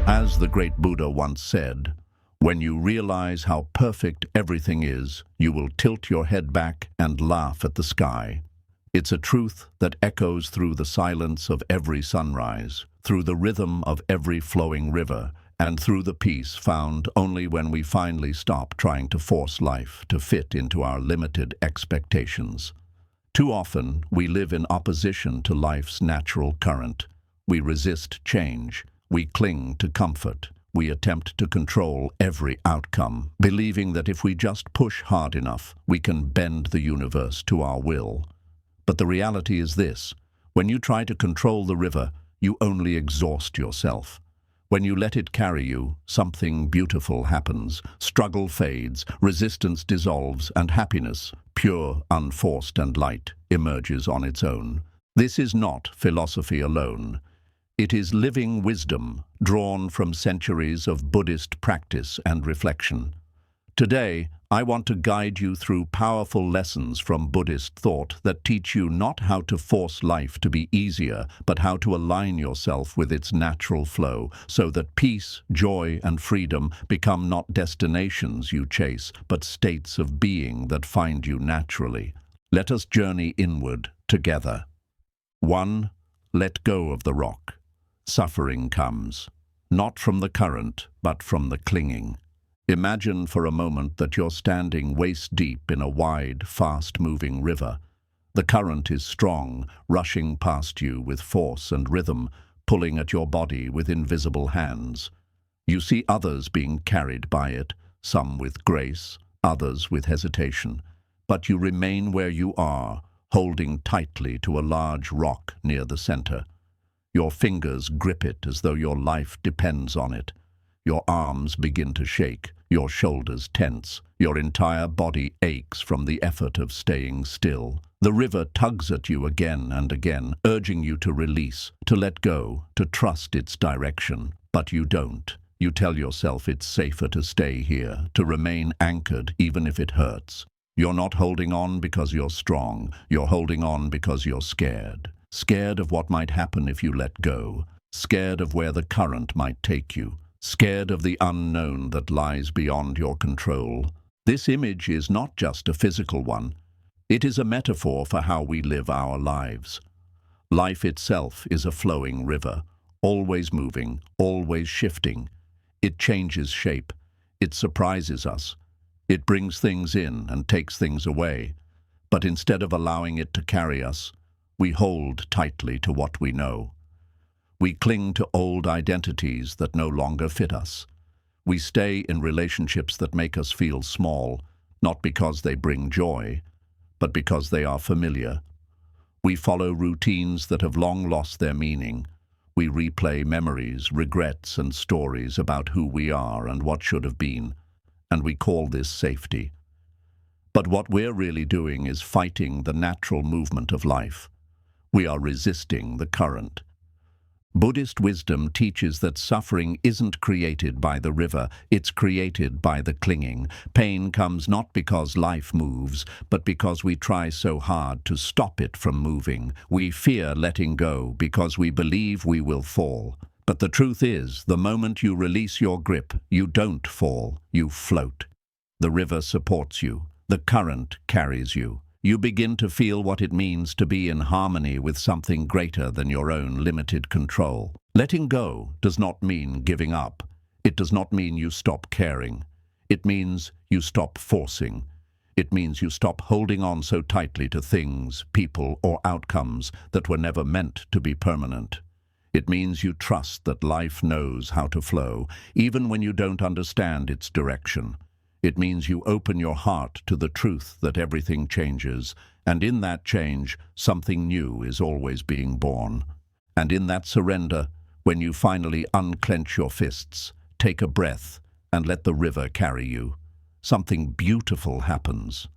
As the great Buddha once said, when you realize how perfect everything is, you will tilt your head back and laugh at the sky. It's a truth that echoes through the silence of every sunrise, through the rhythm of every flowing river, and through the peace found only when we finally stop trying to force life to fit into our limited expectations. Too often, we live in opposition to life's natural current. We resist change. We cling to comfort. We attempt to control every outcome, believing that if we just push hard enough, we can bend the universe to our will. But the reality is this: when you try to control the river, you only exhaust yourself. When you let it carry you, something beautiful happens. Struggle fades, resistance dissolves, and happiness, pure, unforced, and light, emerges on its own. This is not philosophy alone. It is living wisdom, drawn from centuries of Buddhist practice and reflection. Today, I want to guide you through powerful lessons from Buddhist thought that teach you not how to force life to be easier, but how to align yourself with its natural flow, so that peace, joy, and freedom become not destinations you chase, but states of being that find you naturally. Let us journey inward together. 1. Let go of the rock. Suffering comes, not from the current, but from the clinging. Imagine for a moment that you're standing waist-deep in a wide, fast-moving river. The current is strong, rushing past you with force and rhythm, pulling at your body with invisible hands. You see others being carried by it, some with grace, others with hesitation. But you remain where you are, holding tightly to a large rock near the center. Your fingers grip it as though your life depends on it. Your arms begin to shake, your shoulders tense, your entire body aches from the effort of staying still. The river tugs at you again and again, urging you to release, to let go, to trust its direction. But you don't. You tell yourself it's safer to stay here, to remain anchored even if it hurts. You're not holding on because you're strong. You're holding on because you're scared. Scared of what might happen if you let go. Scared of where the current might take you. Scared of the unknown that lies beyond your control. This image is not just a physical one. It is a metaphor for how we live our lives. Life itself is a flowing river, always moving, always shifting. It changes shape. It surprises us. It brings things in and takes things away. But instead of allowing it to carry us, we hold tightly to what we know. We cling to old identities that no longer fit us. We stay in relationships that make us feel small, not because they bring joy, but because they are familiar. We follow routines that have long lost their meaning. We replay memories, regrets, and stories about who we are and what should have been, and we call this safety. But what we're really doing is fighting the natural movement of life. We are resisting the current. Buddhist wisdom teaches that suffering isn't created by the river, it's created by the clinging. Pain comes not because life moves, but because we try so hard to stop it from moving. We fear letting go because we believe we will fall. But the truth is, the moment you release your grip, you don't fall, you float. The river supports you. The current carries you. You begin to feel what it means to be in harmony with something greater than your own limited control. Letting go does not mean giving up. It does not mean you stop caring. It means you stop forcing. It means you stop holding on so tightly to things, people, or outcomes that were never meant to be permanent. It means you trust that life knows how to flow, even when you don't understand its direction. It means you open your heart to the truth that everything changes, and in that change, something new is always being born. And in that surrender, when you finally unclench your fists, take a breath, and let the river carry you, something beautiful happens.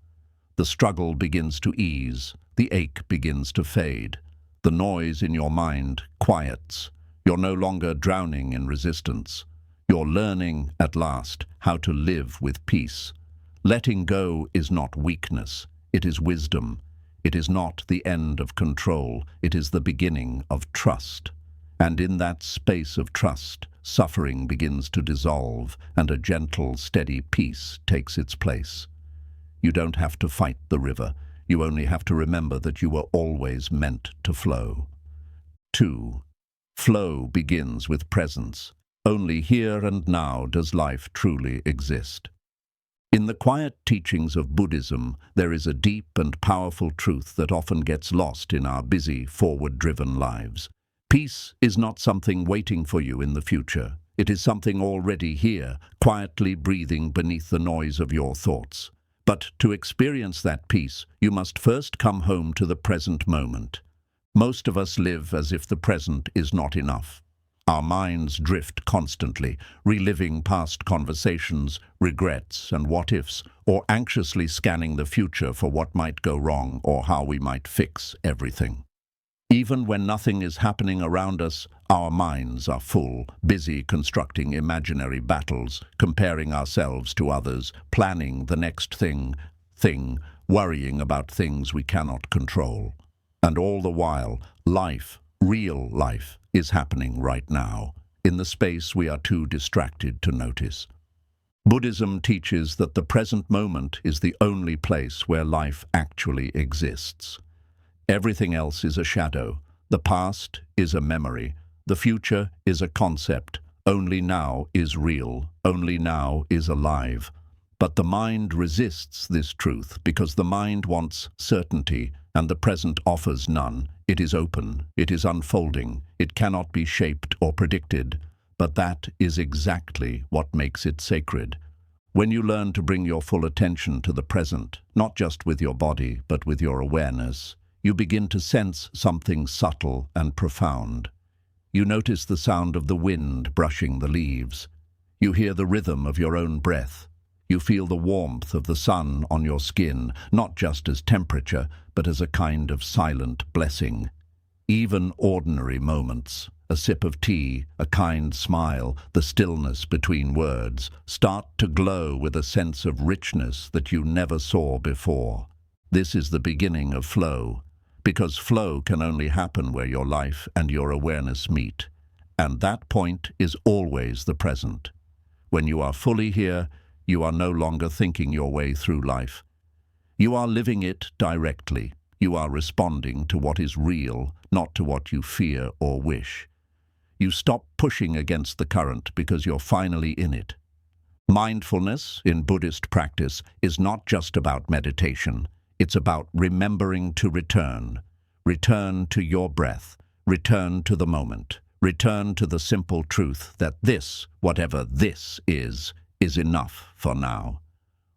The struggle begins to ease, the ache begins to fade, the noise in your mind quiets. You're no longer drowning in resistance. You're learning, at last, how to live with peace. Letting go is not weakness, it is wisdom. It is not the end of control, it is the beginning of trust. And in that space of trust, suffering begins to dissolve and a gentle, steady peace takes its place. You don't have to fight the river. You only have to remember that you were always meant to flow. 2. Flow begins with presence. Only here and now does life truly exist. In the quiet teachings of Buddhism, there is a deep and powerful truth that often gets lost in our busy, forward-driven lives. Peace is not something waiting for you in the future. It is something already here, quietly breathing beneath the noise of your thoughts. But to experience that peace, you must first come home to the present moment. Most of us live as if the present is not enough. Our minds drift constantly, reliving past conversations, regrets and what-ifs, or anxiously scanning the future for what might go wrong or how we might fix everything. Even when nothing is happening around us, our minds are full, busy constructing imaginary battles, comparing ourselves to others, planning the next thing, worrying about things we cannot control. And all the while, life, real life, is happening right now, in the space we are too distracted to notice. Buddhism teaches that the present moment is the only place where life actually exists. Everything else is a shadow. The past is a memory. The future is a concept. Only now is real. Only now is alive. But the mind resists this truth because the mind wants certainty, and the present offers none. It is open. It is unfolding. It cannot be shaped or predicted. But that is exactly what makes it sacred. When you learn to bring your full attention to the present, not just with your body, but with your awareness, you begin to sense something subtle and profound. You notice the sound of the wind brushing the leaves. You hear the rhythm of your own breath. You feel the warmth of the sun on your skin, not just as temperature, but as a kind of silent blessing. Even ordinary moments, a sip of tea, a kind smile, the stillness between words, start to glow with a sense of richness that you never saw before. This is the beginning of flow, because flow can only happen where your life and your awareness meet. And that point is always the present. When you are fully here, you are no longer thinking your way through life. You are living it directly. You are responding to what is real, not to what you fear or wish. You stop pushing against the current because you're finally in it. Mindfulness, in Buddhist practice, is not just about meditation. It's about remembering to return. Return to your breath. Return to the moment. Return to the simple truth that this, whatever this is enough for now.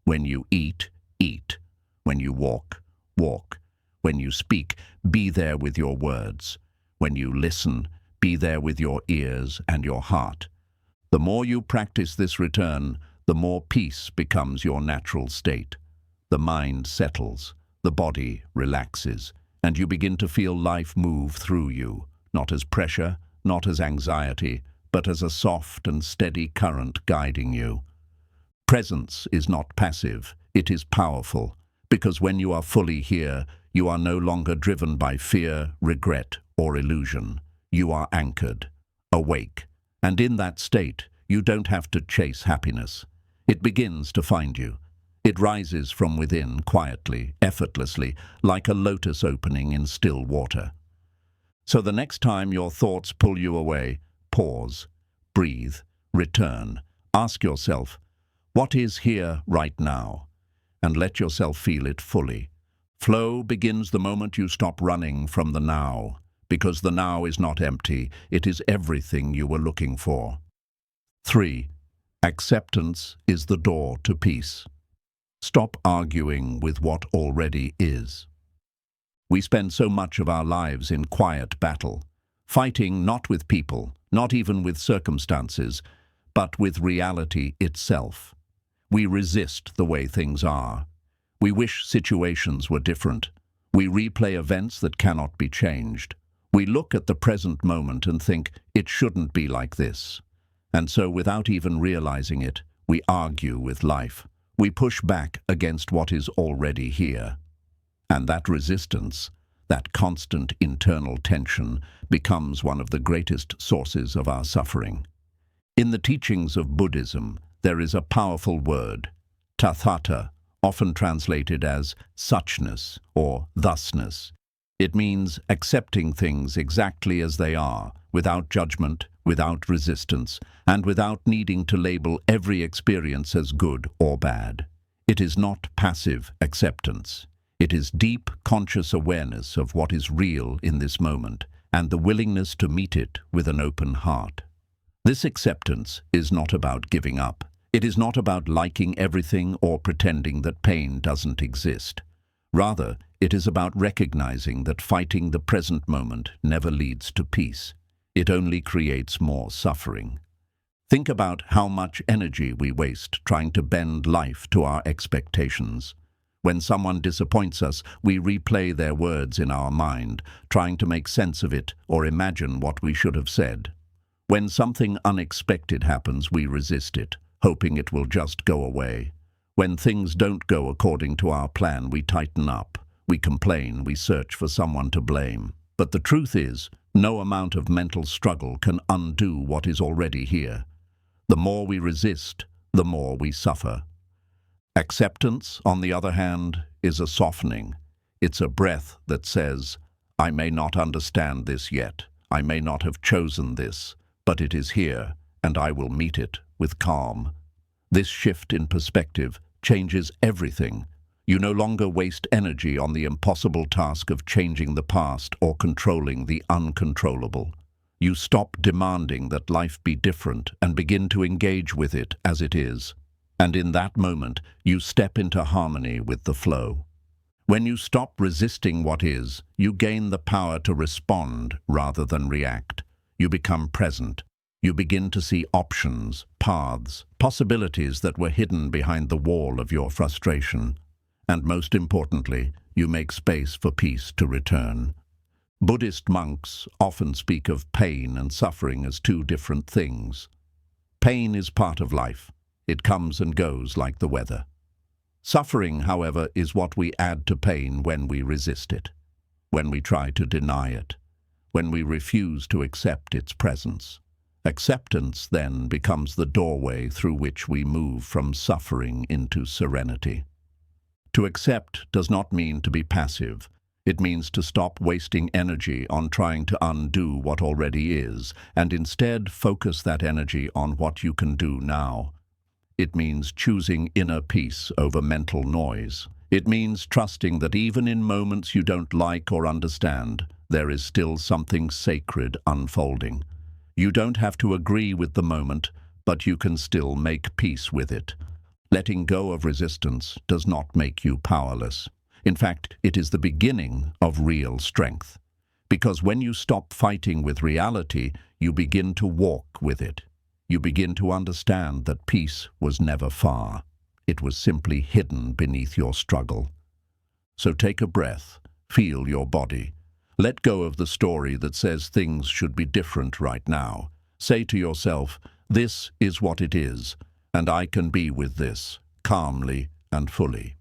When you eat, eat. When you walk, walk. When you speak, be there with your words. When you listen, be there with your ears and your heart. The more you practice this return, the more peace becomes your natural state. The mind settles, the body relaxes, and you begin to feel life move through you, not as pressure, not as anxiety, but as a soft and steady current guiding you. Presence is not passive, it is powerful, because when you are fully here, you are no longer driven by fear, regret, or illusion. You are anchored, awake, and in that state, you don't have to chase happiness. It begins to find you. It rises from within quietly, effortlessly, like a lotus opening in still water. So the next time your thoughts pull you away, pause, breathe, return. Ask yourself, what is here right now? And let yourself feel it fully. Flow begins the moment you stop running from the now, because the now is not empty, it is everything you were looking for. 3. Acceptance is the door to peace. Stop arguing with what already is. We spend so much of our lives in quiet battle, fighting not with people, not even with circumstances, but with reality itself. We resist the way things are. We wish situations were different. We replay events that cannot be changed. We look at the present moment and think, it shouldn't be like this. And so, without even realizing it, we argue with life. We push back against what is already here. And that resistance, that constant internal tension, becomes one of the greatest sources of our suffering. In the teachings of Buddhism, there is a powerful word, tathata, often translated as suchness or thusness. It means accepting things exactly as they are, without judgment, without resistance, and without needing to label every experience as good or bad. It is not passive acceptance. It is deep, conscious awareness of what is real in this moment, and the willingness to meet it with an open heart. This acceptance is not about giving up. It is not about liking everything or pretending that pain doesn't exist. Rather, it is about recognizing that fighting the present moment never leads to peace. It only creates more suffering. Think about how much energy we waste trying to bend life to our expectations. When someone disappoints us, we replay their words in our mind, trying to make sense of it or imagine what we should have said. When something unexpected happens, we resist it, hoping it will just go away. When things don't go according to our plan, we tighten up, we complain, we search for someone to blame. But the truth is, no amount of mental struggle can undo what is already here. The more we resist, the more we suffer. Acceptance, on the other hand, is a softening. It's a breath that says, I may not understand this yet, I may not have chosen this, but it is here, and I will meet it with calm. This shift in perspective changes everything. You no longer waste energy on the impossible task of changing the past or controlling the uncontrollable. You stop demanding that life be different and begin to engage with it as it is. And in that moment, you step into harmony with the flow. When you stop resisting what is, you gain the power to respond rather than react. You become present. You begin to see options, paths, possibilities that were hidden behind the wall of your frustration. And most importantly, you make space for peace to return. Buddhist monks often speak of pain and suffering as two different things. Pain is part of life. It comes and goes like the weather. Suffering, however, is what we add to pain when we resist it, when we try to deny it, when we refuse to accept its presence. Acceptance, then, becomes the doorway through which we move from suffering into serenity. To accept does not mean to be passive. It means to stop wasting energy on trying to undo what already is, and instead focus that energy on what you can do now. It means choosing inner peace over mental noise. It means trusting that even in moments you don't like or understand, there is still something sacred unfolding. You don't have to agree with the moment, but you can still make peace with it. Letting go of resistance does not make you powerless. In fact, it is the beginning of real strength. Because when you stop fighting with reality, you begin to walk with it. You begin to understand that peace was never far. It was simply hidden beneath your struggle. So take a breath, feel your body. Let go of the story that says things should be different right now. Say to yourself, this is what it is, and I can be with this, calmly and fully.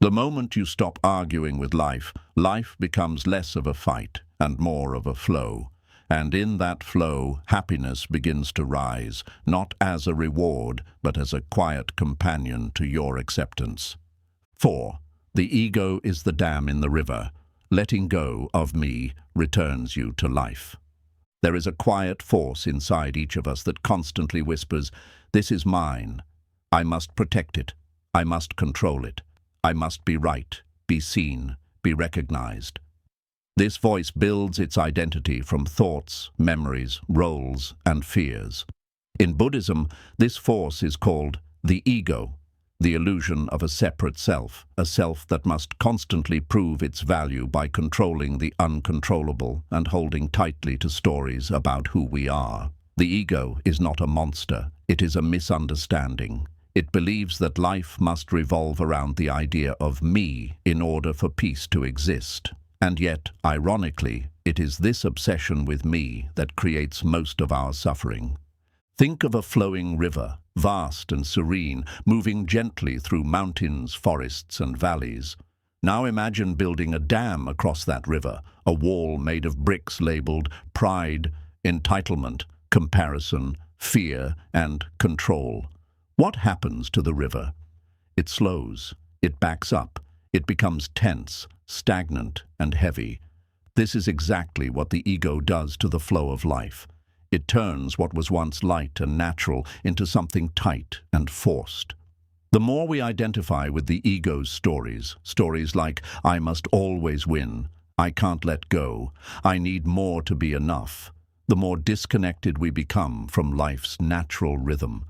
The moment you stop arguing with life, life becomes less of a fight and more of a flow. And in that flow, happiness begins to rise, not as a reward, but as a quiet companion to your acceptance. 4. The ego is the dam in the river. Letting go of me returns you to life. There is a quiet force inside each of us that constantly whispers, this is mine. I must protect it. I must control it. I must be right, be seen, be recognized. This voice builds its identity from thoughts, memories, roles, and fears. In Buddhism, this force is called the ego, the illusion of a separate self, a self that must constantly prove its value by controlling the uncontrollable and holding tightly to stories about who we are. The ego is not a monster, it is a misunderstanding. It believes that life must revolve around the idea of me in order for peace to exist. And yet, ironically, it is this obsession with me that creates most of our suffering. Think of a flowing river, vast and serene, moving gently through mountains, forests, and valleys. Now imagine building a dam across that river, a wall made of bricks labeled pride, entitlement, comparison, fear, and control. What happens to the river? It slows, it backs up, it becomes tense, stagnant, and heavy. This is exactly what the ego does to the flow of life. It turns what was once light and natural into something tight and forced. The more we identify with the ego's stories like, I must always win, I can't let go, I need more to be enough, the more disconnected we become from life's natural rhythm.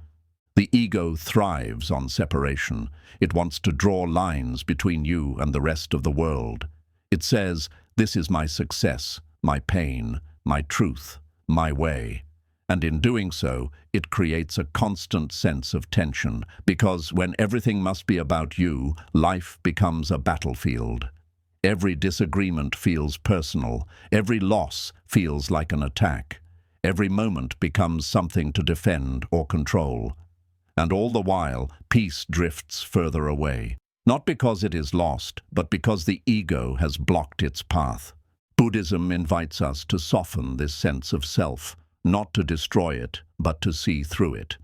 The ego thrives on separation. It wants to draw lines between you and the rest of the world. It says, this is my success, my pain, my truth, my way. And in doing so, it creates a constant sense of tension, because when everything must be about you, life becomes a battlefield. Every disagreement feels personal. Every loss feels like an attack. Every moment becomes something to defend or control. And all the while, peace drifts further away. Not because it is lost, but because the ego has blocked its path. Buddhism invites us to soften this sense of self, not to destroy it, but to see through it.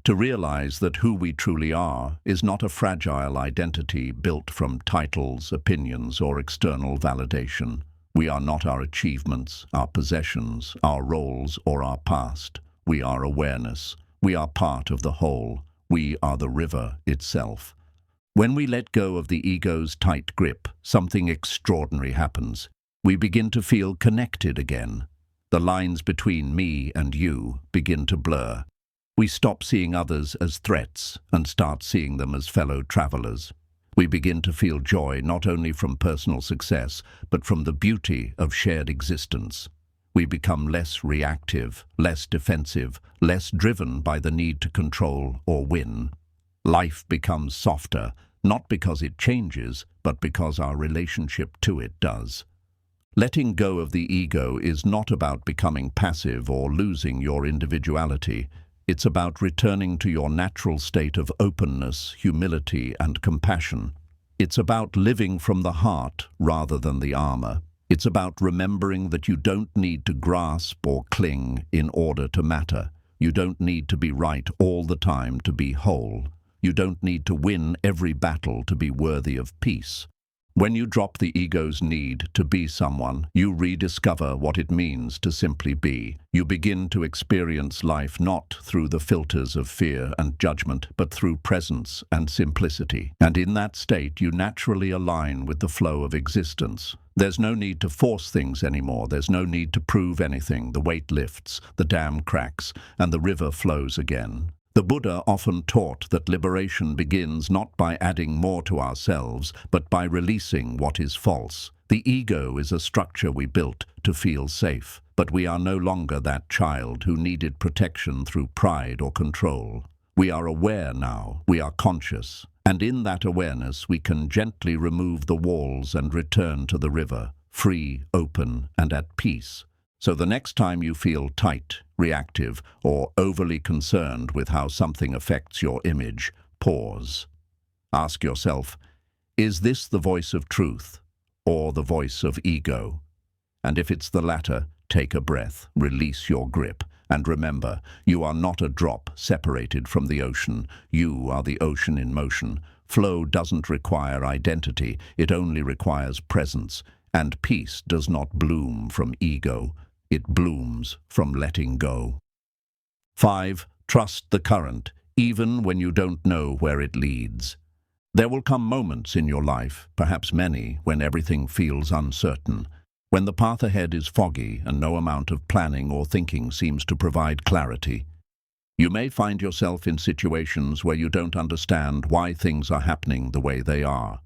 To realize that who we truly are is not a fragile identity built from titles, opinions, or external validation. We are not our achievements, our possessions, our roles, or our past. We are awareness. We are part of the whole. We are the river itself. When we let go of the ego's tight grip, something extraordinary happens. We begin to feel connected again. The lines between me and you begin to blur. We stop seeing others as threats and start seeing them as fellow travelers. We begin to feel joy not only from personal success, but from the beauty of shared existence. We become less reactive, less defensive, less driven by the need to control or win. Life becomes softer, not because it changes, but because our relationship to it does. Letting go of the ego is not about becoming passive or losing your individuality. It's about returning to your natural state of openness, humility, and compassion. It's about living from the heart rather than the armor. It's about remembering that you don't need to grasp or cling in order to matter. You don't need to be right all the time to be whole. You don't need to win every battle to be worthy of peace. When you drop the ego's need to be someone, you rediscover what it means to simply be. You begin to experience life not through the filters of fear and judgment, but through presence and simplicity. And in that state, you naturally align with the flow of existence. There's no need to force things anymore. There's no need to prove anything. The weight lifts, the dam cracks, and the river flows again. The Buddha often taught that liberation begins not by adding more to ourselves, but by releasing what is false. The ego is a structure we built to feel safe, but we are no longer that child who needed protection through pride or control. We are aware now, we are conscious, and in that awareness we can gently remove the walls and return to the river, free, open, and at peace. So the next time you feel tight, reactive, or overly concerned with how something affects your image, pause. Ask yourself, is this the voice of truth or the voice of ego? And if it's the latter, take a breath, release your grip, and remember, you are not a drop separated from the ocean. You are the ocean in motion. Flow doesn't require identity, it only requires presence. And peace does not bloom from ego. It blooms from letting go. 5. Trust the current, even when you don't know where it leads. There will come moments in your life, perhaps many, when everything feels uncertain, when the path ahead is foggy and no amount of planning or thinking seems to provide clarity. You may find yourself in situations where you don't understand why things are happening the way they are.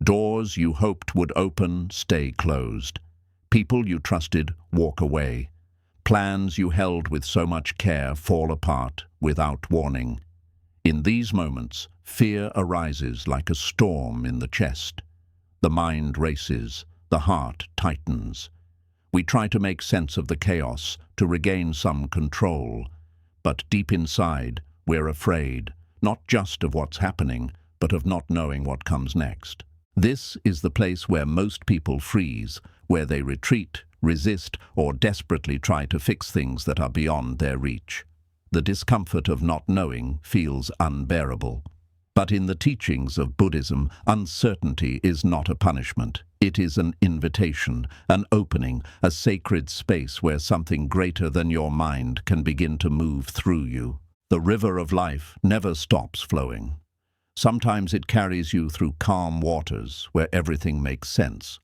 Doors you hoped would open stay closed. People you trusted walk away. Plans you held with so much care fall apart without warning. In these moments, fear arises like a storm in the chest. The mind races, the heart tightens. We try to make sense of the chaos, to regain some control. But deep inside, we're afraid, not just of what's happening, but of not knowing what comes next. This is the place where most people freeze, where they retreat, resist, or desperately try to fix things that are beyond their reach. The discomfort of not knowing feels unbearable. But in the teachings of Buddhism, uncertainty is not a punishment. It is an invitation, an opening, a sacred space where something greater than your mind can begin to move through you. The river of life never stops flowing. Sometimes it carries you through calm waters where everything makes sense.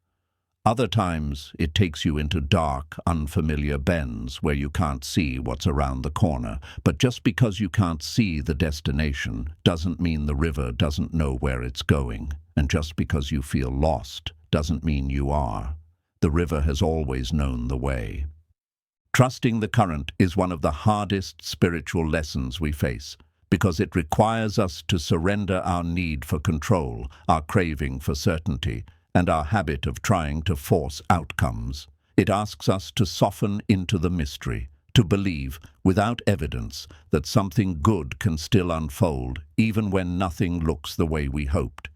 Other times it takes you into dark, unfamiliar bends where you can't see what's around the corner. But just because you can't see the destination doesn't mean the river doesn't know where it's going. And just because you feel lost doesn't mean you are. The river has always known the way. Trusting the current is one of the hardest spiritual lessons we face, because it requires us to surrender our need for control, our craving for certainty, and our habit of trying to force outcomes. It asks us to soften into the mystery, to believe, without evidence, that something good can still unfold, even when nothing looks the way we hoped.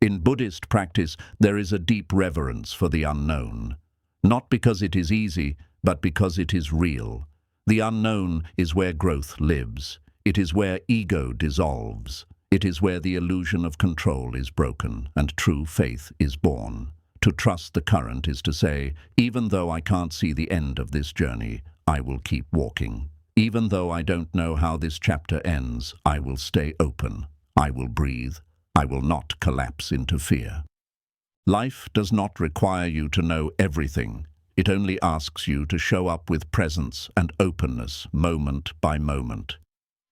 In Buddhist practice, there is a deep reverence for the unknown, not because it is easy, but because it is real. The unknown is where growth lives. It is where ego dissolves. It is where the illusion of control is broken and true faith is born. To trust the current is to say, even though I can't see the end of this journey, I will keep walking. Even though I don't know how this chapter ends, I will stay open. I will breathe. I will not collapse into fear. Life does not require you to know everything. It only asks you to show up with presence and openness, moment by moment.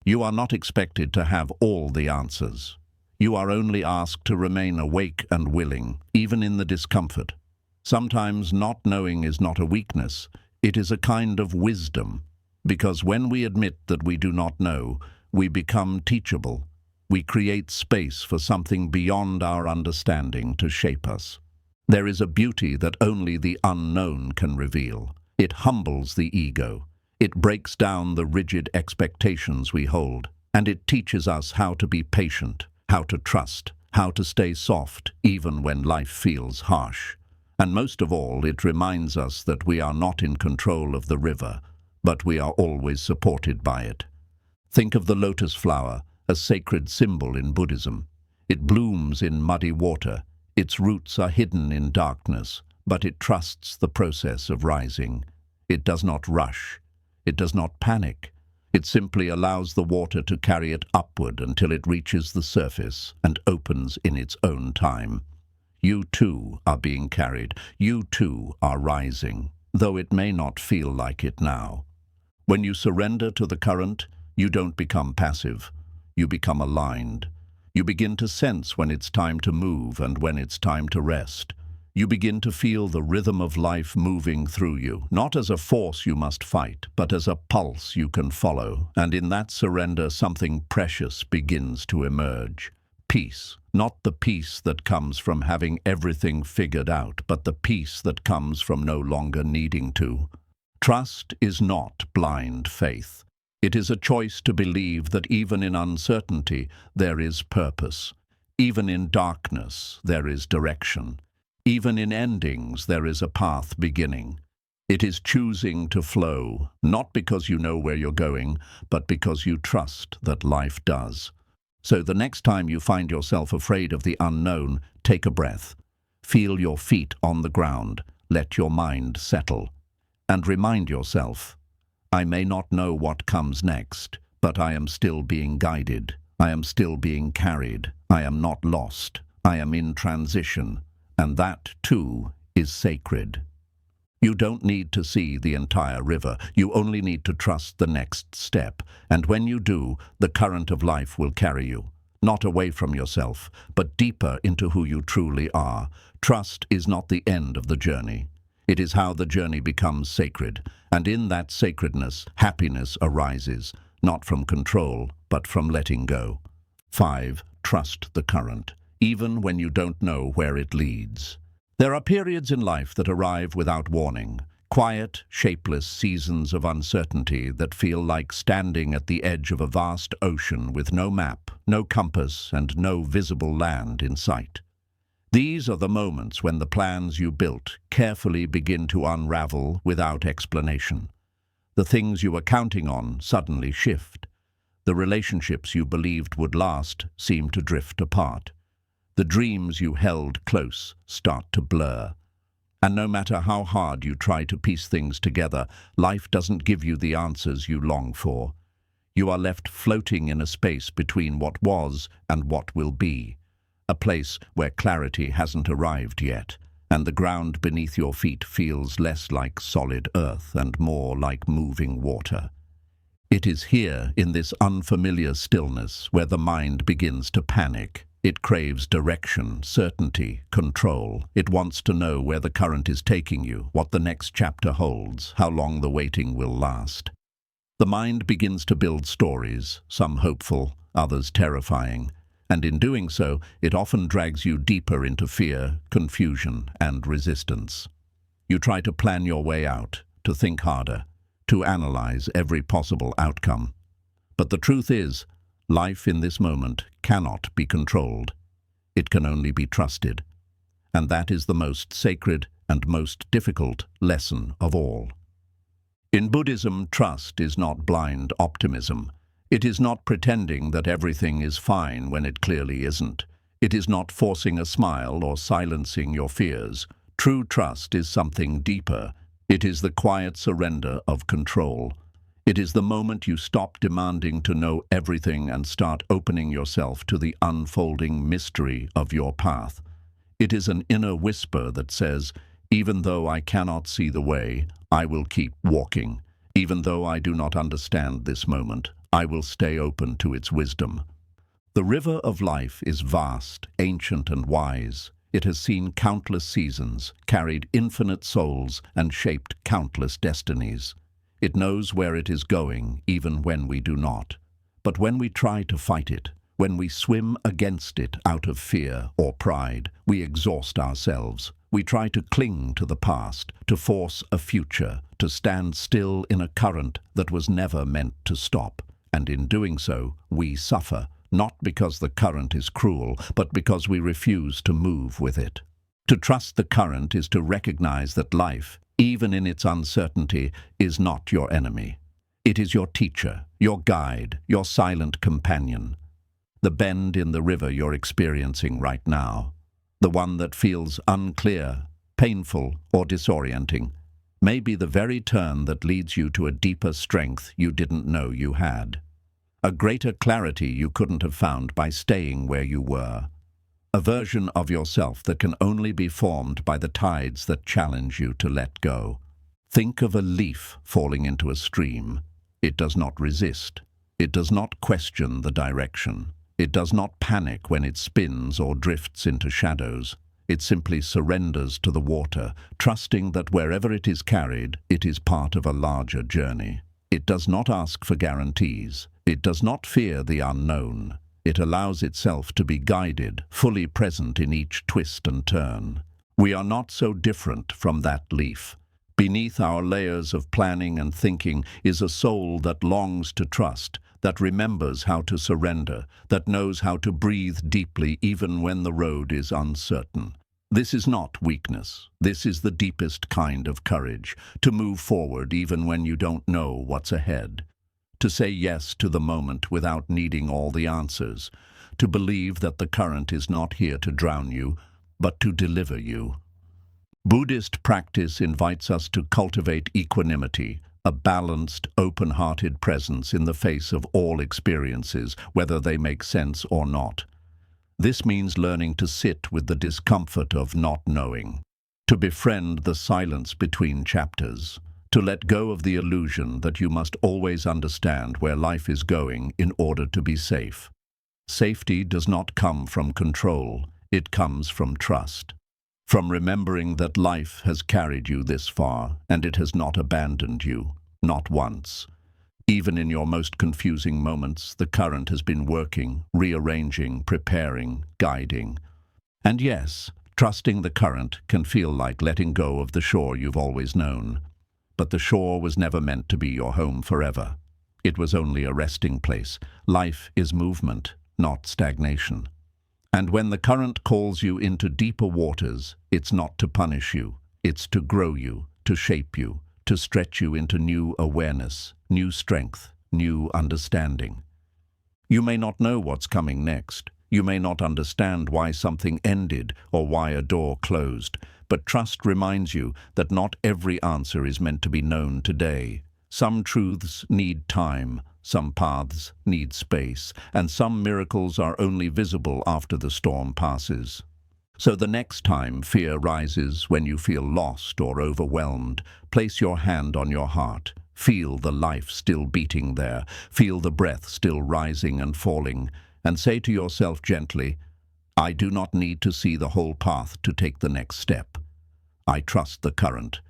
You are not expected to have all the answers. You are only asked to remain awake and willing, even in the discomfort. Sometimes not knowing is not a weakness, it is a kind of wisdom, because when we admit that we do not know, we become teachable. We create space for something beyond our understanding to shape us. There is a beauty that only the unknown can reveal. It humbles the ego. It breaks down the rigid expectations we hold, and it teaches us how to be patient, how to trust, how to stay soft even when life feels harsh. And most of all, it reminds us that we are not in control of the river, but we are always supported by it. Think of the lotus flower, a sacred symbol in Buddhism. It blooms in muddy water. Its roots are hidden in darkness, but it trusts the process of rising. It does not rush. It does not panic. It simply allows the water to carry it upward until it reaches the surface and opens in its own time. You too are being carried. You too are rising, though it may not feel like it now. When you surrender to the current, you don't become passive. You become aligned. You begin to sense when it's time to move and when it's time to rest. You begin to feel the rhythm of life moving through you, not as a force you must fight, but as a pulse you can follow. And in that surrender, something precious begins to emerge. Peace, not the peace that comes from having everything figured out, but the peace that comes from no longer needing to. Trust is not blind faith. It is a choice to believe that even in uncertainty, there is purpose. Even in darkness, there is direction. Even in endings, there is a path beginning. It is choosing to flow, not because you know where you're going, but because you trust that life does. So the next time you find yourself afraid of the unknown, take a breath. Feel your feet on the ground. Let your mind settle. And remind yourself, I may not know what comes next, but I am still being guided. I am still being carried. I am not lost. I am in transition. And that, too, is sacred. You don't need to see the entire river. You only need to trust the next step. And when you do, the current of life will carry you, not away from yourself, but deeper into who you truly are. Trust is not the end of the journey. It is how the journey becomes sacred. And in that sacredness, happiness arises, not from control, but from letting go. 5. Trust the current, even when you don't know where it leads. There are periods in life that arrive without warning, quiet, shapeless seasons of uncertainty that feel like standing at the edge of a vast ocean with no map, no compass, and no visible land in sight. These are the moments when the plans you built carefully begin to unravel without explanation. The things you were counting on suddenly shift. The relationships you believed would last seem to drift apart. The dreams you held close start to blur. And no matter how hard you try to piece things together, life doesn't give you the answers you long for. You are left floating in a space between what was and what will be, a place where clarity hasn't arrived yet, and the ground beneath your feet feels less like solid earth and more like moving water. It is here, in this unfamiliar stillness, where the mind begins to panic. It craves direction, certainty, control. It wants to know where the current is taking you, what the next chapter holds, how long the waiting will last. The mind begins to build stories, some hopeful, others terrifying, and in doing so, it often drags you deeper into fear, confusion, and resistance. You try to plan your way out, to think harder, to analyze every possible outcome. But the truth is, life in this moment cannot be controlled. It can only be trusted. And that is the most sacred and most difficult lesson of all. In Buddhism, trust is not blind optimism. It is not pretending that everything is fine when it clearly isn't. It is not forcing a smile or silencing your fears. True trust is something deeper. It is the quiet surrender of control. It is the moment you stop demanding to know everything and start opening yourself to the unfolding mystery of your path. It is an inner whisper that says, even though I cannot see the way, I will keep walking. Even though I do not understand this moment, I will stay open to its wisdom. The river of life is vast, ancient, and wise. It has seen countless seasons, carried infinite souls, and shaped countless destinies. It knows where it is going, even when we do not. But when we try to fight it, when we swim against it out of fear or pride, we exhaust ourselves. We try to cling to the past, to force a future, to stand still in a current that was never meant to stop. And in doing so, we suffer, not because the current is cruel, but because we refuse to move with it. To trust the current is to recognize that life, even in its uncertainty, is not your enemy. It is your teacher, your guide, your silent companion. The bend in the river you're experiencing right now, the one that feels unclear, painful, or disorienting, may be the very turn that leads you to a deeper strength you didn't know you had. A greater clarity you couldn't have found by staying where you were. A version of yourself that can only be formed by the tides that challenge you to let go. Think of a leaf falling into a stream. It does not resist. It does not question the direction. It does not panic when it spins or drifts into shadows. It simply surrenders to the water, trusting that wherever it is carried, it is part of a larger journey. It does not ask for guarantees. It does not fear the unknown. It allows itself to be guided, fully present in each twist and turn. We are not so different from that leaf. Beneath our layers of planning and thinking is a soul that longs to trust, that remembers how to surrender, that knows how to breathe deeply even when the road is uncertain. This is not weakness. This is the deepest kind of courage, to move forward even when you don't know what's ahead. To say yes to the moment without needing all the answers. To believe that the current is not here to drown you, but to deliver you. Buddhist practice invites us to cultivate equanimity, a balanced, open-hearted presence in the face of all experiences, whether they make sense or not. This means learning to sit with the discomfort of not knowing, to befriend the silence between chapters, to let go of the illusion that you must always understand where life is going in order to be safe. Safety does not come from control, it comes from trust. From remembering that life has carried you this far, and it has not abandoned you, not once. Even in your most confusing moments, the current has been working, rearranging, preparing, guiding. And yes, trusting the current can feel like letting go of the shore you've always known. But the shore was never meant to be your home forever. It was only a resting place. Life is movement, not stagnation. And when the current calls you into deeper waters, it's not to punish you, it's to grow you, to shape you, to stretch you into new awareness, new strength, new understanding. You may not know what's coming next. You may not understand why something ended or why a door closed, but trust reminds you that not every answer is meant to be known today. Some truths need time, some paths need space, and some miracles are only visible after the storm passes. So the next time fear rises, when you feel lost or overwhelmed, place your hand on your heart. Feel the life still beating there. Feel the breath still rising and falling. And say to yourself gently, I do not need to see the whole path to take the next step. I trust the current.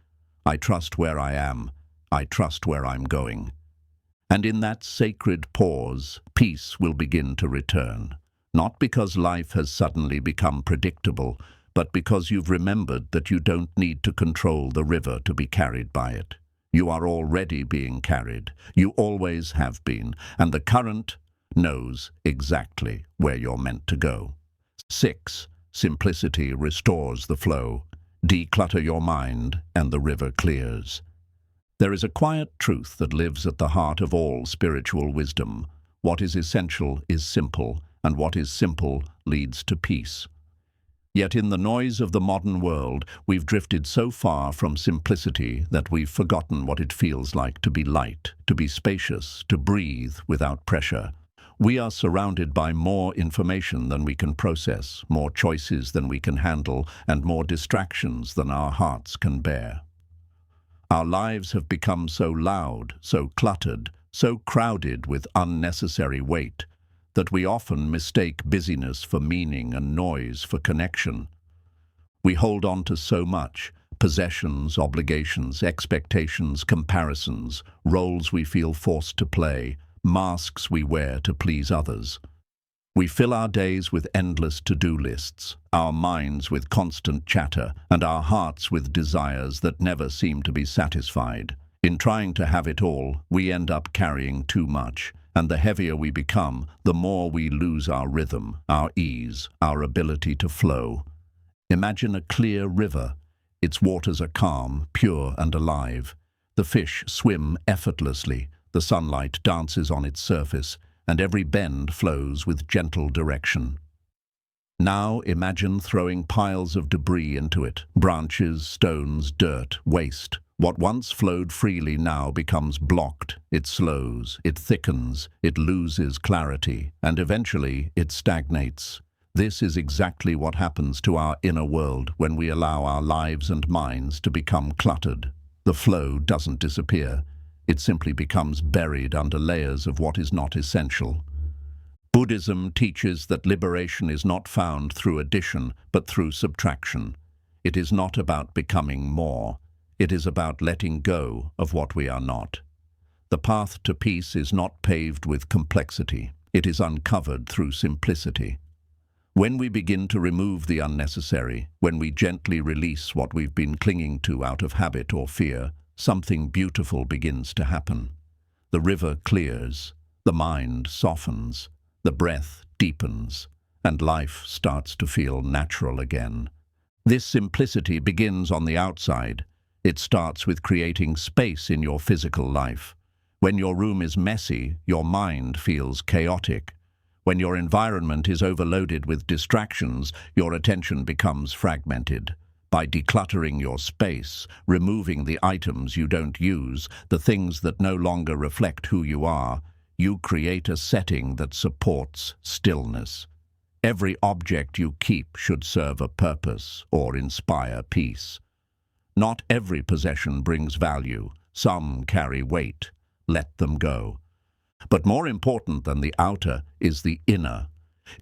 I trust where I am. I trust where I'm going. And in that sacred pause, peace will begin to return. Not because life has suddenly become predictable, but because you've remembered that you don't need to control the river to be carried by it. You are already being carried. You always have been, and the current knows exactly where you're meant to go. 6. Simplicity restores the flow. Declutter your mind, and the river clears. There is a quiet truth that lives at the heart of all spiritual wisdom. What is essential is simple, and what is simple leads to peace. Yet in the noise of the modern world, we've drifted so far from simplicity that we've forgotten what it feels like to be light, to be spacious, to breathe without pressure. We are surrounded by more information than we can process, more choices than we can handle, and more distractions than our hearts can bear. Our lives have become so loud, so cluttered, so crowded with unnecessary weight, that we often mistake busyness for meaning and noise for connection. We hold on to so much: possessions, obligations, expectations, comparisons, roles we feel forced to play, masks we wear to please others. We fill our days with endless to-do lists, our minds with constant chatter, and our hearts with desires that never seem to be satisfied. In trying to have it all, we end up carrying too much, and the heavier we become, the more we lose our rhythm, our ease, our ability to flow. Imagine a clear river. Its waters are calm, pure, and alive. The fish swim effortlessly, the sunlight dances on its surface, and every bend flows with gentle direction. Now imagine throwing piles of debris into it: branches, stones, dirt, waste. What once flowed freely now becomes blocked. It slows, it thickens, it loses clarity, and eventually it stagnates. This is exactly what happens to our inner world when we allow our lives and minds to become cluttered. The flow doesn't disappear. It simply becomes buried under layers of what is not essential. Buddhism teaches that liberation is not found through addition, but through subtraction. It is not about becoming more. It is about letting go of what we are not. The path to peace is not paved with complexity. It is uncovered through simplicity. When we begin to remove the unnecessary, when we gently release what we've been clinging to out of habit or fear, something beautiful begins to happen. The river clears, the mind softens, the breath deepens, and life starts to feel natural again. This simplicity begins on the outside. It starts with creating space in your physical life. When your room is messy, your mind feels chaotic. When your environment is overloaded with distractions, your attention becomes fragmented. By decluttering your space, removing the items you don't use, the things that no longer reflect who you are, you create a setting that supports stillness. Every object you keep should serve a purpose or inspire peace. Not every possession brings value. Some carry weight. Let them go. But more important than the outer is the inner.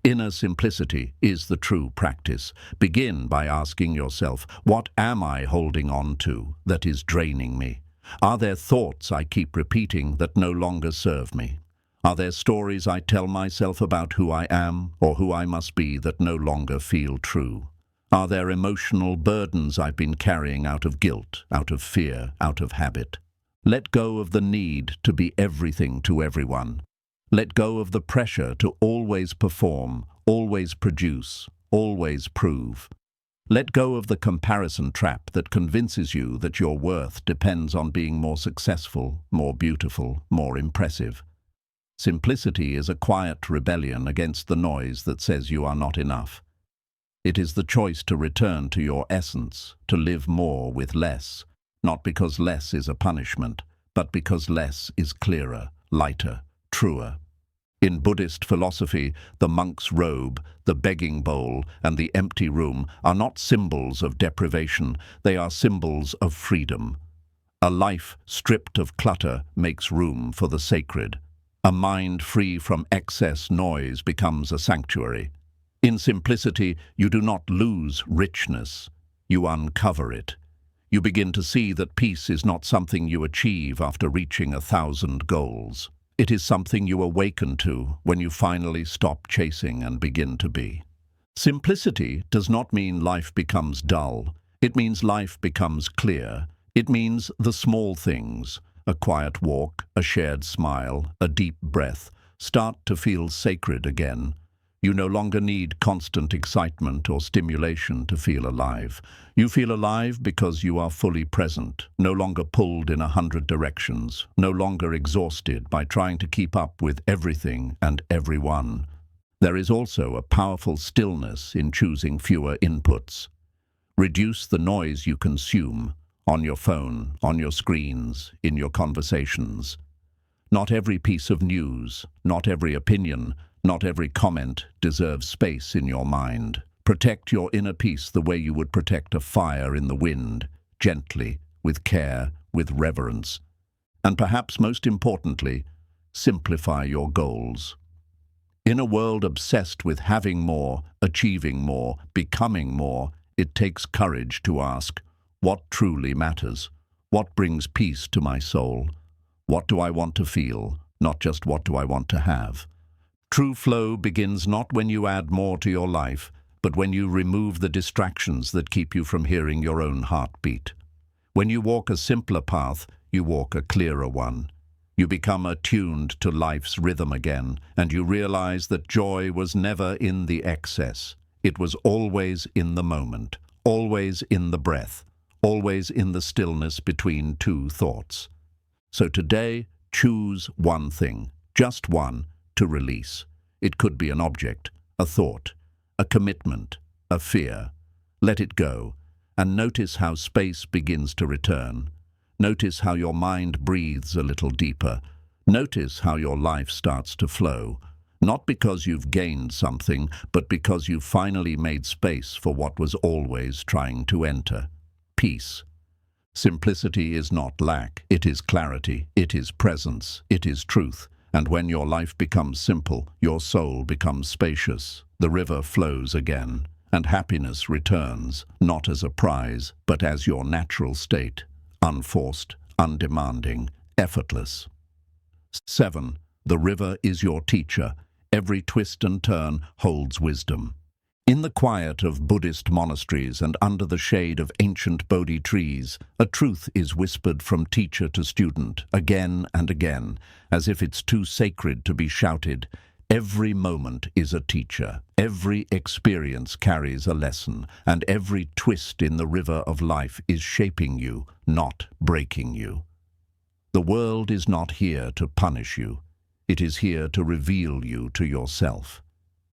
Inner simplicity is the true practice. Begin by asking yourself, what am I holding on to that is draining me? Are there thoughts I keep repeating that no longer serve me? Are there stories I tell myself about who I am or who I must be that no longer feel true? Are there emotional burdens I've been carrying out of guilt, out of fear, out of habit? Let go of the need to be everything to everyone. Let go of the pressure to always perform, always produce, always prove. Let go of the comparison trap that convinces you that your worth depends on being more successful, more beautiful, more impressive. Simplicity is a quiet rebellion against the noise that says you are not enough. It is the choice to return to your essence, to live more with less, not because less is a punishment, but because less is clearer, lighter, truer. In Buddhist philosophy, the monk's robe, the begging bowl, and the empty room are not symbols of deprivation, they are symbols of freedom. A life stripped of clutter makes room for the sacred. A mind free from excess noise becomes a sanctuary. In simplicity, you do not lose richness, you uncover it. You begin to see that peace is not something you achieve after reaching 1,000 goals. It is something you awaken to when you finally stop chasing and begin to be. Simplicity does not mean life becomes dull. It means life becomes clear. It means the small things, a quiet walk, a shared smile, a deep breath, start to feel sacred again. You no longer need constant excitement or stimulation to feel alive. You feel alive because you are fully present, no longer pulled in 100 directions, no longer exhausted by trying to keep up with everything and everyone. There is also a powerful stillness in choosing fewer inputs. Reduce the noise you consume, on your phone, on your screens, in your conversations. Not every piece of news, not every opinion, not every comment deserves space in your mind. Protect your inner peace the way you would protect a fire in the wind, gently, with care, with reverence. And perhaps most importantly, simplify your goals. In a world obsessed with having more, achieving more, becoming more, it takes courage to ask, what truly matters? What brings peace to my soul? What do I want to feel, not just what do I want to have? True flow begins not when you add more to your life, but when you remove the distractions that keep you from hearing your own heartbeat. When you walk a simpler path, you walk a clearer one. You become attuned to life's rhythm again, and you realize that joy was never in the excess. It was always in the moment, always in the breath, always in the stillness between two thoughts. So today, choose one thing, just one, to release. It could be an object, a thought, a commitment, a fear. Let it go, and notice how space begins to return. Notice how your mind breathes a little deeper. Notice how your life starts to flow. Not because you've gained something, but because you've finally made space for what was always trying to enter. Peace. Simplicity is not lack, it is clarity, it is presence, it is truth. And when your life becomes simple, your soul becomes spacious, the river flows again, and happiness returns, not as a prize, but as your natural state, unforced, undemanding, effortless. 7. The river is your teacher. Every twist and turn holds wisdom. In the quiet of Buddhist monasteries and under the shade of ancient Bodhi trees, a truth is whispered from teacher to student, again and again, as if it's too sacred to be shouted. Every moment is a teacher. Every experience carries a lesson, and every twist in the river of life is shaping you, not breaking you. The world is not here to punish you. It is here to reveal you to yourself.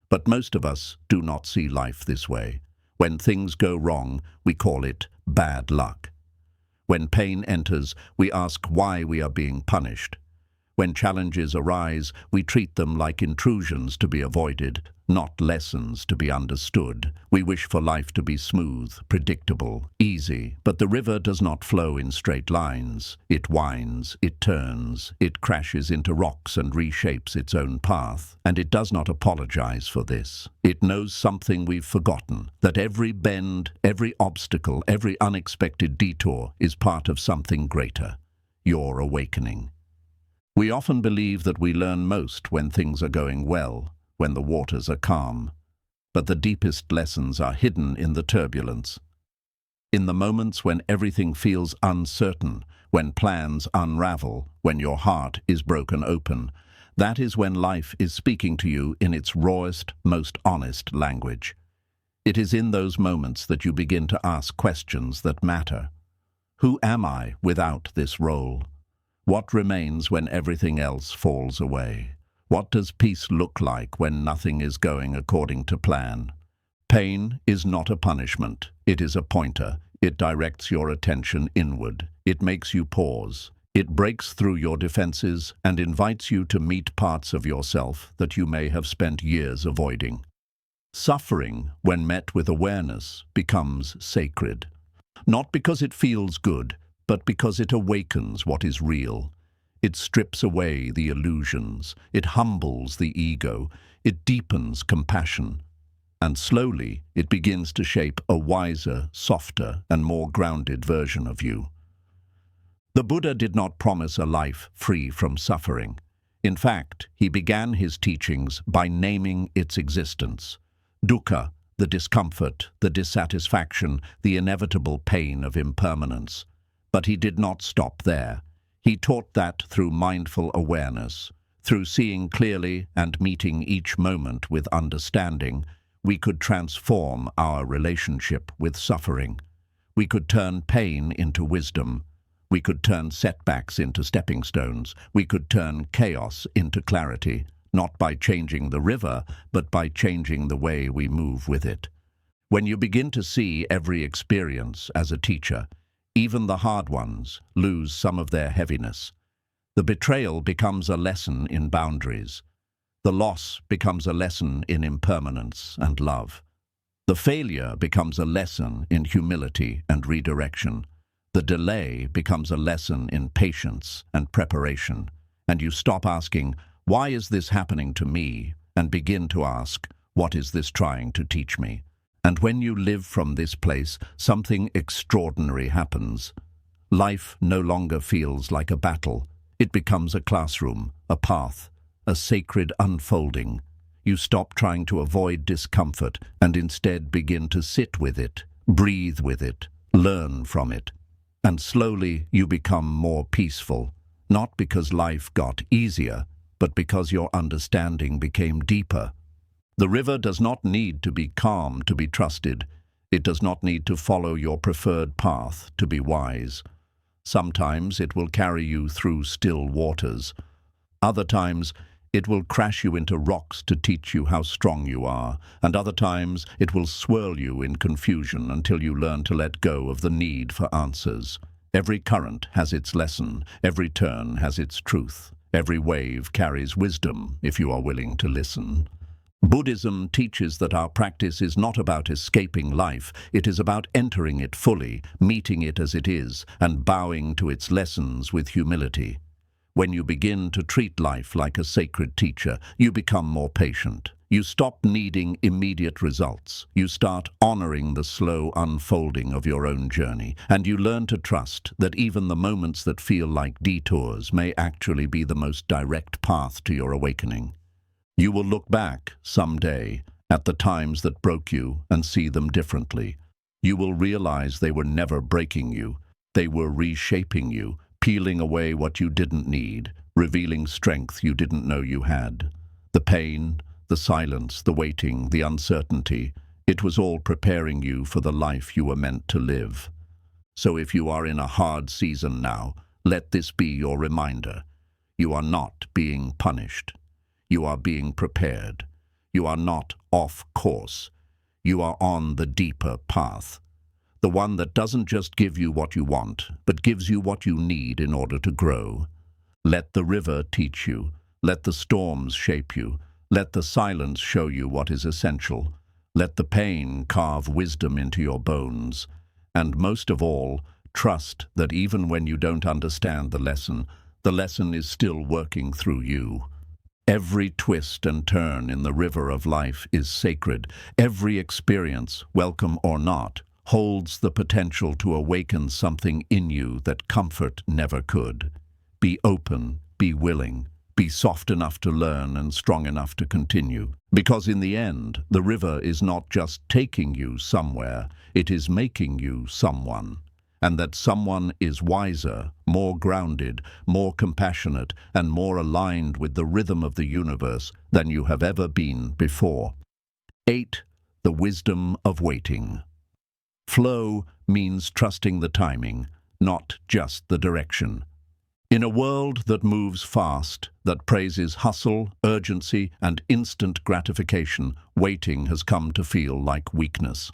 But most of us do not see life this way. When things go wrong, we call it bad luck. When pain enters, we ask why we are being punished. When challenges arise, we treat them like intrusions to be avoided, not lessons to be understood. We wish for life to be smooth, predictable, easy, but the river does not flow in straight lines. It winds, it turns, it crashes into rocks and reshapes its own path, and it does not apologize for this. It knows something we've forgotten, that every bend, every obstacle, every unexpected detour is part of something greater, your awakening. We often believe that we learn most when things are going well, when the waters are calm. But the deepest lessons are hidden in the turbulence. In the moments when everything feels uncertain, when plans unravel, when your heart is broken open, that is when life is speaking to you in its rawest, most honest language. It is in those moments that you begin to ask questions that matter. Who am I without this role? What remains when everything else falls away? What does peace look like when nothing is going according to plan? Pain is not a punishment. It is a pointer. It directs your attention inward. It makes you pause. It breaks through your defenses and invites you to meet parts of yourself that you may have spent years avoiding. Suffering, when met with awareness, becomes sacred. Not because it feels good, but because it awakens what is real. It strips away the illusions. It humbles the ego. It deepens compassion. And slowly, it begins to shape a wiser, softer, and more grounded version of you. The Buddha did not promise a life free from suffering. In fact, he began his teachings by naming its existence. Dukkha, the discomfort, the dissatisfaction, the inevitable pain of impermanence. But he did not stop there. He taught that through mindful awareness, through seeing clearly and meeting each moment with understanding, we could transform our relationship with suffering. We could turn pain into wisdom. We could turn setbacks into stepping stones. We could turn chaos into clarity, not by changing the river, but by changing the way we move with it. When you begin to see every experience as a teacher, even the hard ones lose some of their heaviness. The betrayal becomes a lesson in boundaries. The loss becomes a lesson in impermanence and love. The failure becomes a lesson in humility and redirection. The delay becomes a lesson in patience and preparation. And you stop asking, why is this happening to me? And begin to ask, what is this trying to teach me? And when you live from this place, something extraordinary happens. Life no longer feels like a battle. It becomes a classroom, a path, a sacred unfolding. You stop trying to avoid discomfort and instead begin to sit with it, breathe with it, learn from it. And slowly you become more peaceful, not because life got easier, but because your understanding became deeper. The river does not need to be calm to be trusted. It does not need to follow your preferred path to be wise. Sometimes it will carry you through still waters. Other times it will crash you into rocks to teach you how strong you are, and other times it will swirl you in confusion until you learn to let go of the need for answers. Every current has its lesson, every turn has its truth, every wave carries wisdom if you are willing to listen. Buddhism teaches that our practice is not about escaping life, it is about entering it fully, meeting it as it is, and bowing to its lessons with humility. When you begin to treat life like a sacred teacher, you become more patient. You stop needing immediate results. You start honoring the slow unfolding of your own journey, and you learn to trust that even the moments that feel like detours may actually be the most direct path to your awakening. You will look back someday at the times that broke you and see them differently. You will realize they were never breaking you. They were reshaping you, peeling away what you didn't need, revealing strength you didn't know you had. The pain, the silence, the waiting, the uncertainty, it was all preparing you for the life you were meant to live. So if you are in a hard season now, let this be your reminder. You are not being punished. You are being prepared. You are not off course. You are on the deeper path. The one that doesn't just give you what you want, but gives you what you need in order to grow. Let the river teach you. Let the storms shape you. Let the silence show you what is essential. Let the pain carve wisdom into your bones. And most of all, trust that even when you don't understand the lesson is still working through you. Every twist and turn in the river of life is sacred. Every experience, welcome or not, holds the potential to awaken something in you that comfort never could. Be open, be willing, be soft enough to learn and strong enough to continue. Because in the end, the river is not just taking you somewhere, it is making you someone. And that someone is wiser, more grounded, more compassionate, and more aligned with the rhythm of the universe than you have ever been before. 8. the wisdom of waiting. Flow means trusting the timing, not just the direction. In a world that moves fast, that praises hustle, urgency, and instant gratification, waiting has come to feel like weakness.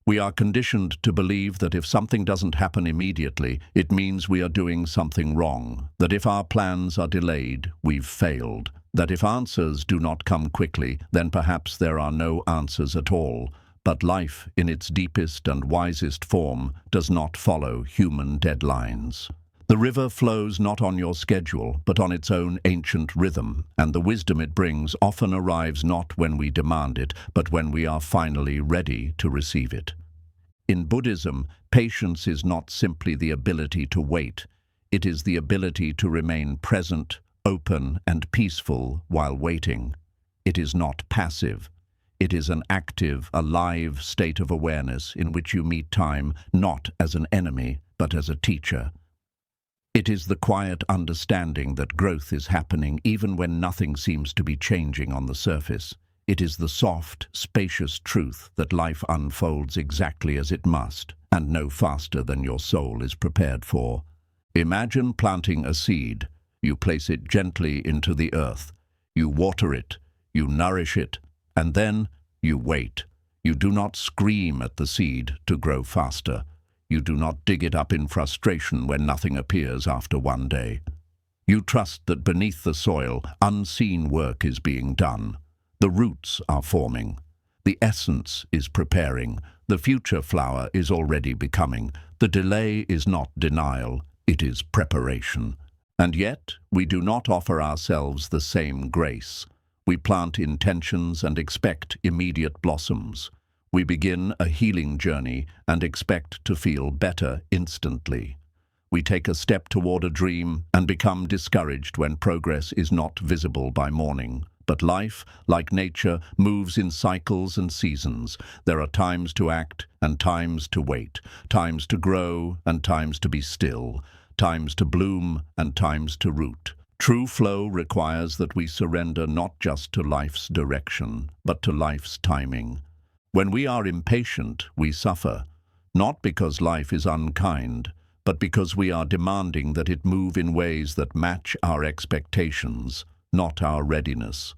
We are conditioned to believe that if something doesn't happen immediately, it means we are doing something wrong, that if our plans are delayed, we've failed, that if answers do not come quickly, then perhaps there are no answers at all. But life, in its deepest and wisest form, does not follow human deadlines. The river flows not on your schedule, but on its own ancient rhythm, and the wisdom it brings often arrives not when we demand it, but when we are finally ready to receive it. In Buddhism, patience is not simply the ability to wait. It is the ability to remain present, open, and peaceful while waiting. It is not passive. It is an active, alive state of awareness in which you meet time not as an enemy, but as a teacher. It is the quiet understanding that growth is happening even when nothing seems to be changing on the surface. It is the soft, spacious truth that life unfolds exactly as it must, and no faster than your soul is prepared for. Imagine planting a seed. You place it gently into the earth. You water it, you nourish it, and then you wait. You do not scream at the seed to grow faster. You do not dig it up in frustration when nothing appears after one day. You trust that beneath the soil, unseen work is being done. The roots are forming. The essence is preparing. The future flower is already becoming. The delay is not denial, it is preparation. And yet, we do not offer ourselves the same grace. We plant intentions and expect immediate blossoms. We begin a healing journey and expect to feel better instantly. We take a step toward a dream and become discouraged when progress is not visible by morning. But life, like nature, moves in cycles and seasons. There are times to act and times to wait, times to grow and times to be still, times to bloom and times to root. True flow requires that we surrender not just to life's direction, but to life's timing. When we are impatient, we suffer, not because life is unkind, but because we are demanding that it move in ways that match our expectations, not our readiness.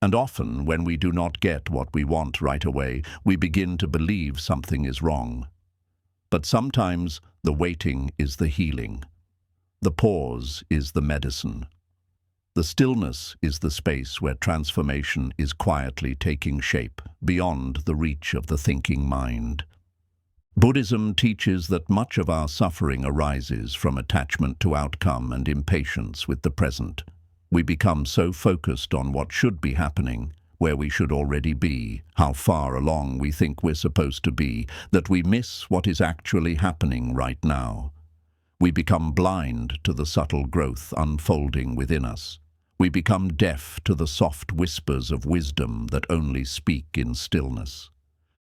And often, when we do not get what we want right away, we begin to believe something is wrong. But sometimes the waiting is the healing. The pause is the medicine. The stillness is the space where transformation is quietly taking shape, beyond the reach of the thinking mind. Buddhism teaches that much of our suffering arises from attachment to outcome and impatience with the present. We become so focused on what should be happening, where we should already be, how far along we think we're supposed to be, that we miss what is actually happening right now. We become blind to the subtle growth unfolding within us. We become deaf to the soft whispers of wisdom that only speak in stillness.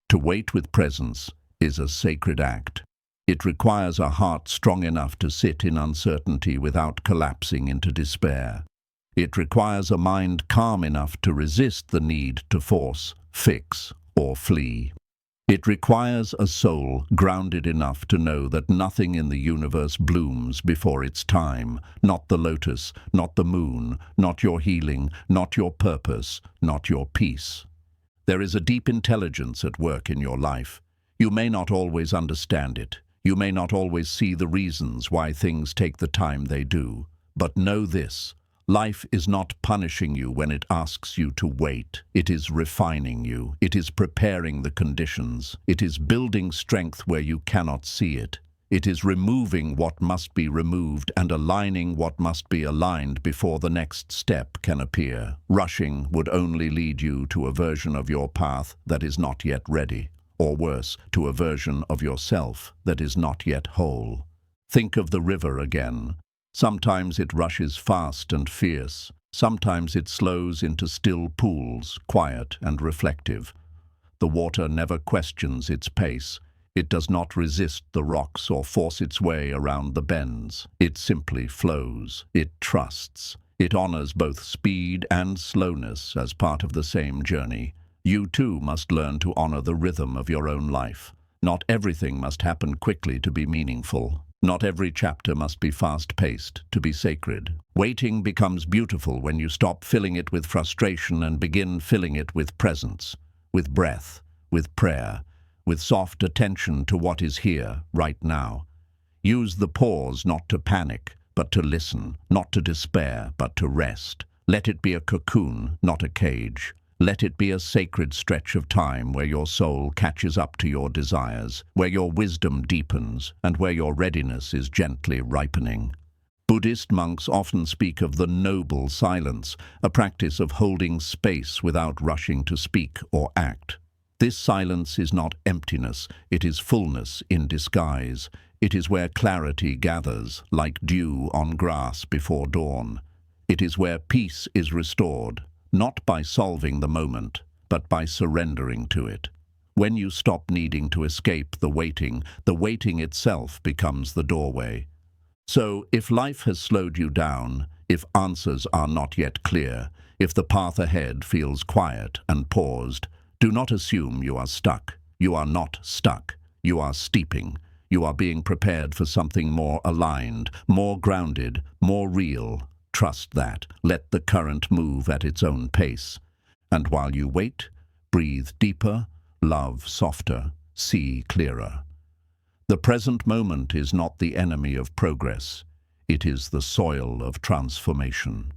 To wait with presence is a sacred act. It requires a heart strong enough to sit in uncertainty without collapsing into despair. It requires a mind calm enough to resist the need to force, fix, or flee. It requires a soul grounded enough to know that nothing in the universe blooms before its time, not the lotus, not the moon, not your healing, not your purpose, not your peace. There is a deep intelligence at work in your life. You may not always understand it. You may not always see the reasons why things take the time they do. But know this. Life is not punishing you when it asks you to wait. It is refining you. It is preparing the conditions. It is building strength where you cannot see it. It is removing what must be removed and aligning what must be aligned before the next step can appear. Rushing would only lead you to a version of your path that is not yet ready, or worse, to a version of yourself that is not yet whole. Think of the river again. Sometimes it rushes fast and fierce. Sometimes it slows into still pools, quiet and reflective. The water never questions its pace. It does not resist the rocks or force its way around the bends. It simply flows. It trusts. It honors both speed and slowness as part of the same journey. You too must learn to honor the rhythm of your own life. Not everything must happen quickly to be meaningful. Not every chapter must be fast-paced to be sacred. Waiting becomes beautiful when you stop filling it with frustration and begin filling it with presence, with breath, with prayer, with soft attention to what is here, right now. Use the pause not to panic, but to listen, not to despair, but to rest. Let it be a cocoon, not a cage. Let it be a sacred stretch of time where your soul catches up to your desires, where your wisdom deepens, and where your readiness is gently ripening. Buddhist monks often speak of the noble silence, a practice of holding space without rushing to speak or act. This silence is not emptiness, it is fullness in disguise. It is where clarity gathers, like dew on grass before dawn. It is where peace is restored, not by solving the moment, but by surrendering to it. When you stop needing to escape the waiting itself becomes the doorway. So, if life has slowed you down, if answers are not yet clear, if the path ahead feels quiet and paused, do not assume you are stuck. You are not stuck. You are steeping. You are being prepared for something more aligned, more grounded, more real. Trust that. Let the current move at its own pace. And while you wait, breathe deeper, love softer, see clearer. The present moment is not the enemy of progress. It is the soil of transformation.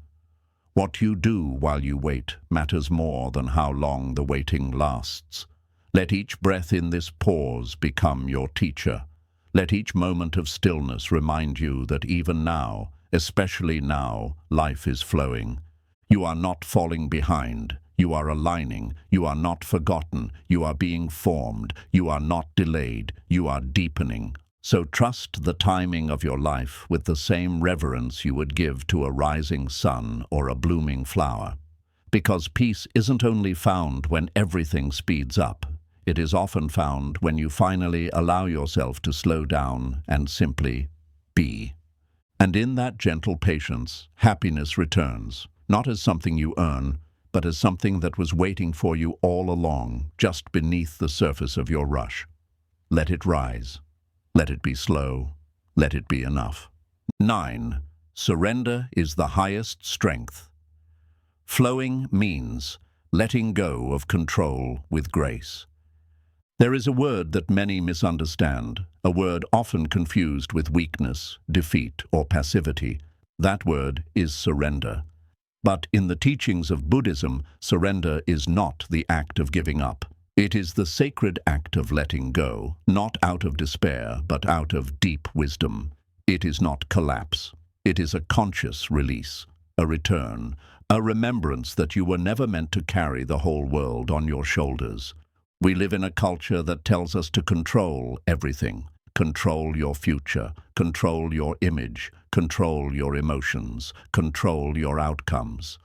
What you do while you wait matters more than how long the waiting lasts. Let each breath in this pause become your teacher. Let each moment of stillness remind you that even now, especially now, life is flowing. You are not falling behind. You are aligning. You are not forgotten. You are being formed. You are not delayed. You are deepening. So trust the timing of your life with the same reverence you would give to a rising sun or a blooming flower. Because peace isn't only found when everything speeds up. It is often found when you finally allow yourself to slow down and simply be. And in that gentle patience, happiness returns, not as something you earn, but as something that was waiting for you all along, just beneath the surface of your rush. Let it rise. Let it be slow. Let it be enough. 9. Surrender is the highest strength. Flowing means letting go of control with grace. There is a word that many misunderstand, a word often confused with weakness, defeat, or passivity. That word is surrender. But in the teachings of Buddhism, surrender is not the act of giving up. It is the sacred act of letting go, not out of despair, but out of deep wisdom. It is not collapse. It is a conscious release, a return, a remembrance that you were never meant to carry the whole world on your shoulders. We live in a culture that tells us to control everything. Control your future, control your image, control your emotions, control your outcomes.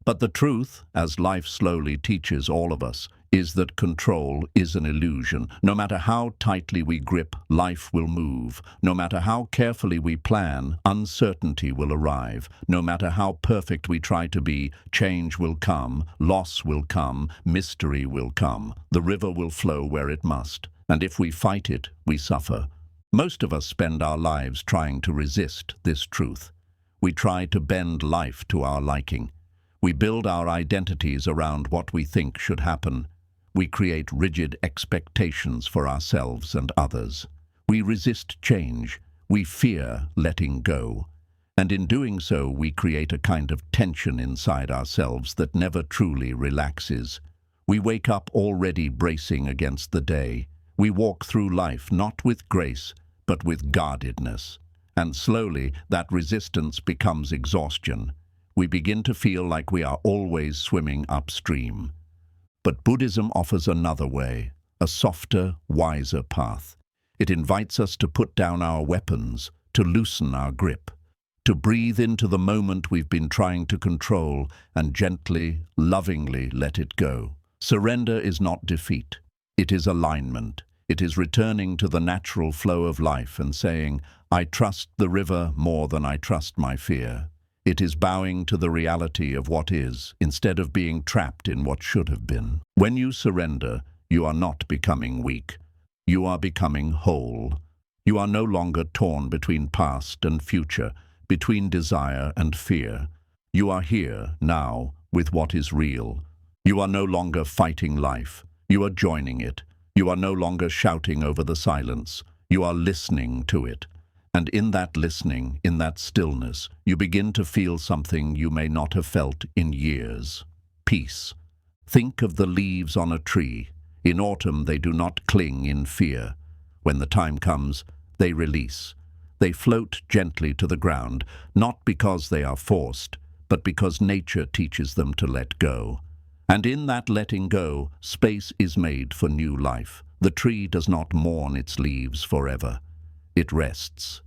But the truth, as life slowly teaches all of us, is that control is an illusion. No matter how tightly we grip, life will move. No matter how carefully we plan, uncertainty will arrive. No matter how perfect we try to be, change will come, loss will come, mystery will come. The river will flow where it must. And if we fight it, we suffer. Most of us spend our lives trying to resist this truth. We try to bend life to our liking. We build our identities around what we think should happen. We create rigid expectations for ourselves and others. We resist change. We fear letting go. And in doing so, we create a kind of tension inside ourselves that never truly relaxes. We wake up already bracing against the day. We walk through life not with grace, but with guardedness. And slowly, that resistance becomes exhaustion. We begin to feel like we are always swimming upstream. But Buddhism offers another way, a softer, wiser path. It invites us to put down our weapons, to loosen our grip, to breathe into the moment we've been trying to control and gently, lovingly let it go. Surrender is not defeat. It is alignment. It is returning to the natural flow of life and saying, I trust the river more than I trust my fear. It is bowing to the reality of what is, instead of being trapped in what should have been. When you surrender, you are not becoming weak. You are becoming whole. You are no longer torn between past and future, between desire and fear. You are here, now, with what is real. You are no longer fighting life. You are joining it. You are no longer shouting over the silence. You are listening to it. And in that listening, in that stillness, you begin to feel something you may not have felt in years. Peace. Think of the leaves on a tree. In autumn, they do not cling in fear. When the time comes, they release. They float gently to the ground, not because they are forced, but because nature teaches them to let go. And in that letting go, space is made for new life. The tree does not mourn its leaves forever. It rests.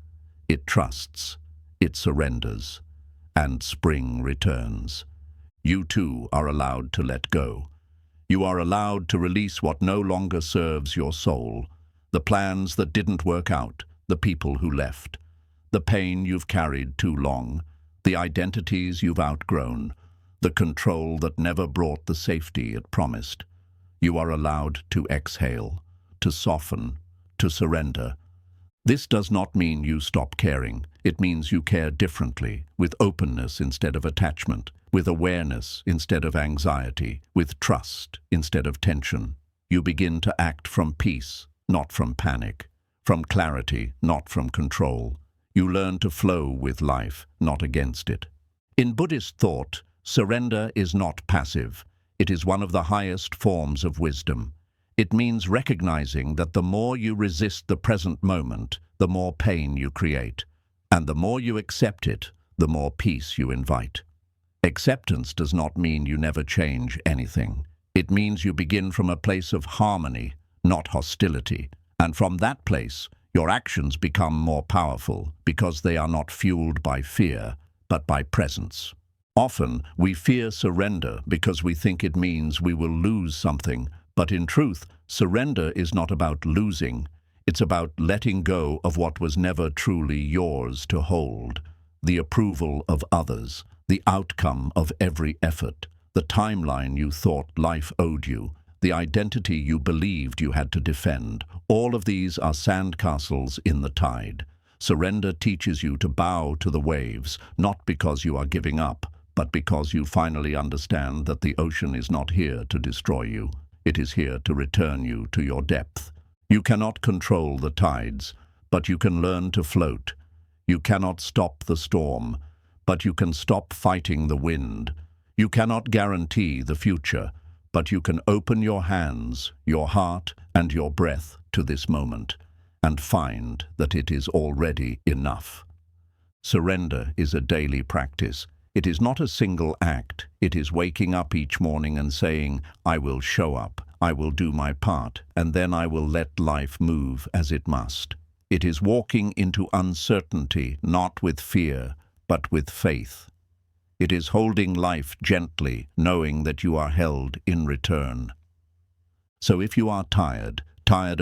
It trusts. It surrenders. And spring returns. You too are allowed to let go. You are allowed to release what no longer serves your soul. The plans that didn't work out, the people who left, the pain you've carried too long, the identities you've outgrown, the control that never brought the safety it promised. You are allowed to exhale, to soften, to surrender. This does not mean you stop caring. It means you care differently, with openness instead of attachment, with awareness instead of anxiety, with trust instead of tension. You begin to act from peace, not from panic, from clarity, not from control. You learn to flow with life, not against it. In Buddhist thought, surrender is not passive. It is one of the highest forms of wisdom. It means recognizing that the more you resist the present moment, the more pain you create. And the more you accept it, the more peace you invite. Acceptance does not mean you never change anything. It means you begin from a place of harmony, not hostility. And from that place, your actions become more powerful because they are not fueled by fear, but by presence. Often, we fear surrender because we think it means we will lose something. But in truth, surrender is not about losing. It's about letting go of what was never truly yours to hold. The approval of others, the outcome of every effort, the timeline you thought life owed you, the identity you believed you had to defend. All of these are sandcastles in the tide. Surrender teaches you to bow to the waves, not because you are giving up, but because you finally understand that the ocean is not here to destroy you. It is here to return you to your depth. You cannot control the tides, but you can learn to float. You cannot stop the storm, but you can stop fighting the wind. You cannot guarantee the future, but you can open your hands, your heart, and your breath to this moment, and find that it is already enough. Surrender is a daily practice. It is not a single act. It is waking up each morning and saying, I will show up, I will do my part, and then I will let life move as it must. It is walking into uncertainty, not with fear, but with faith. It is holding life gently, knowing that you are held in return. So if you are tired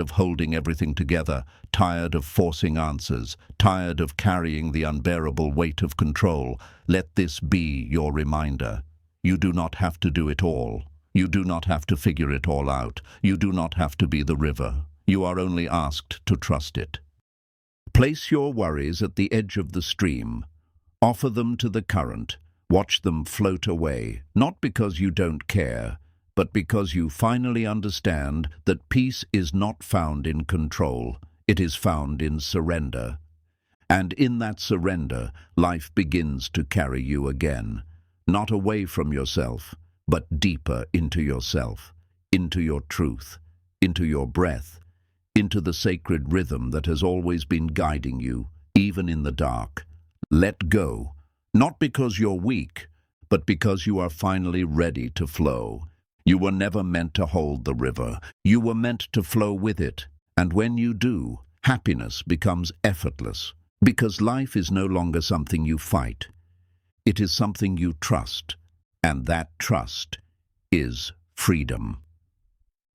of holding everything together, tired of forcing answers, tired of carrying the unbearable weight of control, let this be your reminder. You do not have to do it all. You do not have to figure it all out. You do not have to be the river. You are only asked to trust it. Place your worries at the edge of the stream. Offer them to the current. Watch them float away, not because you don't care, but because you finally understand that peace is not found in control. It is found in surrender. And in that surrender, life begins to carry you again, not away from yourself, but deeper into yourself, into your truth, into your breath, into the sacred rhythm that has always been guiding you, even in the dark. Let go, not because you're weak, but because you are finally ready to flow. You were never meant to hold the river. You were meant to flow with it. And when you do, happiness becomes effortless, because life is no longer something you fight. It is something you trust, and that trust is freedom.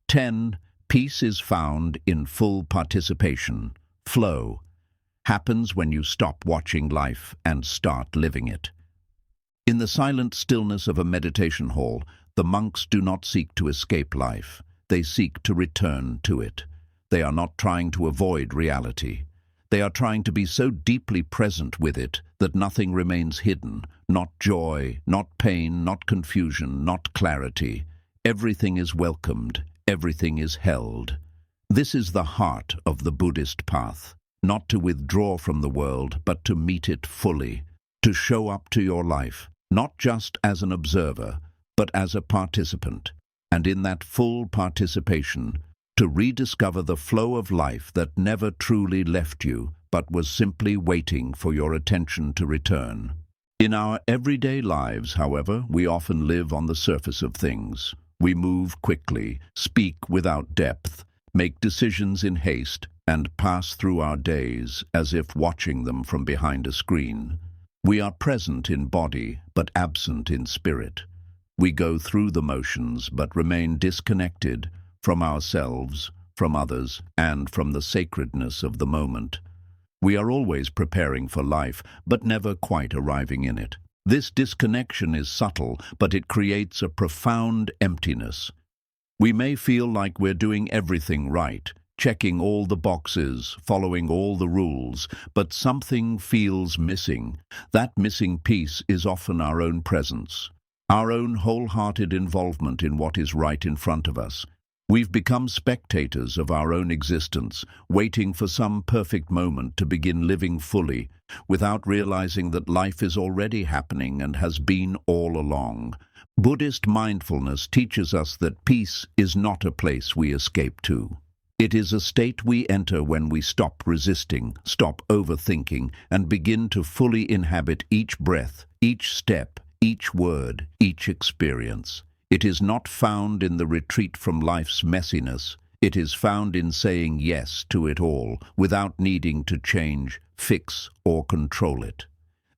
10. Peace is found in full participation. Flow happens when you stop watching life and start living it. In the silent stillness of a meditation hall, the monks do not seek to escape life. They seek to return to it. They are not trying to avoid reality. They are trying to be so deeply present with it that nothing remains hidden, not joy, not pain, not confusion, not clarity. Everything is welcomed, everything is held. This is the heart of the Buddhist path, not to withdraw from the world, but to meet it fully, to show up to your life, not just as an observer, but as a participant, and in that full participation, to rediscover the flow of life that never truly left you, but was simply waiting for your attention to return. In our everyday lives, however, we often live on the surface of things. We move quickly, speak without depth, make decisions in haste, and pass through our days as if watching them from behind a screen. We are present in body, but absent in spirit. We go through the motions, but remain disconnected from ourselves, from others, and from the sacredness of the moment. We are always preparing for life, but never quite arriving in it. This disconnection is subtle, but it creates a profound emptiness. We may feel like we're doing everything right, checking all the boxes, following all the rules, but something feels missing. That missing piece is often our own presence, our own wholehearted involvement in what is right in front of us. We've become spectators of our own existence, waiting for some perfect moment to begin living fully, without realizing that life is already happening and has been all along. Buddhist mindfulness teaches us that peace is not a place we escape to. It is a state we enter when we stop resisting, stop overthinking, and begin to fully inhabit each breath, each step, each word, each experience. It is not found in the retreat from life's messiness. It is found in saying yes to it all, without needing to change, fix, or control it.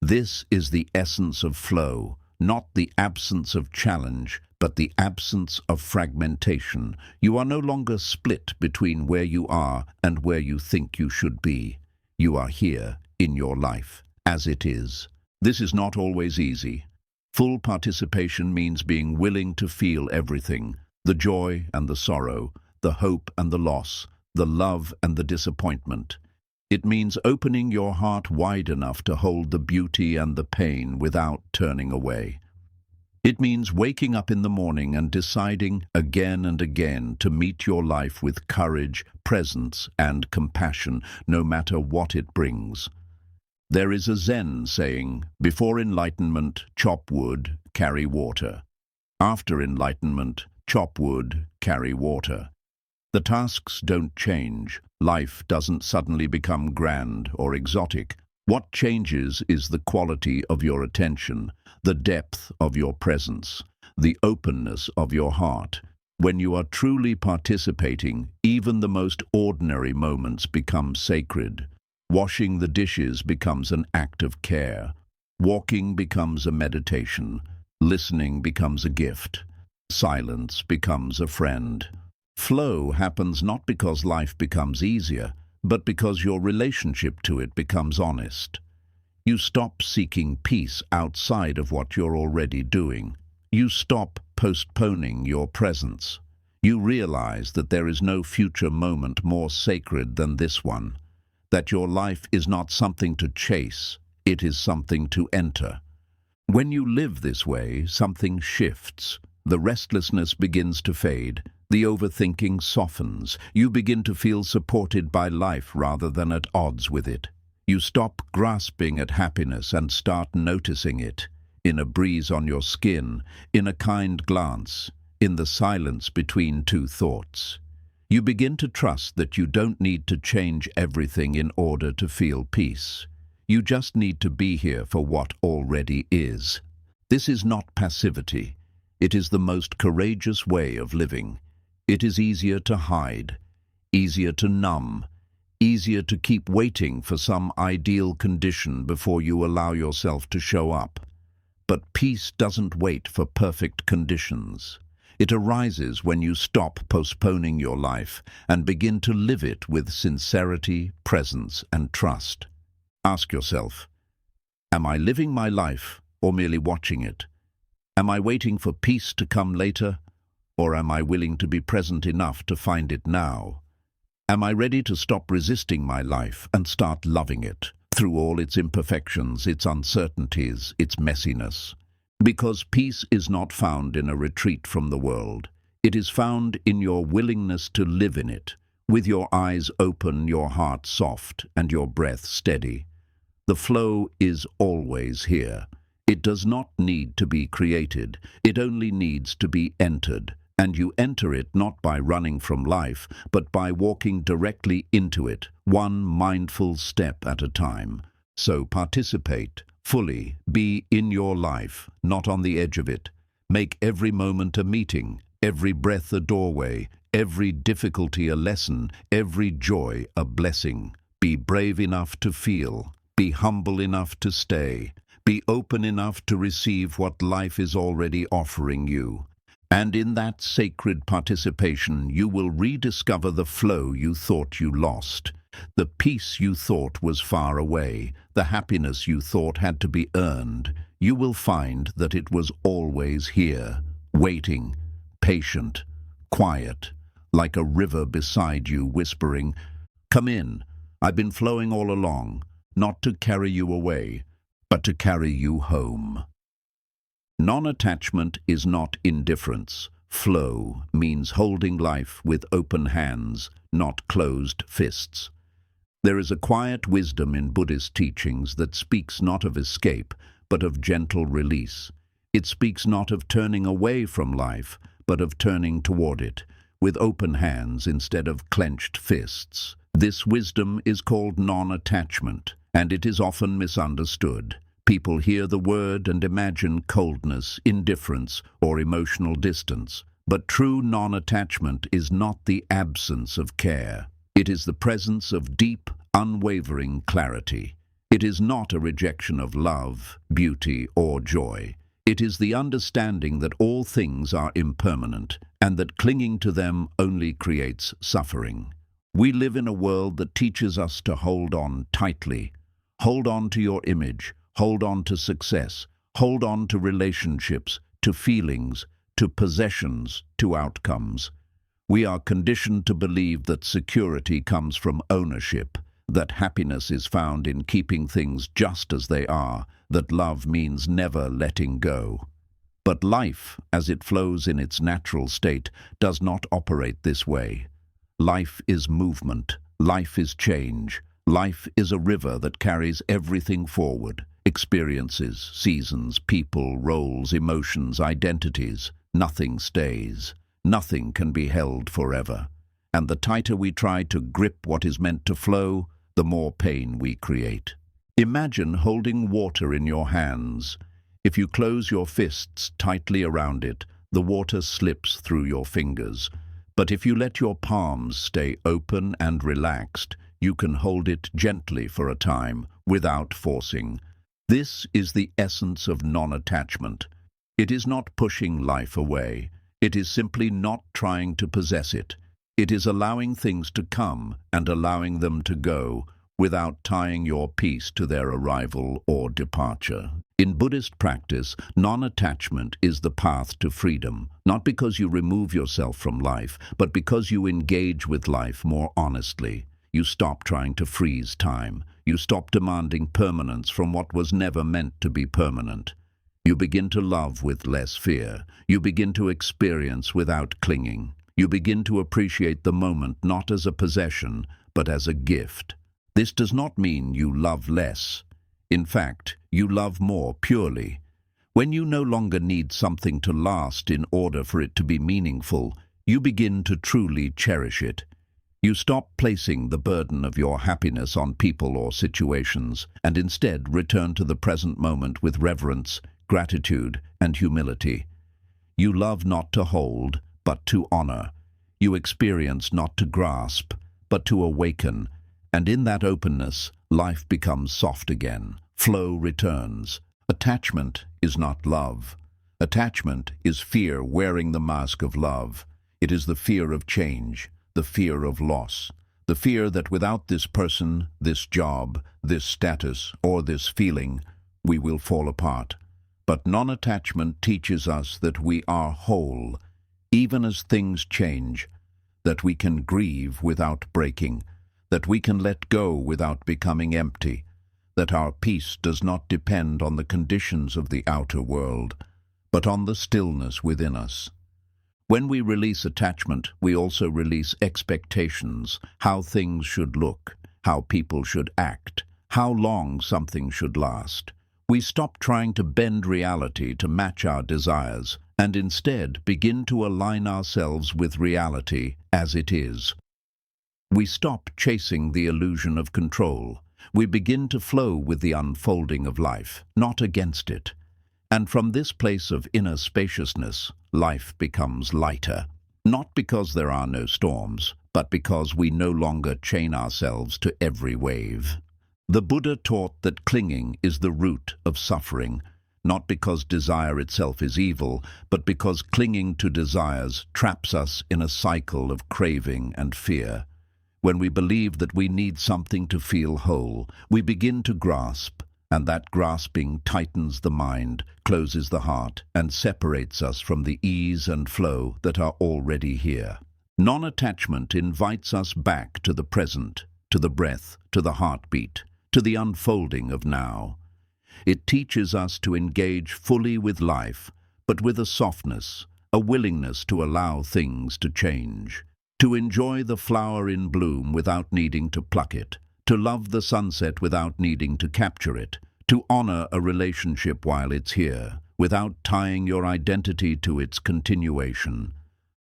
This is the essence of flow, not the absence of challenge, but the absence of fragmentation. You are no longer split between where you are and where you think you should be. You are here in your life, as it is. This is not always easy. Full participation means being willing to feel everything, the joy and the sorrow, the hope and the loss, the love and the disappointment. It means opening your heart wide enough to hold the beauty and the pain without turning away. It means waking up in the morning and deciding again and again to meet your life with courage, presence, and compassion, no matter what it brings. There is a Zen saying, before enlightenment, chop wood, carry water. After enlightenment, chop wood, carry water. The tasks don't change. Life doesn't suddenly become grand or exotic. What changes is the quality of your attention, the depth of your presence, the openness of your heart. When you are truly participating, even the most ordinary moments become sacred. Washing the dishes becomes an act of care. Walking becomes a meditation. Listening becomes a gift. Silence becomes a friend. Flow happens not because life becomes easier, but because your relationship to it becomes honest. You stop seeking peace outside of what you're already doing. You stop postponing your presence. You realize that there is no future moment more sacred than this one. That your life is not something to chase, it is something to enter. When you live this way, something shifts. The restlessness begins to fade. The overthinking softens. You begin to feel supported by life rather than at odds with it. You stop grasping at happiness and start noticing it, in a breeze on your skin, in a kind glance, in the silence between two thoughts. You begin to trust that you don't need to change everything in order to feel peace. You just need to be here for what already is. This is not passivity. It is the most courageous way of living. It is easier to hide, easier to numb, easier to keep waiting for some ideal condition before you allow yourself to show up. But peace doesn't wait for perfect conditions. It arises when you stop postponing your life and begin to live it with sincerity, presence, and trust. Ask yourself, am I living my life or merely watching it? Am I waiting for peace to come later, or am I willing to be present enough to find it now? Am I ready to stop resisting my life and start loving it, through all its imperfections, its uncertainties, its messiness? Because peace is not found in a retreat from the world. It is found in your willingness to live in it, with your eyes open, your heart soft, and your breath steady. The flow is always here. It does not need to be created. It only needs to be entered. And you enter it not by running from life, but by walking directly into it, one mindful step at a time. So participate fully, be in your life, not on the edge of it. Make every moment a meeting, every breath a doorway, every difficulty a lesson, every joy a blessing. Be brave enough to feel, be humble enough to stay, be open enough to receive what life is already offering you. And in that sacred participation, you will rediscover the flow you thought you lost, the peace you thought was far away, the happiness you thought had to be earned. You will find that it was always here, waiting, patient, quiet, like a river beside you whispering, "Come in, I've been flowing all along, not to carry you away, but to carry you home." Non-attachment is not indifference. Flow means holding life with open hands, not closed fists. There is a quiet wisdom in Buddhist teachings that speaks not of escape, but of gentle release. It speaks not of turning away from life, but of turning toward it, with open hands instead of clenched fists. This wisdom is called non-attachment, and it is often misunderstood. People hear the word and imagine coldness, indifference, or emotional distance. But true non-attachment is not the absence of care. It is the presence of deep, unwavering clarity. It is not a rejection of love, beauty, or joy. It is the understanding that all things are impermanent, and that clinging to them only creates suffering. We live in a world that teaches us to hold on tightly. Hold on to your image. Hold on to success, hold on to relationships, to feelings, to possessions, to outcomes. We are conditioned to believe that security comes from ownership, that happiness is found in keeping things just as they are, that love means never letting go. But life, as it flows in its natural state, does not operate this way. Life is movement, life is change, life is a river that carries everything forward. Experiences, seasons, people, roles, emotions, identities. Nothing stays. Nothing can be held forever. And the tighter we try to grip what is meant to flow, the more pain we create. Imagine holding water in your hands. If you close your fists tightly around it, the water slips through your fingers. But if you let your palms stay open and relaxed, you can hold it gently for a time, without forcing. This is the essence of non-attachment. It is not pushing life away. It is simply not trying to possess it. It is allowing things to come and allowing them to go without tying your peace to their arrival or departure. In Buddhist practice, non-attachment is the path to freedom, not because you remove yourself from life, but because you engage with life more honestly. You stop trying to freeze time. You stop demanding permanence from what was never meant to be permanent. You begin to love with less fear. You begin to experience without clinging. You begin to appreciate the moment not as a possession, but as a gift. This does not mean you love less. In fact, you love more purely. When you no longer need something to last in order for it to be meaningful, you begin to truly cherish it. You stop placing the burden of your happiness on people or situations, and instead return to the present moment with reverence, gratitude, and humility. You love not to hold, but to honor. You experience not to grasp, but to awaken. And in that openness, life becomes soft again. Flow returns. Attachment is not love. Attachment is fear wearing the mask of love. It is the fear of change, the fear of loss, the fear that without this person, this job, this status, or this feeling, we will fall apart. But non-attachment teaches us that we are whole, even as things change, that we can grieve without breaking, that we can let go without becoming empty, that our peace does not depend on the conditions of the outer world, but on the stillness within us. When we release attachment, we also release expectations, how things should look, how people should act, how long something should last. We stop trying to bend reality to match our desires, and instead begin to align ourselves with reality as it is. We stop chasing the illusion of control. We begin to flow with the unfolding of life, not against it. And from this place of inner spaciousness, life becomes lighter. Not because there are no storms, but because we no longer chain ourselves to every wave. The Buddha taught that clinging is the root of suffering, not because desire itself is evil, but because clinging to desires traps us in a cycle of craving and fear. When we believe that we need something to feel whole, we begin to grasp, and that grasping tightens the mind, closes the heart, and separates us from the ease and flow that are already here. Non-attachment invites us back to the present, to the breath, to the heartbeat, to the unfolding of now. It teaches us to engage fully with life, but with a softness, a willingness to allow things to change, to enjoy the flower in bloom without needing to pluck it, to love the sunset without needing to capture it, to honor a relationship while it's here, without tying your identity to its continuation.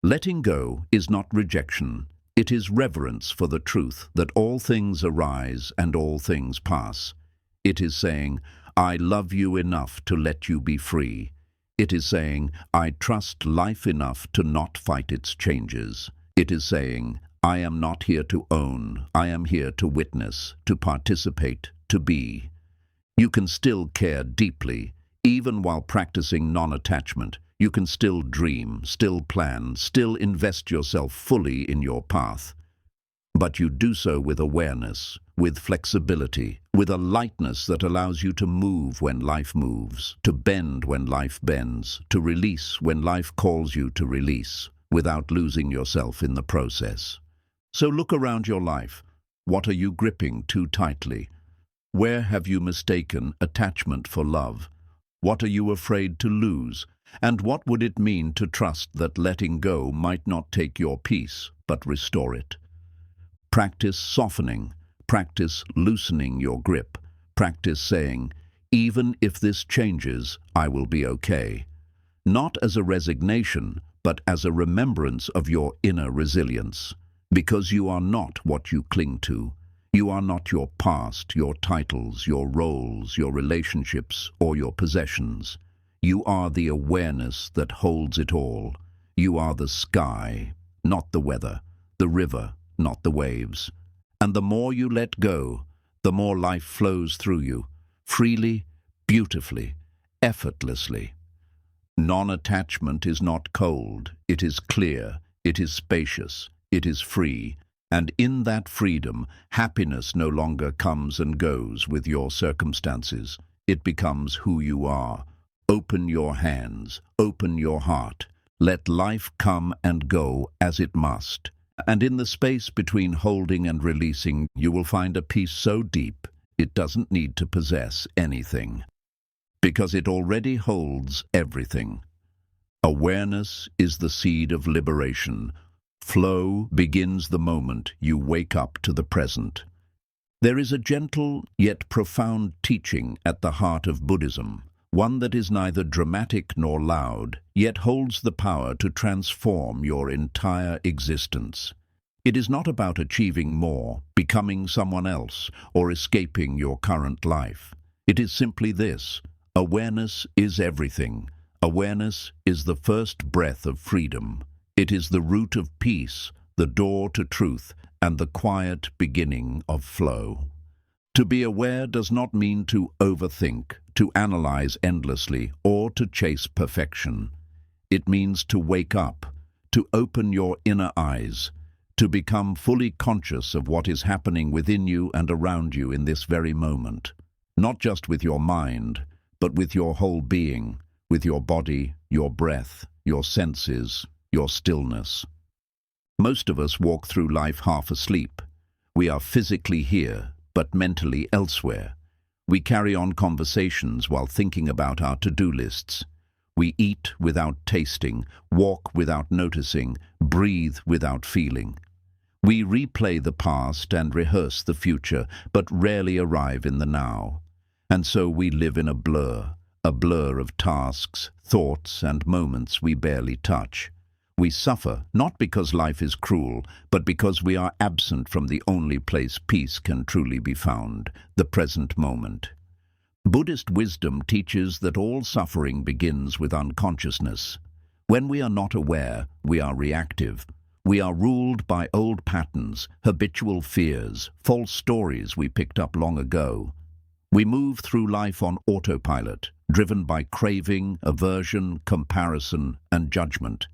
Letting go is not rejection. It is reverence for the truth that all things arise and all things pass. It is saying, I love you enough to let you be free. It is saying, I trust life enough to not fight its changes. It is saying, I am not here to own, I am here to witness, to participate, to be. You can still care deeply, even while practicing non-attachment. You can still dream, still plan, still invest yourself fully in your path. But you do so with awareness, with flexibility, with a lightness that allows you to move when life moves, to bend when life bends, to release when life calls you to release, without losing yourself in the process. So look around your life. What are you gripping too tightly? Where have you mistaken attachment for love? What are you afraid to lose? And what would it mean to trust that letting go might not take your peace, but restore it? Practice softening. Practice loosening your grip. Practice saying, even if this changes, I will be okay. Not as a resignation, but as a remembrance of your inner resilience. Because you are not what you cling to. You are not your past, your titles, your roles, your relationships, or your possessions. You are the awareness that holds it all. You are the sky, not the weather, the river, not the waves. And the more you let go, the more life flows through you, freely, beautifully, effortlessly. Non-attachment is not cold, it is clear, it is spacious, it is free. And in that freedom, happiness no longer comes and goes with your circumstances. It becomes who you are. Open your hands, open your heart. Let life come and go as it must. And in the space between holding and releasing, you will find a peace so deep, it doesn't need to possess anything. Because it already holds everything. Awareness is the seed of liberation. Flow begins the moment you wake up to the present. There is a gentle yet profound teaching at the heart of Buddhism. One that is neither dramatic nor loud, yet holds the power to transform your entire existence. It is not about achieving more, becoming someone else, or escaping your current life. It is simply this: awareness is everything. Awareness is the first breath of freedom. It is the root of peace, the door to truth, and the quiet beginning of flow. To be aware does not mean to overthink, to analyze endlessly, or to chase perfection. It means to wake up, to open your inner eyes, to become fully conscious of what is happening within you and around you in this very moment. Not just with your mind, but with your whole being, with your body, your breath, your senses, your stillness. Most of us walk through life half asleep. We are physically here, but mentally elsewhere. We carry on conversations while thinking about our to-do lists. We eat without tasting, walk without noticing, breathe without feeling. We replay the past and rehearse the future, but rarely arrive in the now. And so we live in a blur of tasks, thoughts, and moments we barely touch. We suffer not because life is cruel, but because we are absent from the only place peace can truly be found, the present moment. Buddhist wisdom teaches that all suffering begins with unconsciousness. When we are not aware, we are reactive. We are ruled by old patterns, habitual fears, false stories we picked up long ago. We move through life on autopilot, driven by craving, aversion, comparison, and judgment.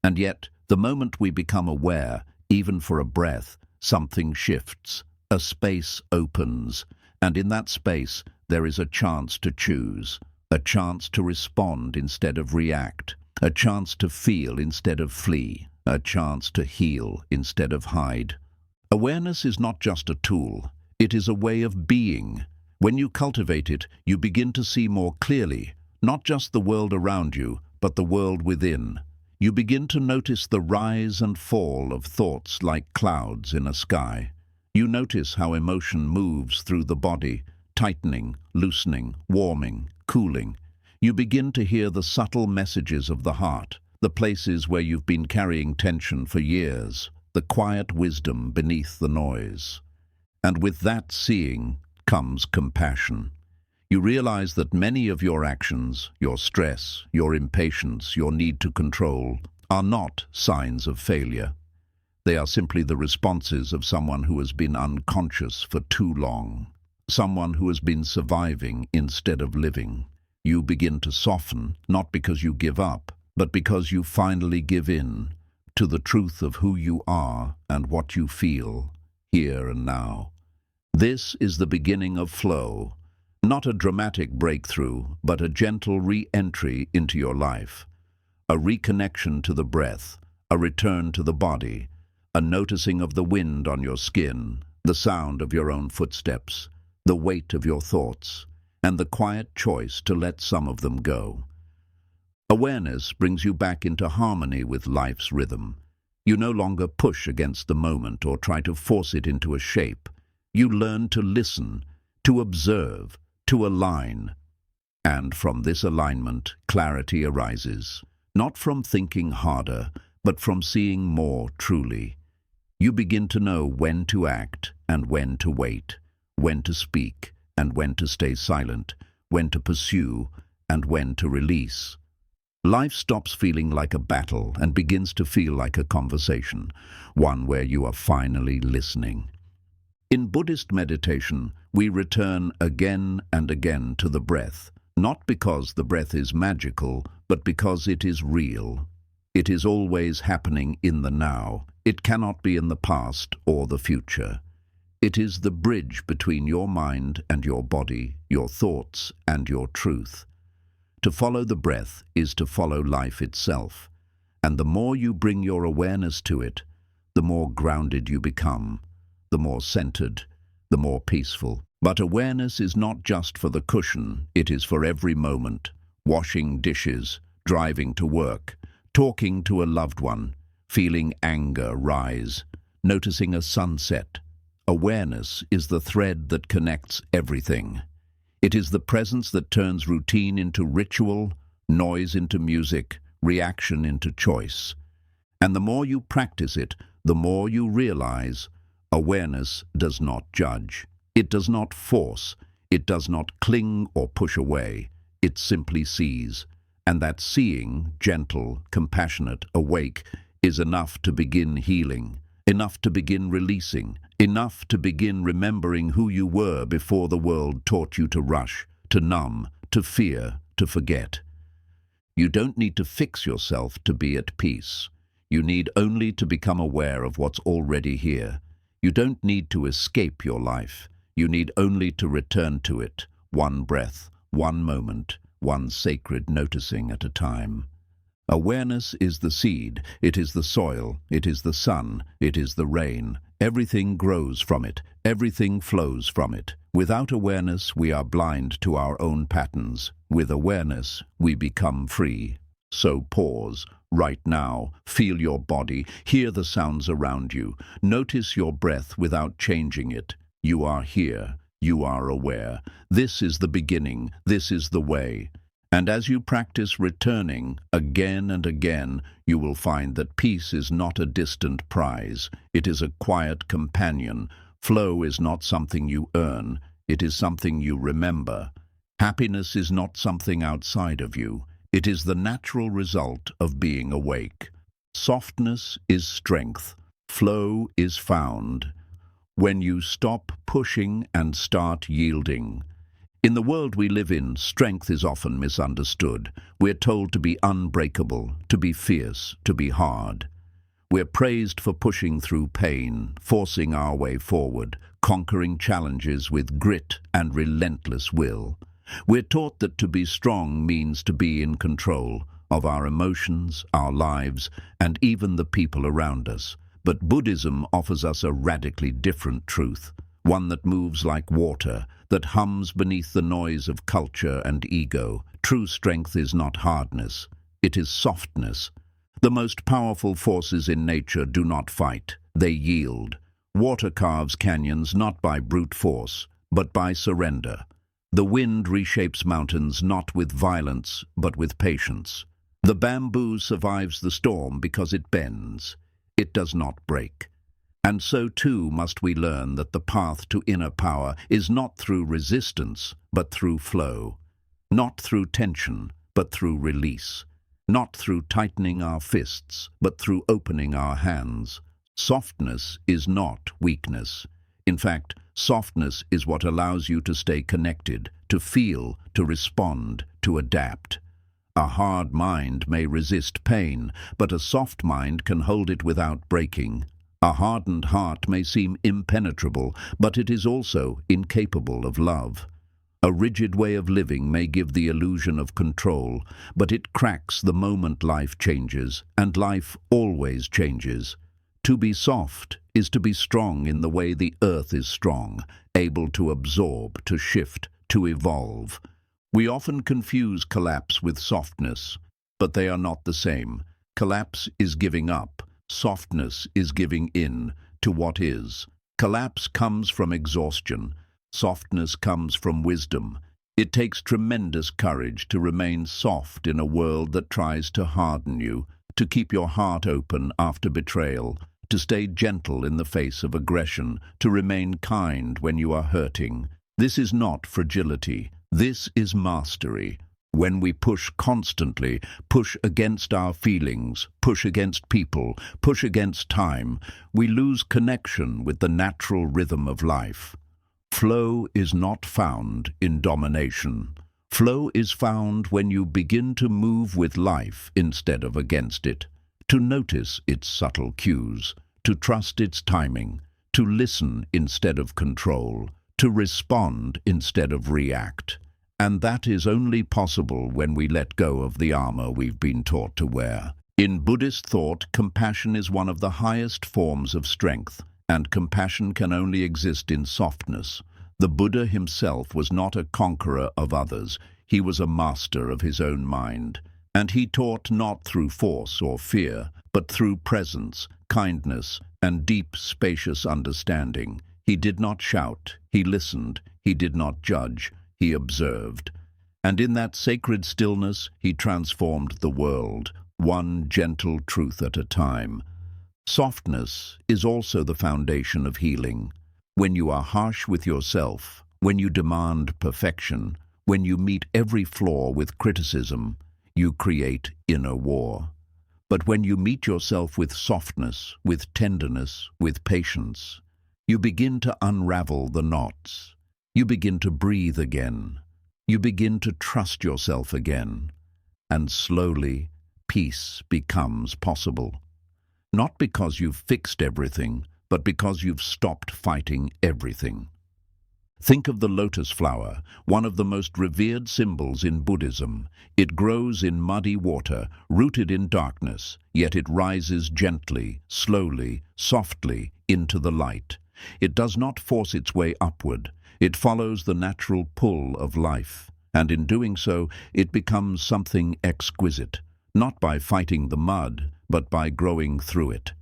And yet, the moment we become aware, even for a breath, something shifts, a space opens, and in that space there is a chance to choose, a chance to respond instead of react, a chance to feel instead of flee, a chance to heal instead of hide. Awareness is not just a tool, it is a way of being. When you cultivate it, you begin to see more clearly, not just the world around you, but the world within. You begin to notice the rise and fall of thoughts like clouds in a sky. You notice how emotion moves through the body, tightening, loosening, warming, cooling. You begin to hear the subtle messages of the heart, the places where you've been carrying tension for years, the quiet wisdom beneath the noise. And with that seeing comes compassion. You realize that many of your actions, your stress, your impatience, your need to control, are not signs of failure. They are simply the responses of someone who has been unconscious for too long, someone who has been surviving instead of living. You begin to soften, not because you give up, but because you finally give in to the truth of who you are and what you feel, here and now. This is the beginning of flow. Not a dramatic breakthrough, but a gentle re-entry into your life. A reconnection to the breath, a return to the body, a noticing of the wind on your skin, the sound of your own footsteps, the weight of your thoughts, and the quiet choice to let some of them go. Awareness brings you back into harmony with life's rhythm. You no longer push against the moment or try to force it into a shape. You learn to listen, to observe, to align. And from this alignment, clarity arises, not from thinking harder, but from seeing more truly. You begin to know when to act and when to wait, when to speak and when to stay silent, when to pursue and when to release. Life stops feeling like a battle and begins to feel like a conversation, one where you are finally listening. In Buddhist meditation, we return again and again to the breath, not because the breath is magical, but because it is real. It is always happening in the now. It cannot be in the past or the future. It is the bridge between your mind and your body, your thoughts and your truth. To follow the breath is to follow life itself, and the more you bring your awareness to it, the more grounded you become, the more centered, the more peaceful. But awareness is not just for the cushion, it is for every moment. Washing dishes, driving to work, talking to a loved one, feeling anger rise, noticing a sunset. Awareness is the thread that connects everything. It is the presence that turns routine into ritual, noise into music, reaction into choice. And the more you practice it, the more you realize awareness does not judge. It does not force. It does not cling or push away. It simply sees. And that seeing, gentle, compassionate, awake, is enough to begin healing, enough to begin releasing, enough to begin remembering who you were before the world taught you to rush, to numb, to fear, to forget. You don't need to fix yourself to be at peace. You need only to become aware of what's already here. You don't need to escape your life. You need only to return to it, one breath, one moment, one sacred noticing at a time. Awareness is the seed, it is the soil, it is the sun, it is the rain. Everything grows from it, everything flows from it. Without awareness, we are blind to our own patterns. With awareness, we become free. So pause, right now, feel your body, hear the sounds around you. Notice your breath without changing it. You are here, you are aware. This is the beginning, this is the way. And as you practice returning again and again, you will find that peace is not a distant prize. It is a quiet companion. Flow is not something you earn. It is something you remember. Happiness is not something outside of you. It is the natural result of being awake. Softness is strength. Flow is found when you stop pushing and start yielding. In the world we live in, strength is often misunderstood. We're told to be unbreakable, to be fierce, to be hard. We're praised for pushing through pain, forcing our way forward, conquering challenges with grit and relentless will. We're taught that to be strong means to be in control of our emotions, our lives, and even the people around us. But Buddhism offers us a radically different truth, one that moves like water, that hums beneath the noise of culture and ego. True strength is not hardness, it is softness. The most powerful forces in nature do not fight, they yield. Water carves canyons not by brute force, but by surrender. The wind reshapes mountains not with violence, but with patience. The bamboo survives the storm because it bends. It does not break. And so too must we learn that the path to inner power is not through resistance, but through flow. Not through tension, but through release. Not through tightening our fists, but through opening our hands. Softness is not weakness. In fact, softness is what allows you to stay connected, to feel, to respond, to adapt. A hard mind may resist pain, but a soft mind can hold it without breaking. A hardened heart may seem impenetrable, but it is also incapable of love. A rigid way of living may give the illusion of control, but it cracks the moment life changes, and life always changes. To be soft is to be strong in the way the earth is strong, able to absorb, to shift, to evolve. We often confuse collapse with softness, but they are not the same. Collapse is giving up. Softness is giving in to what is. Collapse comes from exhaustion. Softness comes from wisdom. It takes tremendous courage to remain soft in a world that tries to harden you, to keep your heart open after betrayal, to stay gentle in the face of aggression, to remain kind when you are hurting. This is not fragility. This is mastery. When we push constantly, push against our feelings, push against people, push against time, we lose connection with the natural rhythm of life. Flow is not found in domination. Flow is found when you begin to move with life instead of against it, to notice its subtle cues, to trust its timing, to listen instead of control, to respond instead of react. And that is only possible when we let go of the armor we've been taught to wear. In Buddhist thought, compassion is one of the highest forms of strength, and compassion can only exist in softness. The Buddha himself was not a conqueror of others. He was a master of his own mind. And he taught not through force or fear, but through presence, kindness, and deep, spacious understanding. He did not shout, he listened, he did not judge, he observed. And in that sacred stillness, he transformed the world, one gentle truth at a time. Softness is also the foundation of healing. When you are harsh with yourself, when you demand perfection, when you meet every flaw with criticism, you create inner war. But when you meet yourself with softness, with tenderness, with patience, you begin to unravel the knots. You begin to breathe again. You begin to trust yourself again. And slowly, peace becomes possible. Not because you've fixed everything, but because you've stopped fighting everything. Think of the lotus flower, one of the most revered symbols in Buddhism. It grows in muddy water, rooted in darkness, yet it rises gently, slowly, softly into the light. It does not force its way upward. It follows the natural pull of life, and in doing so, it becomes something exquisite, not by fighting the mud, but by growing through it.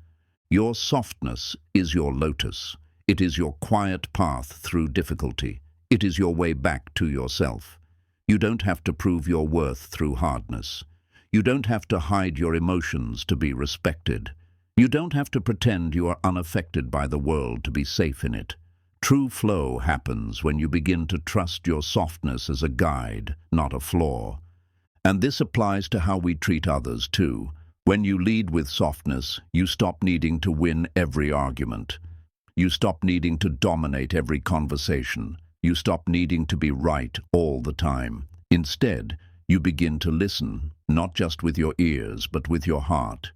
Your softness is your lotus. It is your quiet path through difficulty. It is your way back to yourself. You don't have to prove your worth through hardness. You don't have to hide your emotions to be respected. You don't have to pretend you are unaffected by the world to be safe in it. True flow happens when you begin to trust your softness as a guide, not a flaw. And this applies to how we treat others too. When you lead with softness, you stop needing to win every argument. You stop needing to dominate every conversation. You stop needing to be right all the time. Instead, you begin to listen, not just with your ears, but with your heart.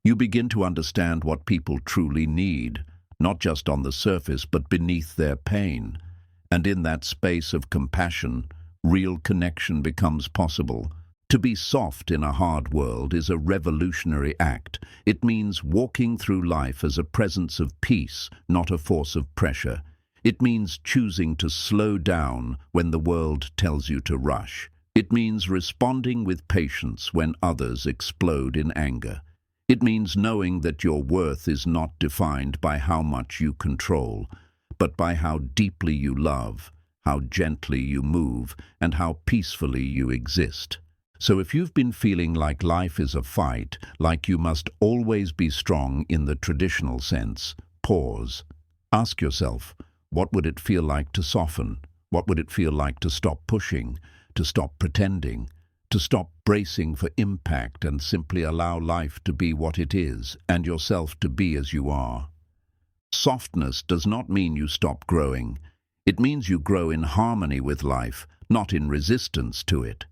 You begin to understand what people truly need, not just on the surface, but beneath their pain. And in that space of compassion, real connection becomes possible. To be soft in a hard world is a revolutionary act. It means walking through life as a presence of peace, not a force of pressure. It means choosing to slow down when the world tells you to rush. It means responding with patience when others explode in anger. It means knowing that your worth is not defined by how much you control, but by how deeply you love, how gently you move, and how peacefully you exist. So if you've been feeling like life is a fight, like you must always be strong in the traditional sense, pause. Ask yourself, what would it feel like to soften? What would it feel like to stop pushing, to stop pretending, to stop bracing for impact and simply allow life to be what it is and yourself to be as you are? Softness does not mean you stop growing. It means you grow in harmony with life, not in resistance to it.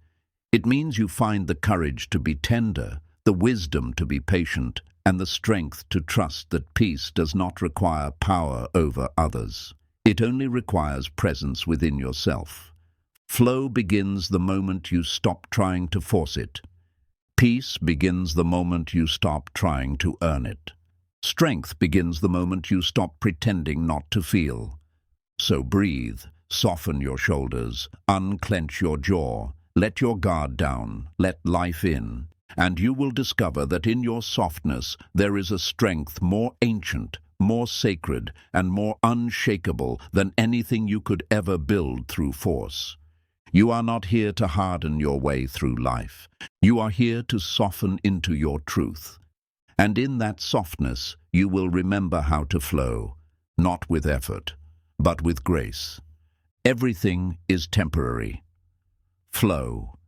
It means you find the courage to be tender, the wisdom to be patient, and the strength to trust that peace does not require power over others. It only requires presence within yourself. Flow begins the moment you stop trying to force it. Peace begins the moment you stop trying to earn it. Strength begins the moment you stop pretending not to feel. So breathe, soften your shoulders, unclench your jaw, let your guard down, let life in, and you will discover that in your softness there is a strength more ancient, more sacred, and more unshakable than anything you could ever build through force. You are not here to harden your way through life. You are here to soften into your truth. And in that softness, you will remember how to flow, not with effort, but with grace. Everything is temporary. Flow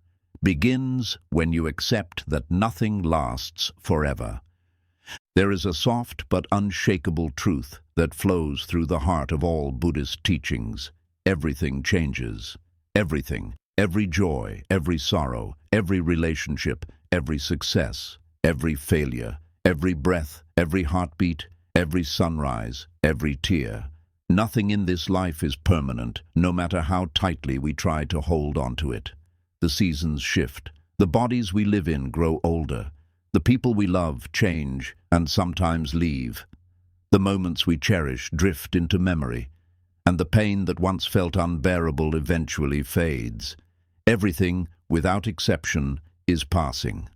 begins when you accept that nothing lasts forever. There is a soft but unshakable truth that flows through the heart of all Buddhist teachings. Everything changes. Everything. Every joy, every sorrow, every relationship, every success, every failure, every breath, every heartbeat, every sunrise, every tear. Nothing in this life is permanent, no matter how tightly we try to hold on to it. The seasons shift. The bodies we live in grow older. The people we love change and sometimes leave. The moments we cherish drift into memory, and the pain that once felt unbearable eventually fades. Everything, without exception, is passing.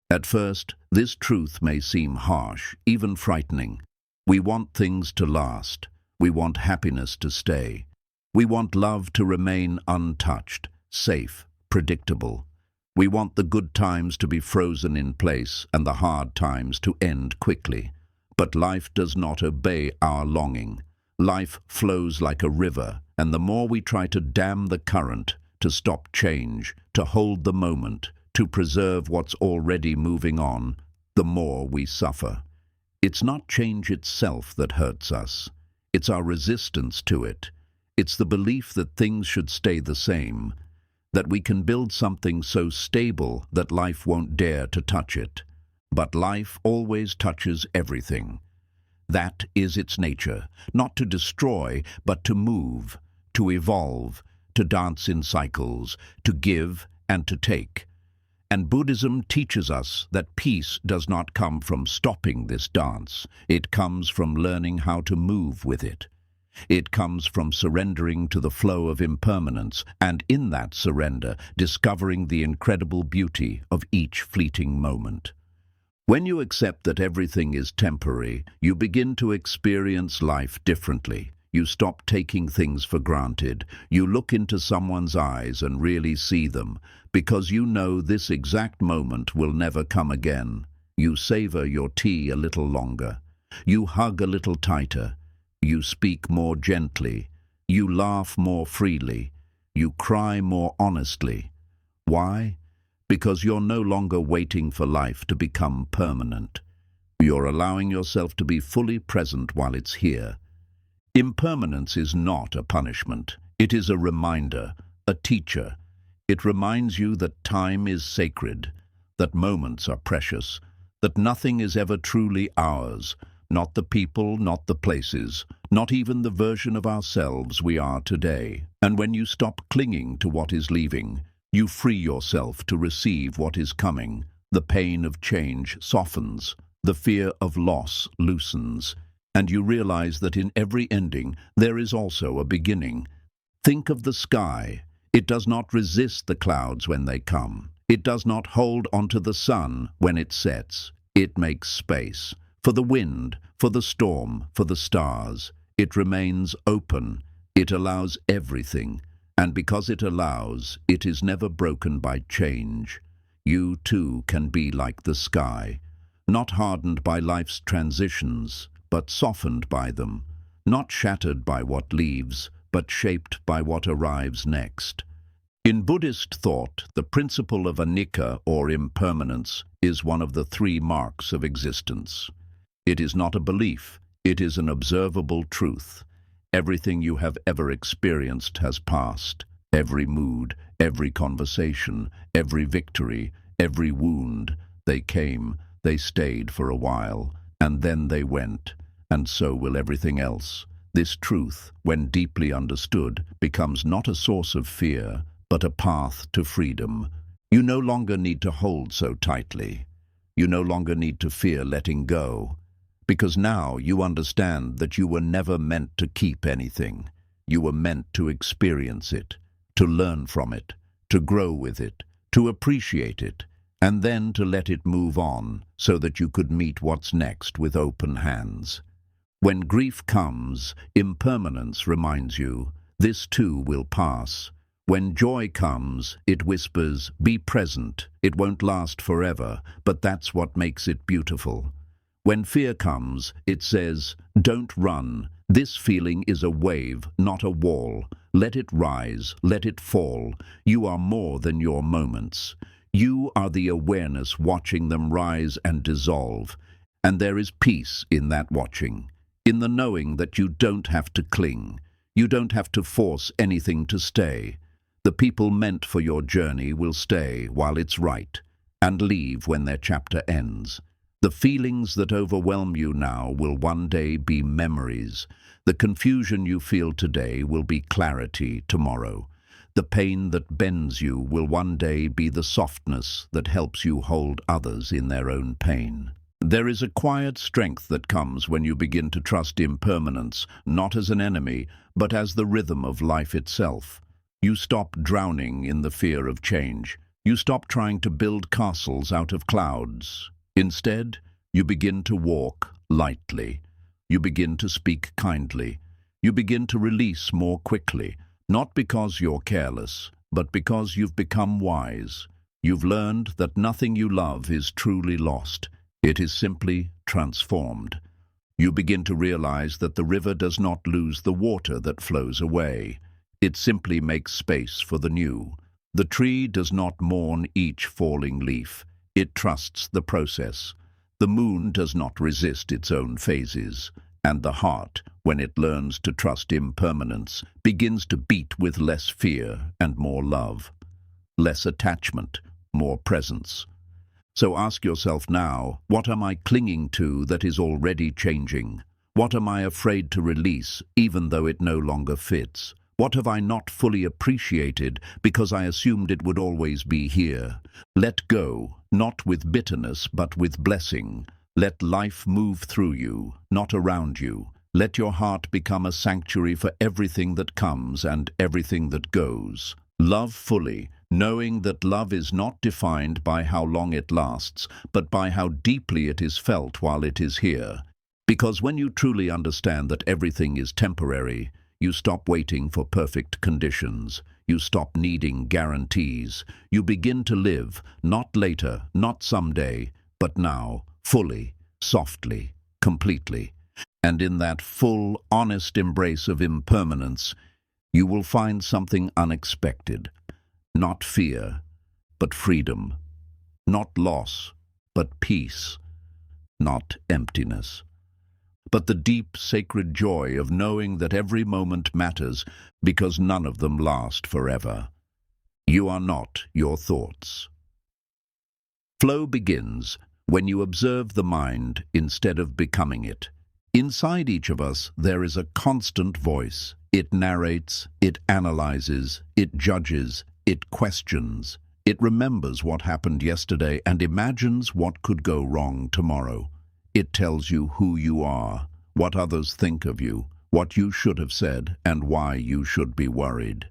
At first, this truth may seem harsh, even frightening. We want things to last. We want happiness to stay. We want love to remain untouched, safe, predictable. We want the good times to be frozen in place and the hard times to end quickly. But life does not obey our longing. Life flows like a river, and the more we try to dam the current, to stop change, to hold the moment, to preserve what's already moving on, the more we suffer. It's not change itself that hurts us. It's our resistance to it. It's the belief that things should stay the same, that we can build something so stable that life won't dare to touch it. But life always touches everything. That is its nature, not to destroy, but to move, to evolve, to dance in cycles, to give and to take. And Buddhism teaches us that peace does not come from stopping this dance. It comes from learning how to move with it. It comes from surrendering to the flow of impermanence, and in that surrender, discovering the incredible beauty of each fleeting moment. When you accept that everything is temporary, you begin to experience life differently. You stop taking things for granted. You look into someone's eyes and really see them, because you know this exact moment will never come again. You savor your tea a little longer. You hug a little tighter. You speak more gently. You laugh more freely. You cry more honestly. Why? Because you're no longer waiting for life to become permanent. You're allowing yourself to be fully present while it's here. Impermanence is not a punishment. It is a reminder, a teacher. It reminds you that time is sacred, that moments are precious, that nothing is ever truly ours, not the people, not the places, not even the version of ourselves we are today. And when you stop clinging to what is leaving, you free yourself to receive what is coming. The pain of change softens, the fear of loss loosens, and you realize that in every ending there is also a beginning. Think of the sky. It does not resist the clouds when they come. It does not hold onto the sun when it sets. It makes space. For the wind, for the storm, for the stars. It remains open. It allows everything. And because it allows, it is never broken by change. You too can be like the sky, not hardened by life's transitions, but softened by them, not shattered by what leaves, but shaped by what arrives next. In Buddhist thought, the principle of anicca, or impermanence, is one of the three marks of existence. It is not a belief, it is an observable truth. Everything you have ever experienced has passed. Every mood, every conversation, every victory, every wound. They came, they stayed for a while, and then they went, and so will everything else. This truth, when deeply understood, becomes not a source of fear, but a path to freedom. You no longer need to hold so tightly. You no longer need to fear letting go. Because now you understand that you were never meant to keep anything. You were meant to experience it, to learn from it, to grow with it, to appreciate it, and then to let it move on so that you could meet what's next with open hands. When grief comes, impermanence reminds you, this too will pass. When joy comes, it whispers, be present. It won't last forever, but that's what makes it beautiful. When fear comes, it says, don't run. This feeling is a wave, not a wall. Let it rise, let it fall. You are more than your moments. You are the awareness watching them rise and dissolve. And there is peace in that watching, in the knowing that you don't have to cling. You don't have to force anything to stay. The people meant for your journey will stay while it's right, and leave when their chapter ends. The feelings that overwhelm you now will one day be memories. The confusion you feel today will be clarity tomorrow. The pain that bends you will one day be the softness that helps you hold others in their own pain. There is a quiet strength that comes when you begin to trust impermanence, not as an enemy, but as the rhythm of life itself. You stop drowning in the fear of change. You stop trying to build castles out of clouds. Instead, you begin to walk lightly. You begin to speak kindly. You begin to release more quickly, not because you're careless, but because you've become wise. You've learned that nothing you love is truly lost. It is simply transformed. You begin to realize that the river does not lose the water that flows away. It simply makes space for the new. The tree does not mourn each falling leaf. It trusts the process. The moon does not resist its own phases. And the heart, when it learns to trust impermanence, begins to beat with less fear and more love. Less attachment, more presence. So ask yourself now, what am I clinging to that is already changing? What am I afraid to release, even though it no longer fits? What have I not fully appreciated because I assumed it would always be here? Let go, not with bitterness, but with blessing. Let life move through you, not around you. Let your heart become a sanctuary for everything that comes and everything that goes. Love fully, knowing that love is not defined by how long it lasts, but by how deeply it is felt while it is here. Because when you truly understand that everything is temporary, you stop waiting for perfect conditions. You stop needing guarantees. You begin to live, not later, not someday, but now, fully, softly, completely. And in that full, honest embrace of impermanence, you will find something unexpected. Not fear, but freedom. Not loss, but peace. Not emptiness, but the deep, sacred joy of knowing that every moment matters because none of them last forever. You are not your thoughts. Flow begins when you observe the mind instead of becoming it. Inside each of us, there is a constant voice. It narrates, it analyzes, it judges, it questions. It remembers what happened yesterday and imagines what could go wrong tomorrow. It tells you who you are, what others think of you, what you should have said, and why you should be worried.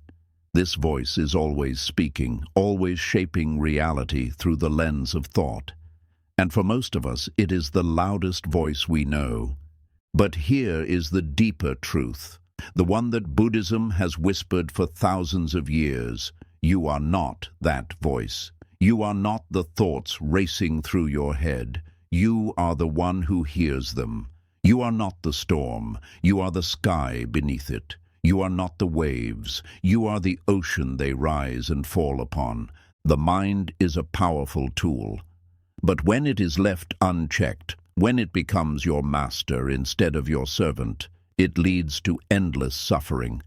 This voice is always speaking, always shaping reality through the lens of thought. And for most of us, it is the loudest voice we know. But here is the deeper truth, the one that Buddhism has whispered for thousands of years. You are not that voice. You are not the thoughts racing through your head. You are the one who hears them. You are not the storm. You are the sky beneath it. You are not the waves. You are the ocean they rise and fall upon. The mind is a powerful tool. But when it is left unchecked, when it becomes your master instead of your servant, it leads to endless suffering.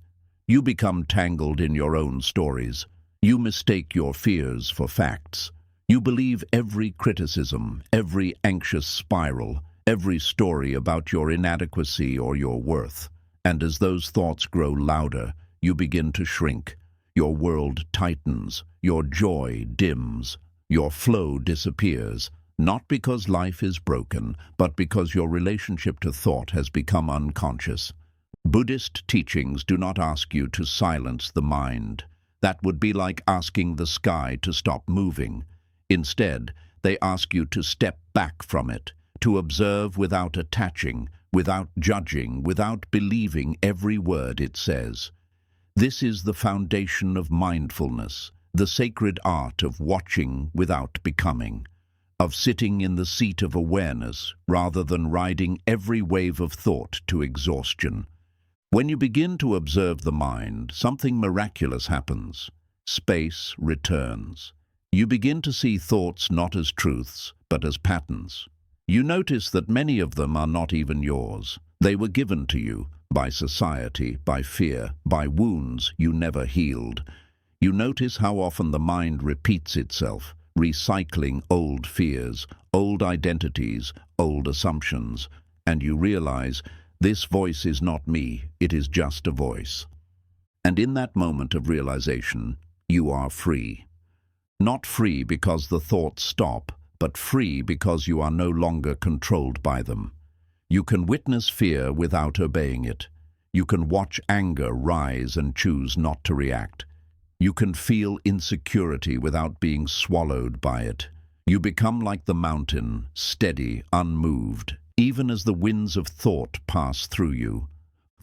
You become tangled in your own stories. You mistake your fears for facts. You believe every criticism, every anxious spiral, every story about your inadequacy or your worth. And as those thoughts grow louder, you begin to shrink. Your world tightens, your joy dims, your flow disappears, not because life is broken, but because your relationship to thought has become unconscious. Buddhist teachings do not ask you to silence the mind. That would be like asking the sky to stop moving. Instead, they ask you to step back from it, to observe without attaching, without judging, without believing every word it says. This is the foundation of mindfulness, the sacred art of watching without becoming, of sitting in the seat of awareness rather than riding every wave of thought to exhaustion. When you begin to observe the mind, something miraculous happens. Space returns. You begin to see thoughts not as truths, but as patterns. You notice that many of them are not even yours. They were given to you by society, by fear, by wounds you never healed. You notice how often the mind repeats itself, recycling old fears, old identities, old assumptions, and you realize this voice is not me, it is just a voice. And in that moment of realization, you are free. Not free because the thoughts stop, but free because you are no longer controlled by them. You can witness fear without obeying it. You can watch anger rise and choose not to react. You can feel insecurity without being swallowed by it. You become like the mountain, steady, unmoved, even as the winds of thought pass through you.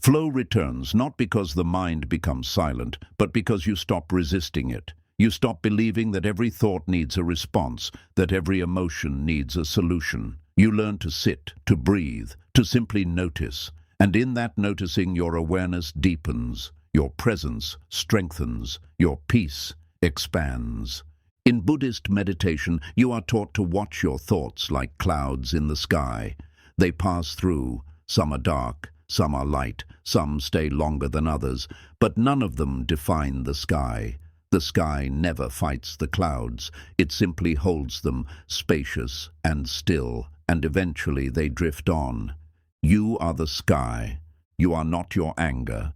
Flow returns not because the mind becomes silent, but because you stop resisting it. You stop believing that every thought needs a response, that every emotion needs a solution. You learn to sit, to breathe, to simply notice. And in that noticing, your awareness deepens, your presence strengthens, your peace expands. In Buddhist meditation, you are taught to watch your thoughts like clouds in the sky. They pass through. Some are dark, some are light, some stay longer than others, but none of them define the sky. The sky never fights the clouds. It simply holds them, spacious and still, and eventually they drift on. You are the sky. You are not your anger.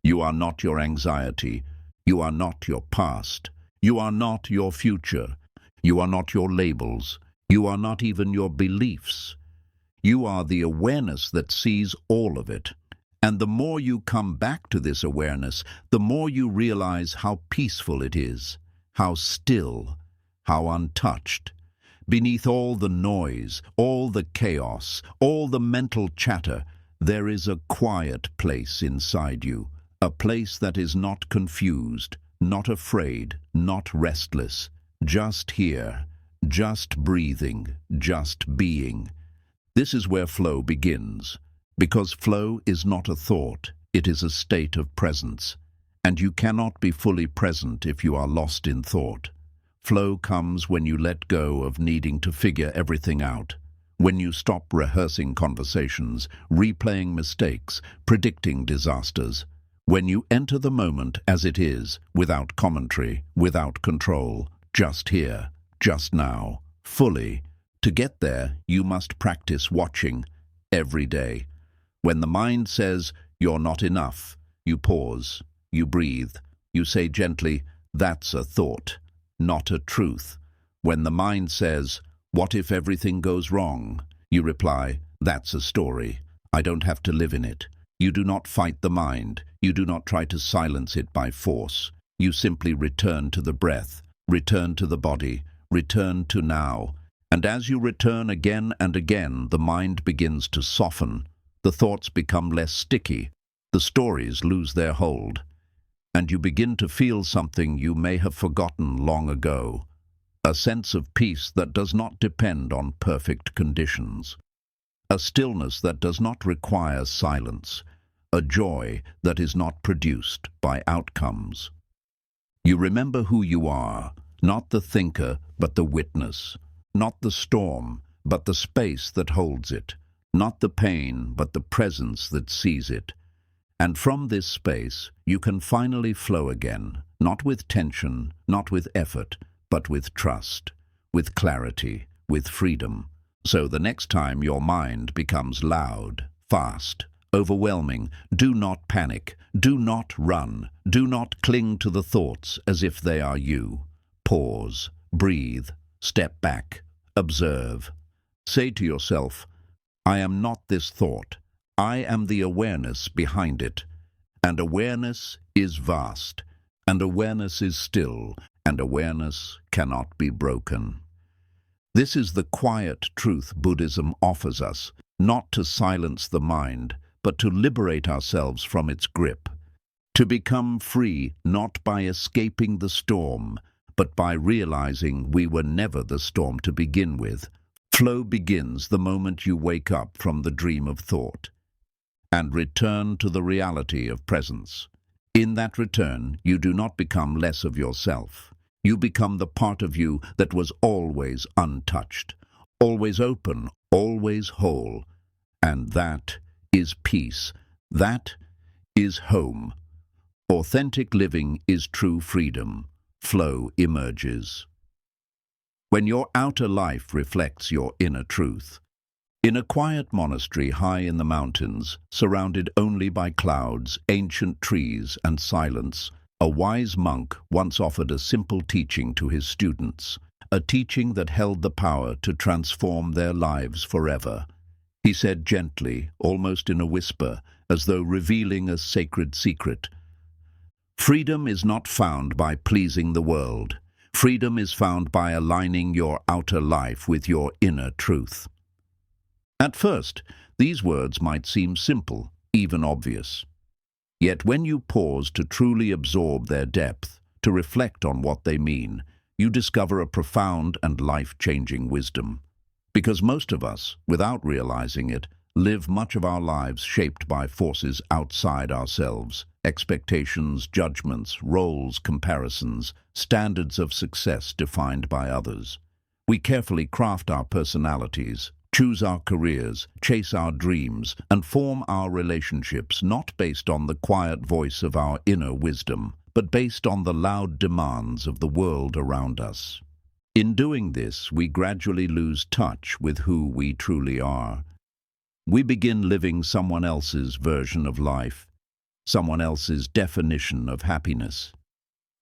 You are not your anxiety. You are not your past. You are not your future. You are not your labels. You are not even your beliefs. You are the awareness that sees all of it. And the more you come back to this awareness, the more you realize how peaceful it is, how still, how untouched. Beneath all the noise, all the chaos, all the mental chatter, there is a quiet place inside you, a place that is not confused, not afraid, not restless, just here, just breathing, just being. This is where flow begins, because flow is not a thought, it is a state of presence, and you cannot be fully present if you are lost in thought. Flow comes when you let go of needing to figure everything out, when you stop rehearsing conversations, replaying mistakes, predicting disasters, when you enter the moment as it is, without commentary, without control, just here, just now, fully. To get there, you must practice watching every day. When the mind says, "You're not enough," you pause, you breathe, you say gently, "That's a thought, not a truth." When the mind says, "What if everything goes wrong?" you reply, "That's a story. I don't have to live in it." You do not fight the mind. You do not try to silence it by force. You simply return to the breath, return to the body, return to now. And as you return again and again, the mind begins to soften. The thoughts become less sticky. The stories lose their hold. And you begin to feel something you may have forgotten long ago. A sense of peace that does not depend on perfect conditions. A stillness that does not require silence. A joy that is not produced by outcomes. You remember who you are, not the thinker, but the witness. Not the storm, but the space that holds it. Not the pain, but the presence that sees it. And from this space, you can finally flow again, not with tension, not with effort, but with trust, with clarity, with freedom. So the next time your mind becomes loud, fast, overwhelming, do not panic, do not run, do not cling to the thoughts as if they are you. Pause, breathe, step back, observe. Say to yourself, "I am not this thought. I am the awareness behind it." And awareness is vast, and awareness is still, and awareness cannot be broken. This is the quiet truth Buddhism offers us, not to silence the mind, but to liberate ourselves from its grip. To become free not by escaping the storm, but by realizing we were never the storm to begin with. Flow begins the moment you wake up from the dream of thought and return to the reality of presence. In that return, you do not become less of yourself. You become the part of you that was always untouched, always open, always whole. And that is peace. That is home. Authentic living is true freedom. Flow emerges. When your outer life reflects your inner truth. In a quiet monastery high in the mountains, surrounded only by clouds, ancient trees, and silence, a wise monk once offered a simple teaching to his students, a teaching that held the power to transform their lives forever. He said gently, almost in a whisper, as though revealing a sacred secret, "Freedom is not found by pleasing the world. Freedom is found by aligning your outer life with your inner truth." At first, these words might seem simple, even obvious. Yet when you pause to truly absorb their depth, to reflect on what they mean, you discover a profound and life-changing wisdom. Because most of us, without realizing it, live much of our lives shaped by forces outside ourselves. Expectations, judgments, roles, comparisons, standards of success defined by others. We carefully craft our personalities, choose our careers, chase our dreams, and form our relationships not based on the quiet voice of our inner wisdom, but based on the loud demands of the world around us. In doing this, we gradually lose touch with who we truly are. We begin living someone else's version of life, someone else's definition of happiness.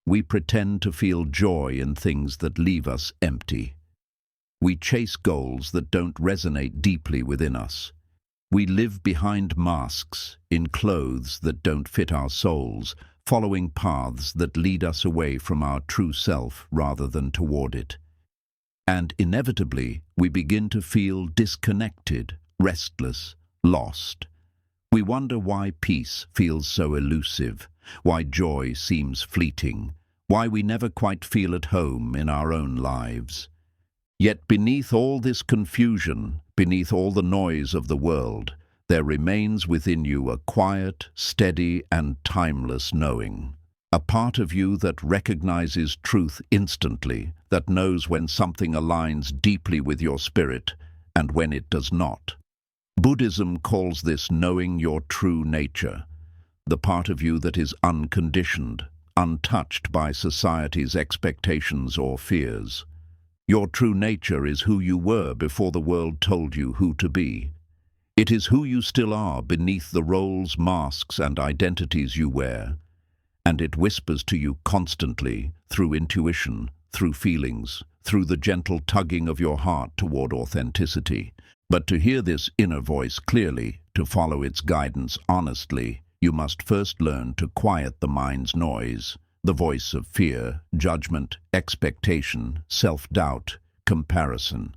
We pretend to feel joy in things that leave us empty. We chase goals that don't resonate deeply within us. We live behind masks, in clothes that don't fit our souls, following paths that lead us away from our true self rather than toward it. And inevitably, we begin to feel disconnected, restless, lost. We wonder why peace feels so elusive, why joy seems fleeting, why we never quite feel at home in our own lives. Yet beneath all this confusion, beneath all the noise of the world, there remains within you a quiet, steady, and timeless knowing. A part of you that recognizes truth instantly, that knows when something aligns deeply with your spirit and when it does not. Buddhism calls this knowing your true nature, the part of you that is unconditioned, untouched by society's expectations or fears. Your true nature is who you were before the world told you who to be. It is who you still are beneath the roles, masks, and identities you wear. And it whispers to you constantly, through intuition, through feelings, through the gentle tugging of your heart toward authenticity. But to hear this inner voice clearly, to follow its guidance honestly, you must first learn to quiet the mind's noise, the voice of fear, judgment, expectation, self-doubt, comparison.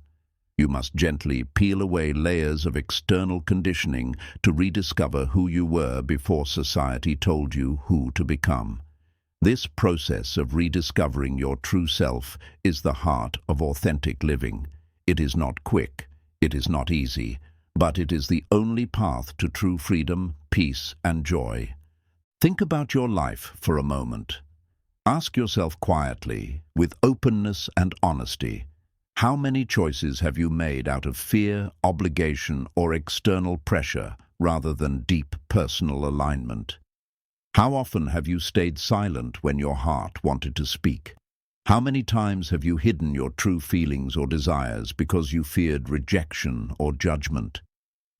You must gently peel away layers of external conditioning to rediscover who you were before society told you who to become. This process of rediscovering your true self is the heart of authentic living. It is not quick, it is not easy, but it is the only path to true freedom, peace, and joy. Think about your life for a moment. Ask yourself quietly, with openness and honesty, how many choices have you made out of fear, obligation, or external pressure rather than deep personal alignment? How often have you stayed silent when your heart wanted to speak? How many times have you hidden your true feelings or desires because you feared rejection or judgment?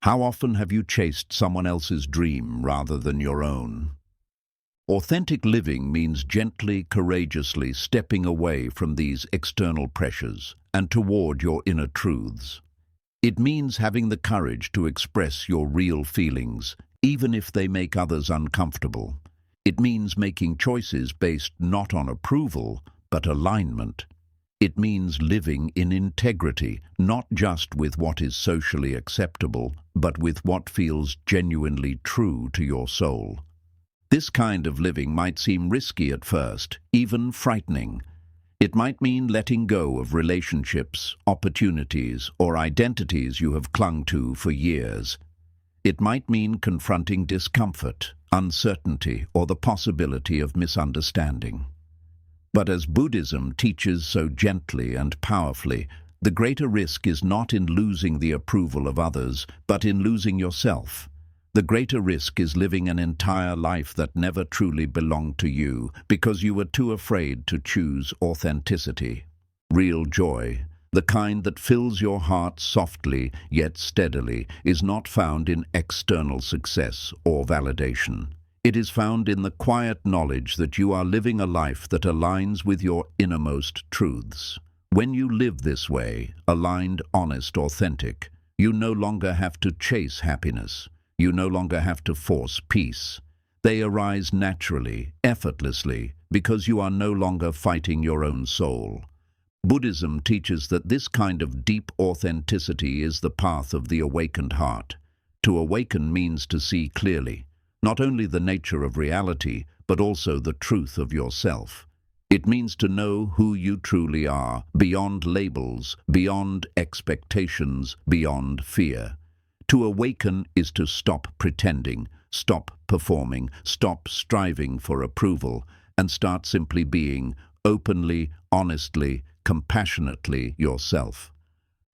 How often have you chased someone else's dream rather than your own? Authentic living means gently, courageously stepping away from these external pressures and toward your inner truths. It means having the courage to express your real feelings, even if they make others uncomfortable. It means making choices based not on approval, but alignment. It means living in integrity, not just with what is socially acceptable, but with what feels genuinely true to your soul. This kind of living might seem risky at first, even frightening. It might mean letting go of relationships, opportunities, or identities you have clung to for years. It might mean confronting discomfort, uncertainty, or the possibility of misunderstanding. But as Buddhism teaches so gently and powerfully, the greater risk is not in losing the approval of others, but in losing yourself. The greater risk is living an entire life that never truly belonged to you because you were too afraid to choose authenticity. Real joy, the kind that fills your heart softly yet steadily, is not found in external success or validation. It is found in the quiet knowledge that you are living a life that aligns with your innermost truths. When you live this way, aligned, honest, authentic, you no longer have to chase happiness. You no longer have to force peace. They arise naturally, effortlessly, because you are no longer fighting your own soul. Buddhism teaches that this kind of deep authenticity is the path of the awakened heart. To awaken means to see clearly, not only the nature of reality, but also the truth of yourself. It means to know who you truly are, beyond labels, beyond expectations, beyond fear. To awaken is to stop pretending, stop performing, stop striving for approval, and start simply being, openly, honestly, compassionately yourself.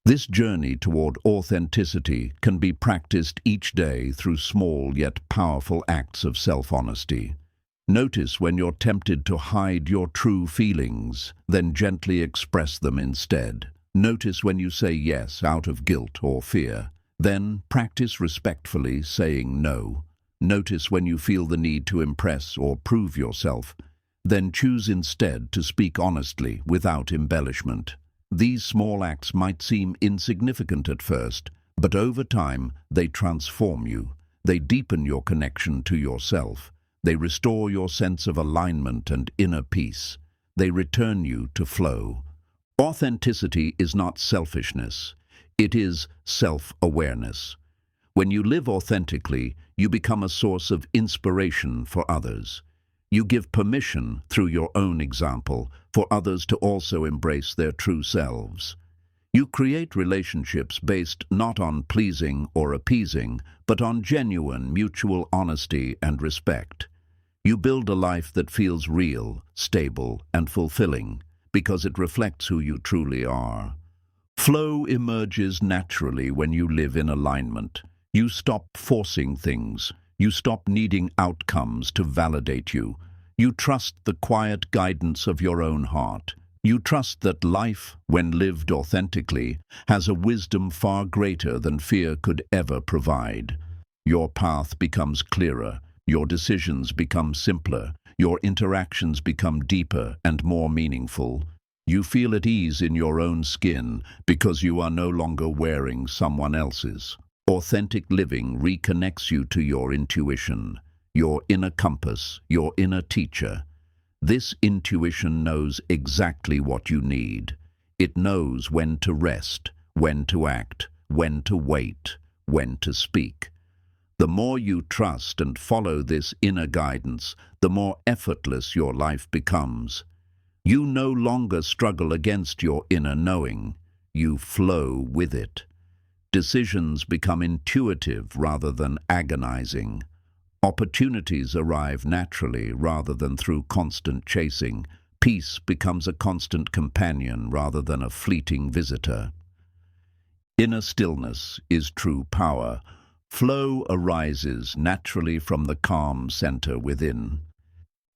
This journey toward authenticity can be practiced each day through small yet powerful acts of self-honesty. Notice when you're tempted to hide your true feelings, then gently express them instead. Notice when you say yes out of guilt or fear. Then practice respectfully saying no. Notice when you feel the need to impress or prove yourself. Then choose instead to speak honestly without embellishment. These small acts might seem insignificant at first, but over time they transform you. They deepen your connection to yourself. They restore your sense of alignment and inner peace. They return you to flow. Authenticity is not selfishness. It is self-awareness. When you live authentically, you become a source of inspiration for others. You give permission, through your own example, for others to also embrace their true selves. You create relationships based not on pleasing or appeasing, but on genuine mutual honesty and respect. You build a life that feels real, stable, and fulfilling, because it reflects who you truly are. Flow emerges naturally when you live in alignment. You stop forcing things. You stop needing outcomes to validate you. You trust the quiet guidance of your own heart. You trust that life, when lived authentically, has a wisdom far greater than fear could ever provide. Your path becomes clearer. Your decisions become simpler. Your interactions become deeper and more meaningful. You feel at ease in your own skin because you are no longer wearing someone else's. Authentic living reconnects you to your intuition, your inner compass, your inner teacher. This intuition knows exactly what you need. It knows when to rest, when to act, when to wait, when to speak. The more you trust and follow this inner guidance, the more effortless your life becomes. You no longer struggle against your inner knowing. You flow with it. Decisions become intuitive rather than agonizing. Opportunities arrive naturally rather than through constant chasing. Peace becomes a constant companion rather than a fleeting visitor. Inner stillness is true power. Flow arises naturally from the calm center within.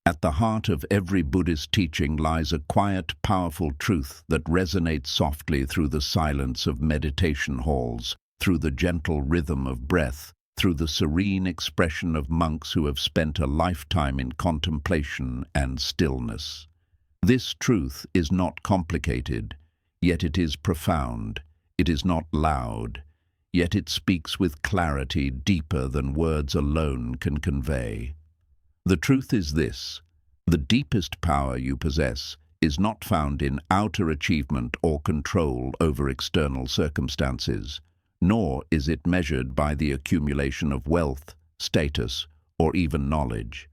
At the heart of every Buddhist teaching lies a quiet, powerful truth that resonates softly through the silence of meditation halls, through the gentle rhythm of breath, through the serene expression of monks who have spent a lifetime in contemplation and stillness. This truth is not complicated, yet it is profound. It is not loud, yet it speaks with clarity deeper than words alone can convey. The truth is this: the deepest power you possess is not found in outer achievement or control over external circumstances, nor is it measured by the accumulation of wealth, status, or even knowledge.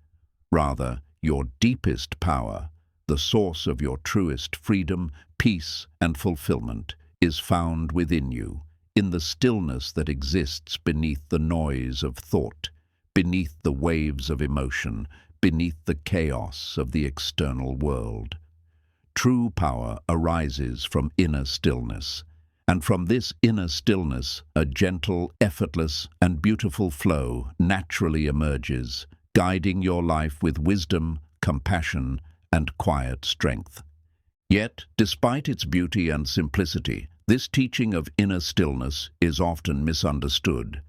Rather, your deepest power, the source of your truest freedom, peace, and fulfillment, is found within you, in the stillness that exists beneath the noise of thought, beneath the waves of emotion, beneath the chaos of the external world. True power arises from inner stillness, and from this inner stillness, a gentle, effortless, and beautiful flow naturally emerges, guiding your life with wisdom, compassion, and quiet strength. Yet, despite its beauty and simplicity, this teaching of inner stillness is often misunderstood.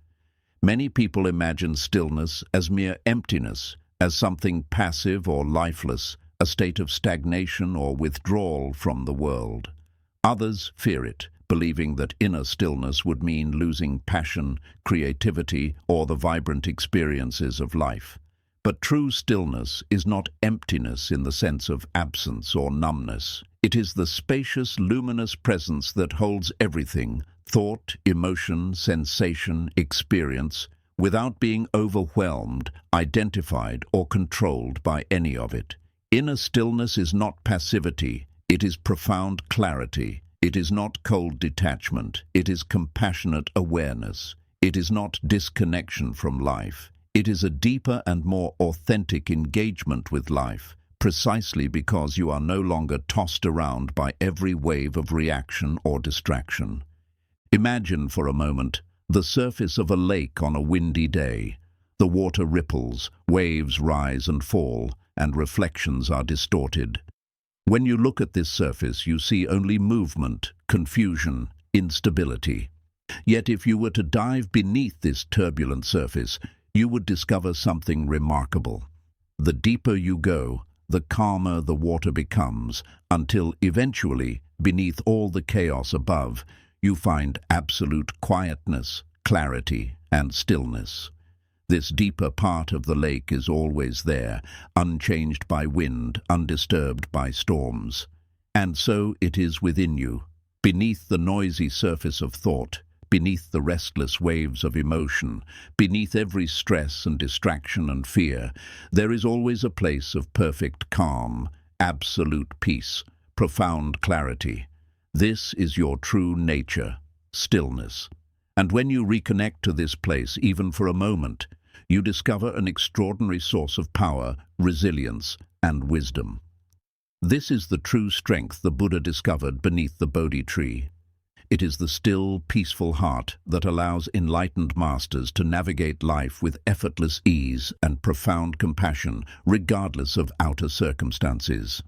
Many people imagine stillness as mere emptiness, as something passive or lifeless, a state of stagnation or withdrawal from the world. Others fear it, believing that inner stillness would mean losing passion, creativity, or the vibrant experiences of life. But true stillness is not emptiness in the sense of absence or numbness. It is the spacious, luminous presence that holds everything, thought, emotion, sensation, experience, without being overwhelmed, identified, or controlled by any of it. Inner stillness is not passivity, it is profound clarity. It is not cold detachment, it is compassionate awareness. It is not disconnection from life. It is a deeper and more authentic engagement with life, precisely because you are no longer tossed around by every wave of reaction or distraction. Imagine for a moment the surface of a lake on a windy day. The water ripples, waves rise and fall, and reflections are distorted. When you look at this surface, you see only movement, confusion, instability. Yet if you were to dive beneath this turbulent surface, you would discover something remarkable. The deeper you go, the calmer the water becomes, until eventually, beneath all the chaos above, you find absolute quietness, clarity, and stillness. This deeper part of the lake is always there, unchanged by wind, undisturbed by storms. And so it is within you, beneath the noisy surface of thought, beneath the restless waves of emotion, beneath every stress and distraction and fear, there is always a place of perfect calm, absolute peace, profound clarity. This is your true nature, stillness. And when you reconnect to this place, even for a moment, you discover an extraordinary source of power, resilience, and wisdom. This is the true strength the Buddha discovered beneath the Bodhi tree. It is the still, peaceful heart that allows enlightened masters to navigate life with effortless ease and profound compassion, regardless of outer circumstances.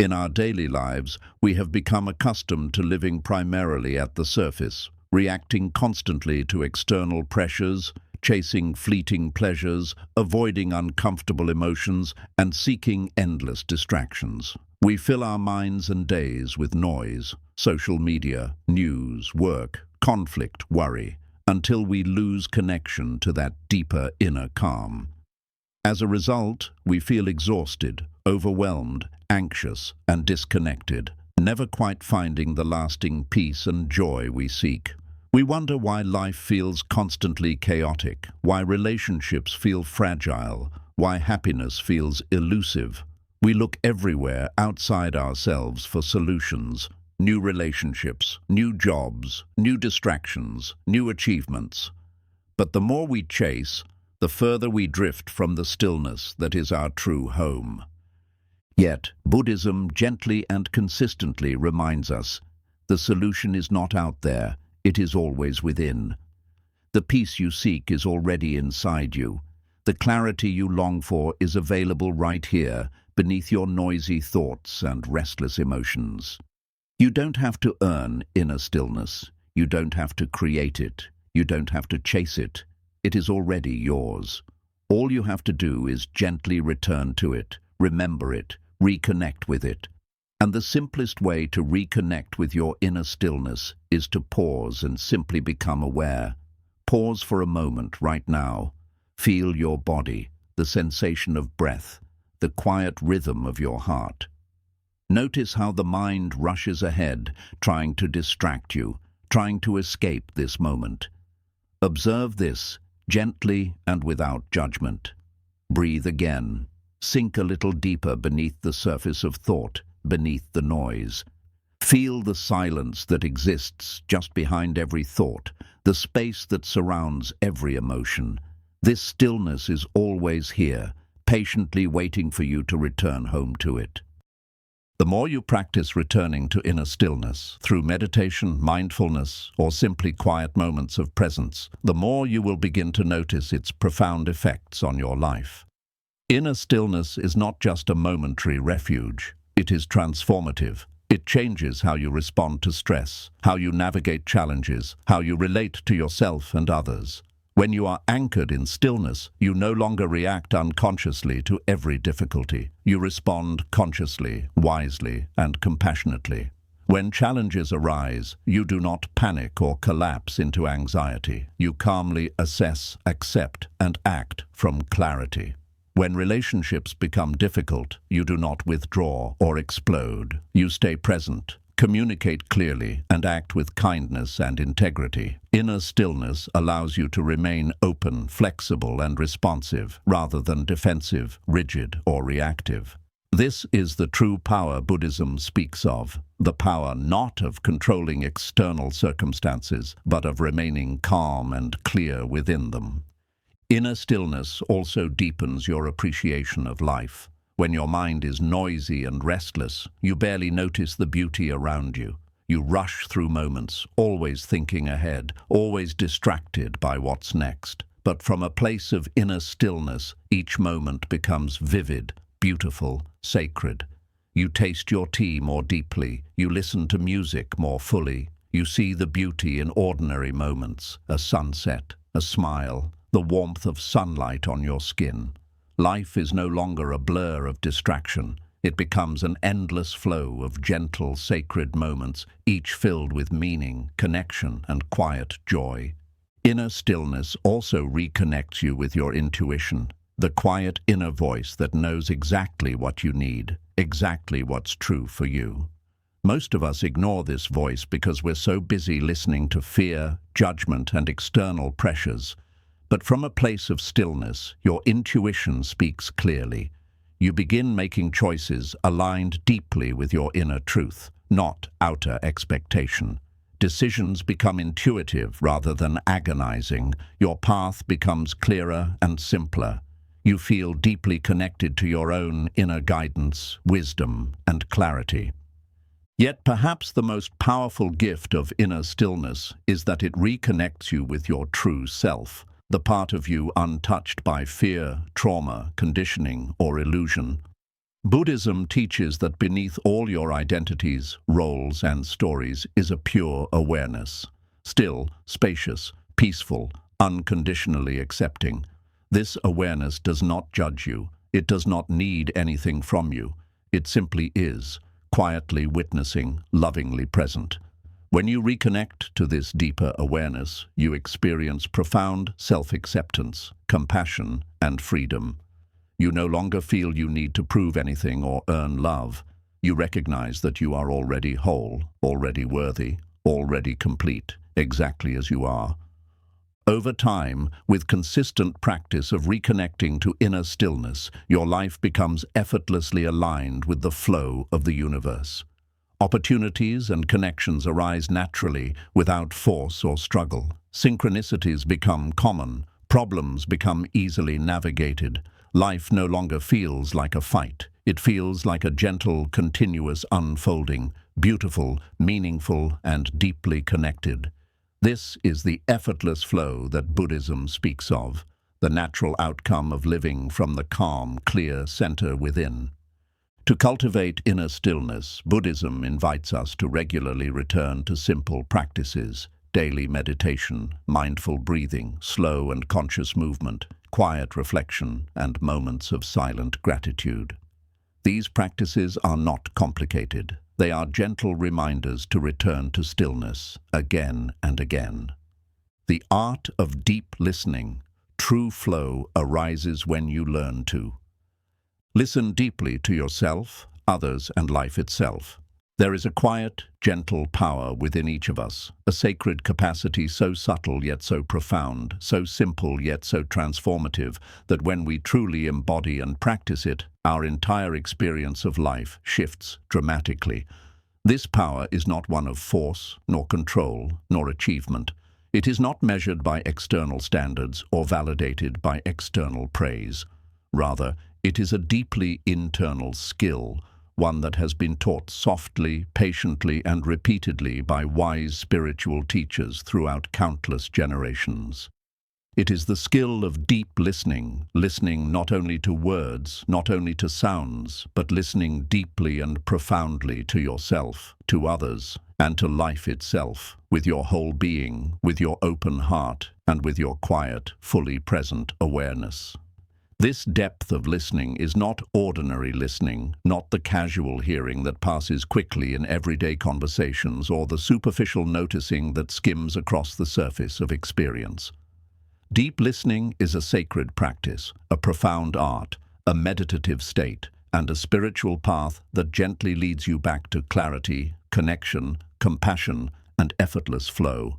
In our daily lives, we have become accustomed to living primarily at the surface, reacting constantly to external pressures, chasing fleeting pleasures, avoiding uncomfortable emotions, and seeking endless distractions. We fill our minds and days with noise, social media, news, work, conflict, worry, until we lose connection to that deeper inner calm. As a result, we feel exhausted, overwhelmed, anxious, and disconnected, never quite finding the lasting peace and joy we seek. We wonder why life feels constantly chaotic, why relationships feel fragile, why happiness feels elusive. We look everywhere outside ourselves for solutions, new relationships, new jobs, new distractions, new achievements. But the more we chase, the further we drift from the stillness that is our true home. Yet, Buddhism gently and consistently reminds us, the solution is not out there, it is always within. The peace you seek is already inside you. The clarity you long for is available right here, beneath your noisy thoughts and restless emotions. You don't have to earn inner stillness. You don't have to create it. You don't have to chase it. It is already yours. All you have to do is gently return to it, remember it, reconnect with it. And the simplest way to reconnect with your inner stillness is to pause and simply become aware. Pause for a moment right now. Feel your body, the sensation of breath, the quiet rhythm of your heart. Notice how the mind rushes ahead, trying to distract you, trying to escape this moment. Observe this, gently and without judgment. Breathe again. Sink a little deeper beneath the surface of thought, beneath the noise. Feel the silence that exists just behind every thought, the space that surrounds every emotion. This stillness is always here, patiently waiting for you to return home to it. The more you practice returning to inner stillness, through meditation, mindfulness, or simply quiet moments of presence, the more you will begin to notice its profound effects on your life. Inner stillness is not just a momentary refuge. It is transformative. It changes how you respond to stress, how you navigate challenges, how you relate to yourself and others. When you are anchored in stillness, you no longer react unconsciously to every difficulty. You respond consciously, wisely, and compassionately. When challenges arise, you do not panic or collapse into anxiety. You calmly assess, accept, and act from clarity. When relationships become difficult, you do not withdraw or explode. You stay present, communicate clearly, and act with kindness and integrity. Inner stillness allows you to remain open, flexible, and responsive, rather than defensive, rigid, or reactive. This is the true power Buddhism speaks of, the power not of controlling external circumstances, but of remaining calm and clear within them. Inner stillness also deepens your appreciation of life. When your mind is noisy and restless, you barely notice the beauty around you. You rush through moments, always thinking ahead, always distracted by what's next. But from a place of inner stillness, each moment becomes vivid, beautiful, sacred. You taste your tea more deeply, you listen to music more fully, you see the beauty in ordinary moments, a sunset, a smile, the warmth of sunlight on your skin. Life is no longer a blur of distraction. It becomes an endless flow of gentle, sacred moments, each filled with meaning, connection, and quiet joy. Inner stillness also reconnects you with your intuition, the quiet inner voice that knows exactly what you need, exactly what's true for you. Most of us ignore this voice because we're so busy listening to fear, judgment, and external pressures. But from a place of stillness, your intuition speaks clearly. You begin making choices aligned deeply with your inner truth, not outer expectation. Decisions become intuitive rather than agonizing. Your path becomes clearer and simpler. You feel deeply connected to your own inner guidance, wisdom, and clarity. Yet perhaps the most powerful gift of inner stillness is that it reconnects you with your true self, the part of you untouched by fear, trauma, conditioning, or illusion. Buddhism teaches that beneath all your identities, roles, and stories is a pure awareness. Still, spacious, peaceful, unconditionally accepting. This awareness does not judge you. It does not need anything from you. It simply is, quietly witnessing, lovingly present. When you reconnect to this deeper awareness, you experience profound self-acceptance, compassion, and freedom. You no longer feel you need to prove anything or earn love. You recognize that you are already whole, already worthy, already complete, exactly as you are. Over time, with consistent practice of reconnecting to inner stillness, your life becomes effortlessly aligned with the flow of the universe. Opportunities and connections arise naturally, without force or struggle. Synchronicities become common, problems become easily navigated. Life no longer feels like a fight. It feels like a gentle, continuous unfolding, beautiful, meaningful, and deeply connected. This is the effortless flow that Buddhism speaks of, the natural outcome of living from the calm, clear center within. To cultivate inner stillness, Buddhism invites us to regularly return to simple practices, daily meditation, mindful breathing, slow and conscious movement, quiet reflection, and moments of silent gratitude. These practices are not complicated. They are gentle reminders to return to stillness again and again. The art of deep listening, true flow, arises when you learn to listen deeply to yourself, others, and life itself. There is a quiet, gentle power within each of us, a sacred capacity so subtle yet so profound, so simple yet so transformative, that when we truly embody and practice it, our entire experience of life shifts dramatically. This power is not one of force, nor control, nor achievement. It is not measured by external standards or validated by external praise. Rather, it is a deeply internal skill, one that has been taught softly, patiently, and repeatedly by wise spiritual teachers throughout countless generations. It is the skill of deep listening, listening not only to words, not only to sounds, but listening deeply and profoundly to yourself, to others, and to life itself, with your whole being, with your open heart, and with your quiet, fully present awareness. This depth of listening is not ordinary listening, not the casual hearing that passes quickly in everyday conversations or the superficial noticing that skims across the surface of experience. Deep listening is a sacred practice, a profound art, a meditative state, and a spiritual path that gently leads you back to clarity, connection, compassion, and effortless flow.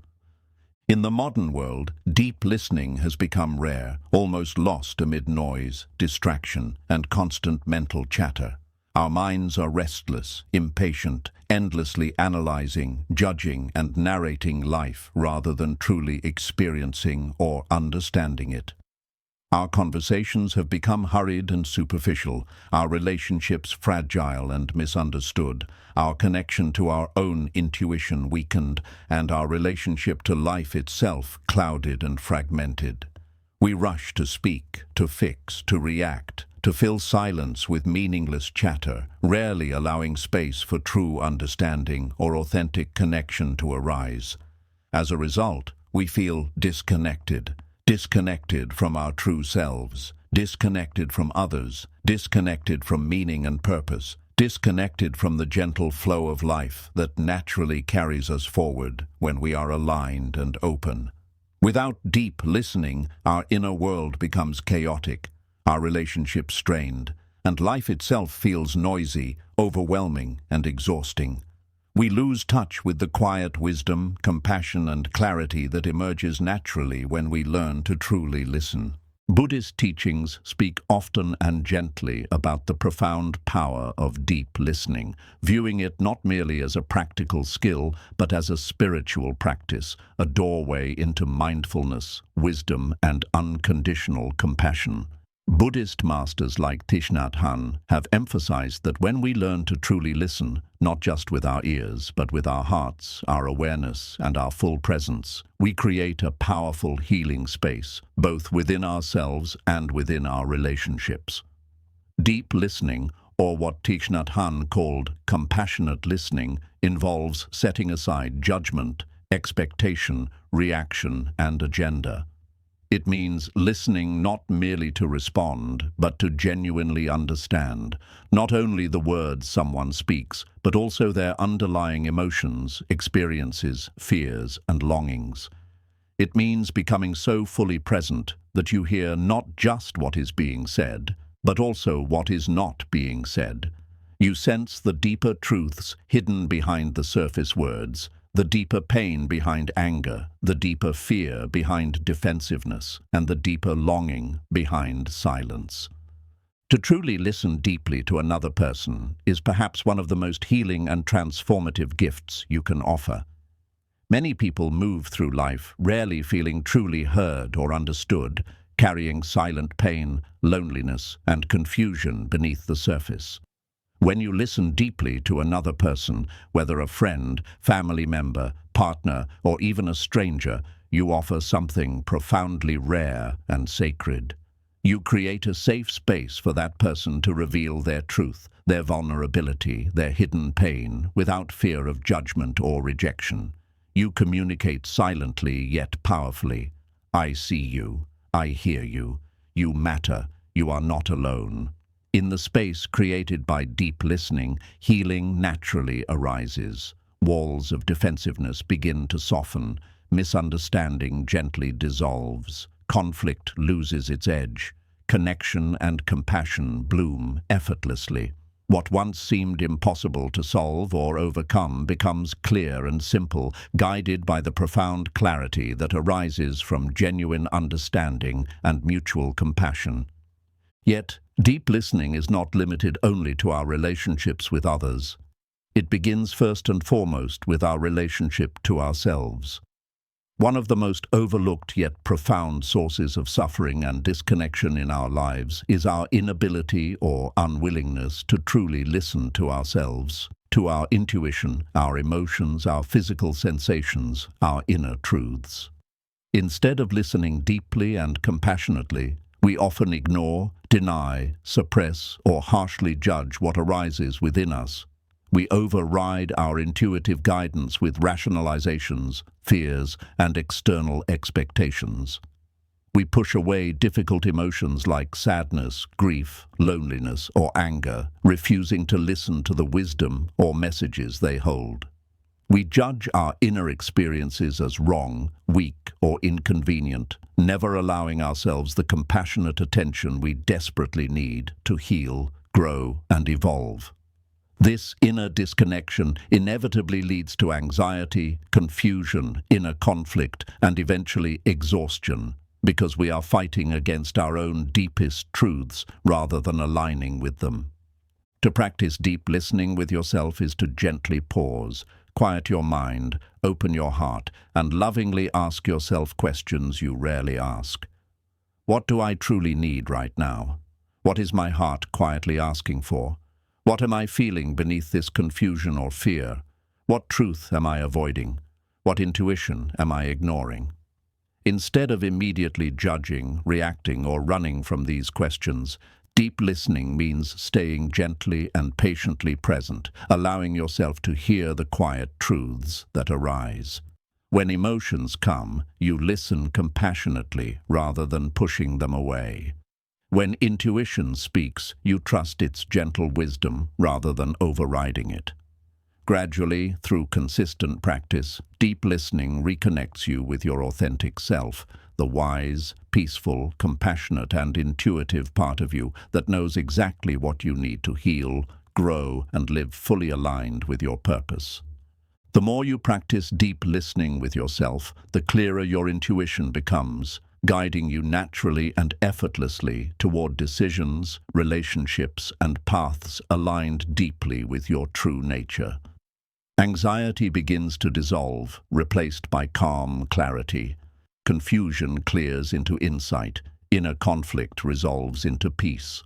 In the modern world, deep listening has become rare, almost lost amid noise, distraction, and constant mental chatter. Our minds are restless, impatient, endlessly analyzing, judging, and narrating life rather than truly experiencing or understanding it. Our conversations have become hurried and superficial, our relationships fragile and misunderstood, our connection to our own intuition weakened, and our relationship to life itself clouded and fragmented. We rush to speak, to fix, to react, to fill silence with meaningless chatter, rarely allowing space for true understanding or authentic connection to arise. As a result, we feel disconnected, disconnected from our true selves, disconnected from others, disconnected from meaning and purpose, disconnected from the gentle flow of life that naturally carries us forward when we are aligned and open. Without deep listening, our inner world becomes chaotic, our relationships strained, and life itself feels noisy, overwhelming, and exhausting. We lose touch with the quiet wisdom, compassion, and clarity that emerges naturally when we learn to truly listen. Buddhist teachings speak often and gently about the profound power of deep listening, viewing it not merely as a practical skill, but as a spiritual practice, a doorway into mindfulness, wisdom, and unconditional compassion. Buddhist masters like Thich Nhat Hanh have emphasized that when we learn to truly listen, not just with our ears, but with our hearts, our awareness, and our full presence, we create a powerful healing space, both within ourselves and within our relationships. Deep listening, or what Thich Nhat Hanh called compassionate listening, involves setting aside judgment, expectation, reaction, and agenda. It means listening not merely to respond, but to genuinely understand, not only the words someone speaks, but also their underlying emotions, experiences, fears, and longings. It means becoming so fully present that you hear not just what is being said, but also what is not being said. You sense the deeper truths hidden behind the surface words, the deeper pain behind anger, the deeper fear behind defensiveness, and the deeper longing behind silence. To truly listen deeply to another person is perhaps one of the most healing and transformative gifts you can offer. Many people move through life rarely feeling truly heard or understood, carrying silent pain, loneliness, and confusion beneath the surface. When you listen deeply to another person, whether a friend, family member, partner, or even a stranger, you offer something profoundly rare and sacred. You create a safe space for that person to reveal their truth, their vulnerability, their hidden pain, without fear of judgment or rejection. You communicate silently yet powerfully. I see you. I hear you. You matter. You are not alone. In the space created by deep listening, healing naturally arises. Walls of defensiveness begin to soften, misunderstanding gently dissolves, conflict loses its edge, connection and compassion bloom effortlessly. What once seemed impossible to solve or overcome becomes clear and simple, guided by the profound clarity that arises from genuine understanding and mutual compassion. Yet, deep listening is not limited only to our relationships with others. It begins first and foremost with our relationship to ourselves. One of the most overlooked yet profound sources of suffering and disconnection in our lives is our inability or unwillingness to truly listen to ourselves, to our intuition, our emotions, our physical sensations, our inner truths. Instead of listening deeply and compassionately, we often ignore, deny, suppress, or harshly judge what arises within us. We override our intuitive guidance with rationalizations, fears, and external expectations. We push away difficult emotions like sadness, grief, loneliness, or anger, refusing to listen to the wisdom or messages they hold. We judge our inner experiences as wrong, weak, or inconvenient, never allowing ourselves the compassionate attention we desperately need to heal, grow, and evolve. This inner disconnection inevitably leads to anxiety, confusion, inner conflict, and eventually exhaustion, because we are fighting against our own deepest truths rather than aligning with them. To practice deep listening with yourself is to gently pause, quiet your mind, open your heart, and lovingly ask yourself questions you rarely ask. What do I truly need right now? What is my heart quietly asking for? What am I feeling beneath this confusion or fear? What truth am I avoiding? What intuition am I ignoring? Instead of immediately judging, reacting, or running from these questions, deep listening means staying gently and patiently present, allowing yourself to hear the quiet truths that arise. When emotions come, you listen compassionately rather than pushing them away. When intuition speaks, you trust its gentle wisdom rather than overriding it. Gradually, through consistent practice, deep listening reconnects you with your authentic self, the wise, peaceful, compassionate, and intuitive part of you that knows exactly what you need to heal, grow, and live fully aligned with your purpose. The more you practice deep listening with yourself, the clearer your intuition becomes, guiding you naturally and effortlessly toward decisions, relationships, and paths aligned deeply with your true nature. Anxiety begins to dissolve, replaced by calm clarity. Confusion clears into insight. Inner conflict resolves into peace.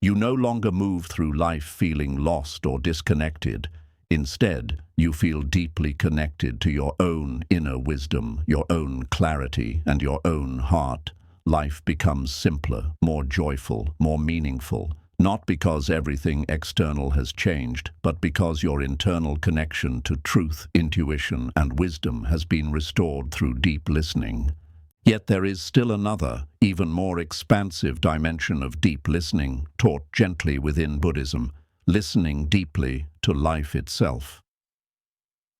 You no longer move through life feeling lost or disconnected. Instead, you feel deeply connected to your own inner wisdom, your own clarity, and your own heart. Life becomes simpler, more joyful, more meaningful. Not because everything external has changed, but because your internal connection to truth, intuition, and wisdom has been restored through deep listening. Yet there is still another, even more expansive dimension of deep listening, taught gently within Buddhism, listening deeply to life itself.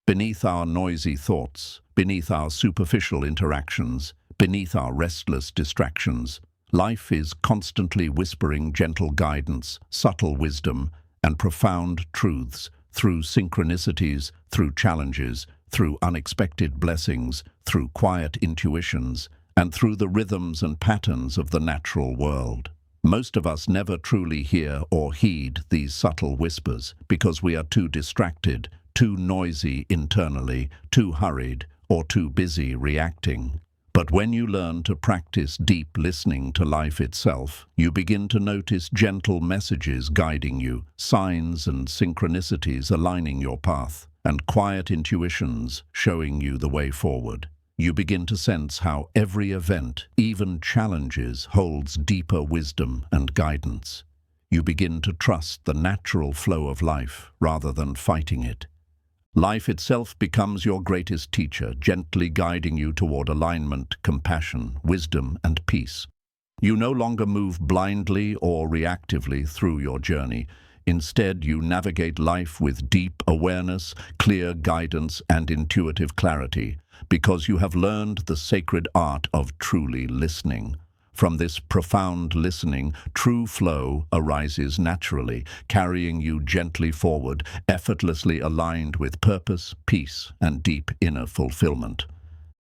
Beneath our noisy thoughts, beneath our superficial interactions, beneath our restless distractions, life is constantly whispering gentle guidance, subtle wisdom, and profound truths through synchronicities, through challenges, through unexpected blessings, through quiet intuitions, and through the rhythms and patterns of the natural world. Most of us never truly hear or heed these subtle whispers because we are too distracted, too noisy internally, too hurried, or too busy reacting. But when you learn to practice deep listening to life itself, you begin to notice gentle messages guiding you, signs and synchronicities aligning your path, and quiet intuitions showing you the way forward. You begin to sense how every event, even challenges, holds deeper wisdom and guidance. You begin to trust the natural flow of life rather than fighting it. Life itself becomes your greatest teacher, gently guiding you toward alignment, compassion, wisdom, and peace. You no longer move blindly or reactively through your journey. Instead, you navigate life with deep awareness, clear guidance, and intuitive clarity, because you have learned the sacred art of truly listening. From this profound listening, true flow arises naturally, carrying you gently forward, effortlessly aligned with purpose, peace, and deep inner fulfillment.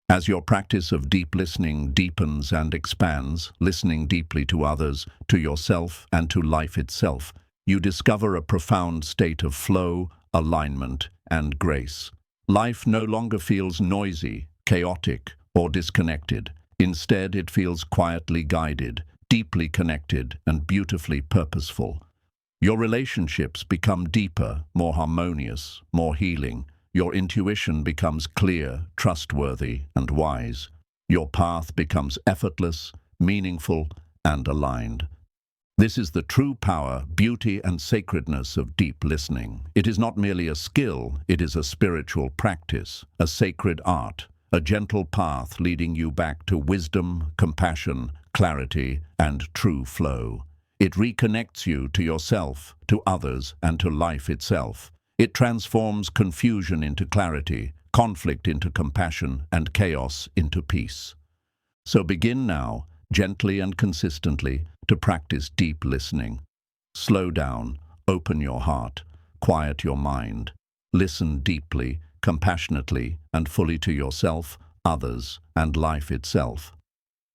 As your practice of deep listening deepens and expands, listening deeply to others, to yourself, and to life itself, you discover a profound state of flow, alignment, and grace. Life no longer feels noisy, chaotic, or disconnected. Instead, it feels quietly guided, deeply connected, and beautifully purposeful. Your relationships become deeper, more harmonious, more healing. Your intuition becomes clear, trustworthy, and wise. Your path becomes effortless, meaningful, and aligned. This is the true power, beauty, and sacredness of deep listening. It is not merely a skill, it is a spiritual practice, a sacred art, a gentle path leading you back to wisdom, compassion, clarity, and true flow. It reconnects you to yourself, to others, and to life itself. It transforms confusion into clarity, conflict into compassion, and chaos into peace. So begin now, gently and consistently, to practice deep listening. Slow down, open your heart, quiet your mind. Listen deeply, compassionately, and fully to yourself, others, and life itself.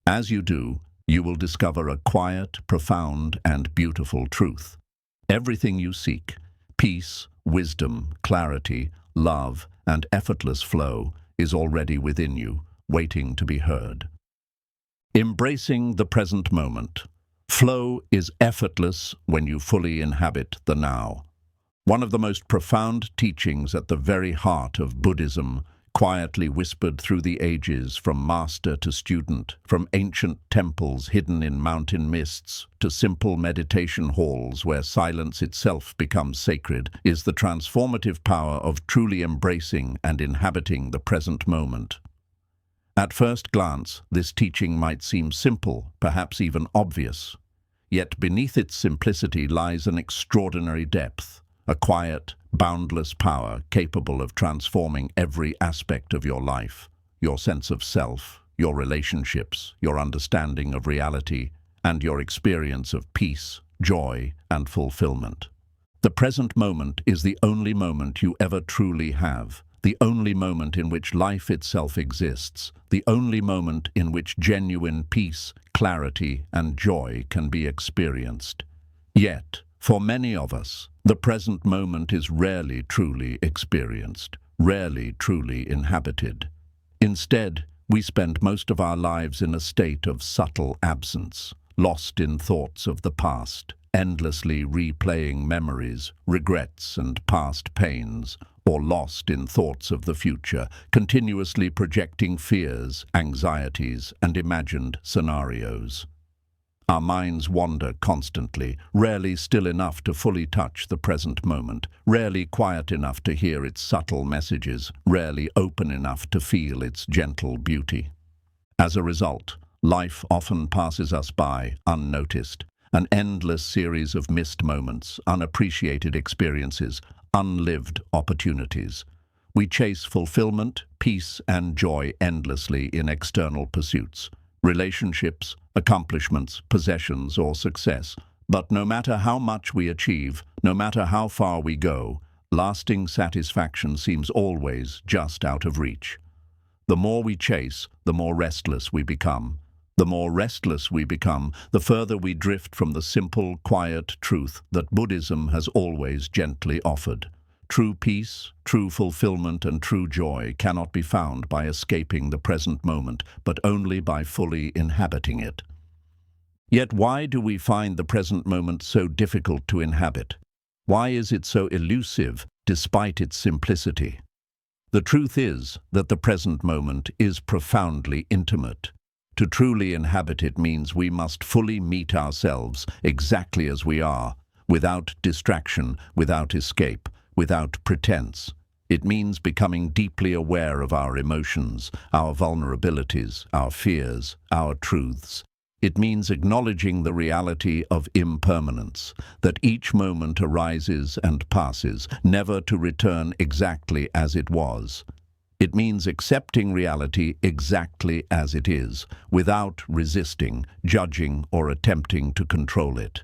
As you do, you will discover a quiet, profound, and beautiful truth. Everything you seek, peace, wisdom, clarity, love, and effortless flow, is already within you, waiting to be heard. Embracing the present moment. Flow is effortless when you fully inhabit the now. One of the most profound teachings at the very heart of Buddhism quietly whispered through the ages from master to student, from ancient temples hidden in mountain mists to simple meditation halls where silence itself becomes sacred, is the transformative power of truly embracing and inhabiting the present moment. At first glance, this teaching might seem simple, perhaps even obvious. Yet beneath its simplicity lies an extraordinary depth, a quiet, boundless power capable of transforming every aspect of your life, your sense of self, your relationships, your understanding of reality, and your experience of peace, joy, and fulfillment. The present moment is the only moment you ever truly have, the only moment in which life itself exists, the only moment in which genuine peace, clarity, and joy can be experienced. Yet, for many of us, the present moment is rarely truly experienced, rarely truly inhabited. Instead, we spend most of our lives in a state of subtle absence, lost in thoughts of the past, endlessly replaying memories, regrets, and past pains, or lost in thoughts of the future, continuously projecting fears, anxieties, and imagined scenarios. Our minds wander constantly, rarely still enough to fully touch the present moment, rarely quiet enough to hear its subtle messages, rarely open enough to feel its gentle beauty. As a result, life often passes us by, unnoticed, an endless series of missed moments, unappreciated experiences, unlived opportunities. We chase fulfillment, peace, and joy endlessly in external pursuits, relationships, accomplishments, possessions, or success. But no matter how much we achieve, no matter how far we go, lasting satisfaction seems always just out of reach. The more we chase, the more restless we become. The more restless we become, the further we drift from the simple, quiet truth that Buddhism has always gently offered. True peace, true fulfillment, and true joy cannot be found by escaping the present moment, but only by fully inhabiting it. Yet why do we find the present moment so difficult to inhabit? Why is it so elusive despite its simplicity? The truth is that the present moment is profoundly intimate. To truly inhabit it means we must fully meet ourselves exactly as we are, without distraction, without escape, without pretense. It means becoming deeply aware of our emotions, our vulnerabilities, our fears, our truths. It means acknowledging the reality of impermanence, that each moment arises and passes, never to return exactly as it was. It means accepting reality exactly as it is, without resisting, judging, or attempting to control it.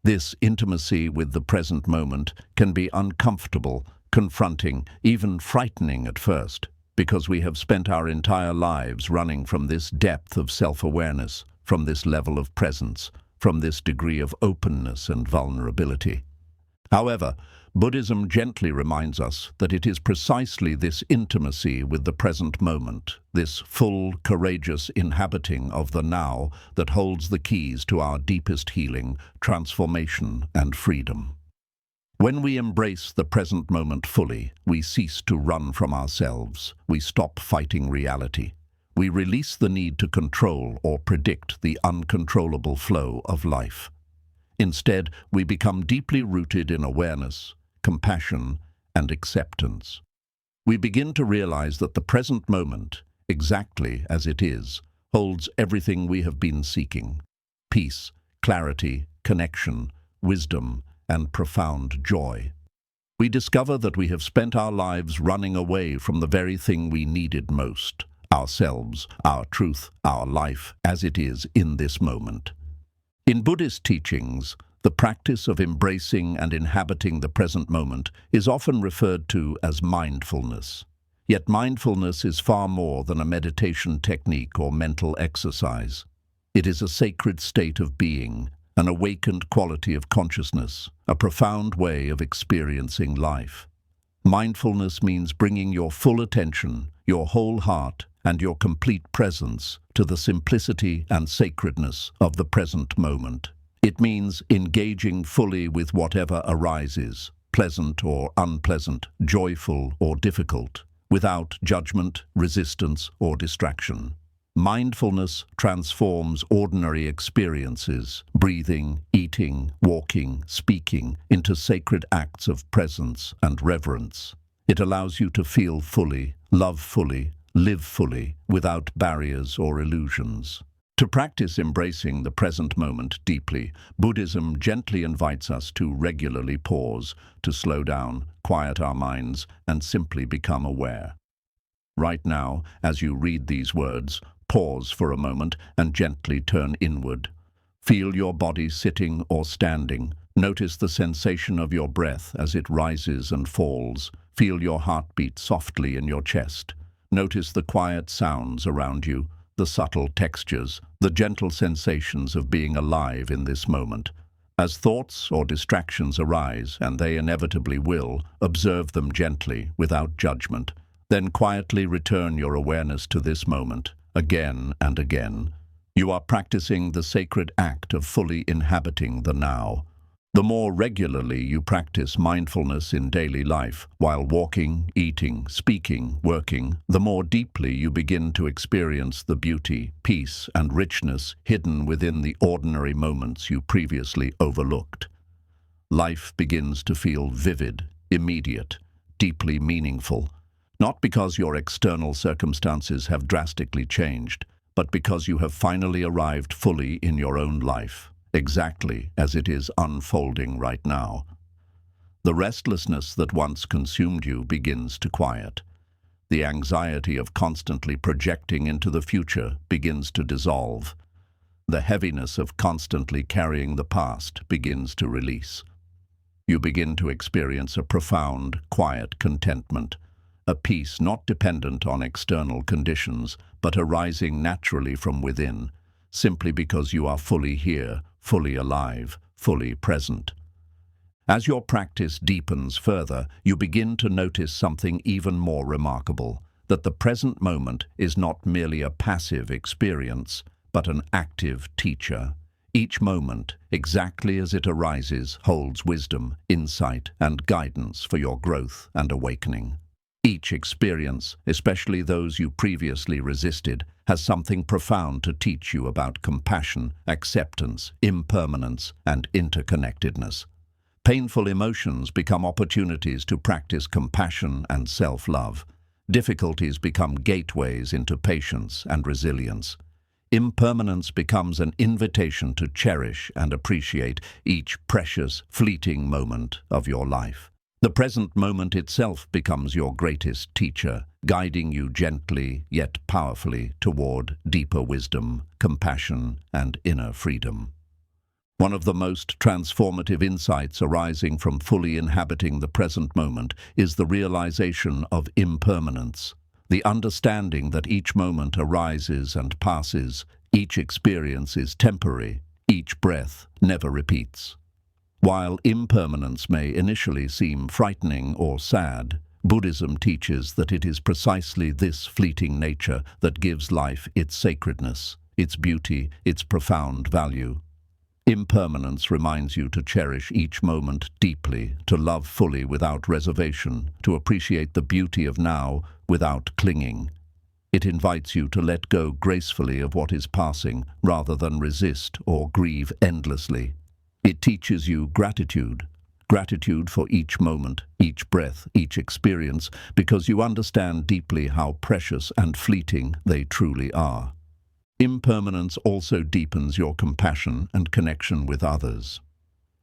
This intimacy with the present moment can be uncomfortable, confronting, even frightening at first, because we have spent our entire lives running from this depth of self-awareness, from this level of presence, from this degree of openness and vulnerability. However, Buddhism gently reminds us that it is precisely this intimacy with the present moment, this full, courageous inhabiting of the now, that holds the keys to our deepest healing, transformation, and freedom. When we embrace the present moment fully, we cease to run from ourselves. We stop fighting reality. We release the need to control or predict the uncontrollable flow of life. Instead, we become deeply rooted in awareness, compassion, and acceptance. We begin to realize that the present moment, exactly as it is, holds everything we have been seeking: peace, clarity, connection, wisdom, and profound joy. We discover that we have spent our lives running away from the very thing we needed most: ourselves, our truth, our life as it is in this moment. In Buddhist teachings, the practice of embracing and inhabiting the present moment is often referred to as mindfulness. Yet mindfulness is far more than a meditation technique or mental exercise. It is a sacred state of being, an awakened quality of consciousness, a profound way of experiencing life. Mindfulness means bringing your full attention, your whole heart, and your complete presence to the simplicity and sacredness of the present moment. It means engaging fully with whatever arises, pleasant or unpleasant, joyful or difficult, without judgment, resistance, or distraction. Mindfulness transforms ordinary experiences, breathing, eating, walking, speaking, into sacred acts of presence and reverence. It allows you to feel fully, love fully, live fully, without barriers or illusions. To practice embracing the present moment deeply, Buddhism gently invites us to regularly pause, to slow down, quiet our minds, and simply become aware. Right now, as you read these words, pause for a moment and gently turn inward. Feel your body sitting or standing. Notice the sensation of your breath as it rises and falls. Feel your heartbeat softly in your chest. Notice the quiet sounds around you, the subtle textures, the gentle sensations of being alive in this moment. As thoughts or distractions arise, and they inevitably will, observe them gently, without judgment. Then quietly return your awareness to this moment, again and again. You are practicing the sacred act of fully inhabiting the now. The more regularly you practice mindfulness in daily life, while walking, eating, speaking, working, the more deeply you begin to experience the beauty, peace, and richness hidden within the ordinary moments you previously overlooked. Life begins to feel vivid, immediate, deeply meaningful, not because your external circumstances have drastically changed, but because you have finally arrived fully in your own life, exactly as it is unfolding right now. The restlessness that once consumed you begins to quiet. The anxiety of constantly projecting into the future begins to dissolve. The heaviness of constantly carrying the past begins to release. You begin to experience a profound, quiet contentment, a peace not dependent on external conditions, but arising naturally from within, simply because you are fully here, fully alive, fully present. As your practice deepens further, you begin to notice something even more remarkable, that the present moment is not merely a passive experience, but an active teacher. Each moment, exactly as it arises, holds wisdom, insight, and guidance for your growth and awakening. Each experience, especially those you previously resisted, has something profound to teach you about compassion, acceptance, impermanence, and interconnectedness. Painful emotions become opportunities to practice compassion and self-love. Difficulties become gateways into patience and resilience. Impermanence becomes an invitation to cherish and appreciate each precious, fleeting moment of your life. The present moment itself becomes your greatest teacher, guiding you gently yet powerfully toward deeper wisdom, compassion, and inner freedom. One of the most transformative insights arising from fully inhabiting the present moment is the realization of impermanence, the understanding that each moment arises and passes, each experience is temporary, each breath never repeats. While impermanence may initially seem frightening or sad, Buddhism teaches that it is precisely this fleeting nature that gives life its sacredness, its beauty, its profound value. Impermanence reminds you to cherish each moment deeply, to love fully without reservation, to appreciate the beauty of now without clinging. It invites you to let go gracefully of what is passing, rather than resist or grieve endlessly. It teaches you gratitude for each moment, each breath, each experience, because you understand deeply how precious and fleeting they truly are. Impermanence also deepens your compassion and connection with others.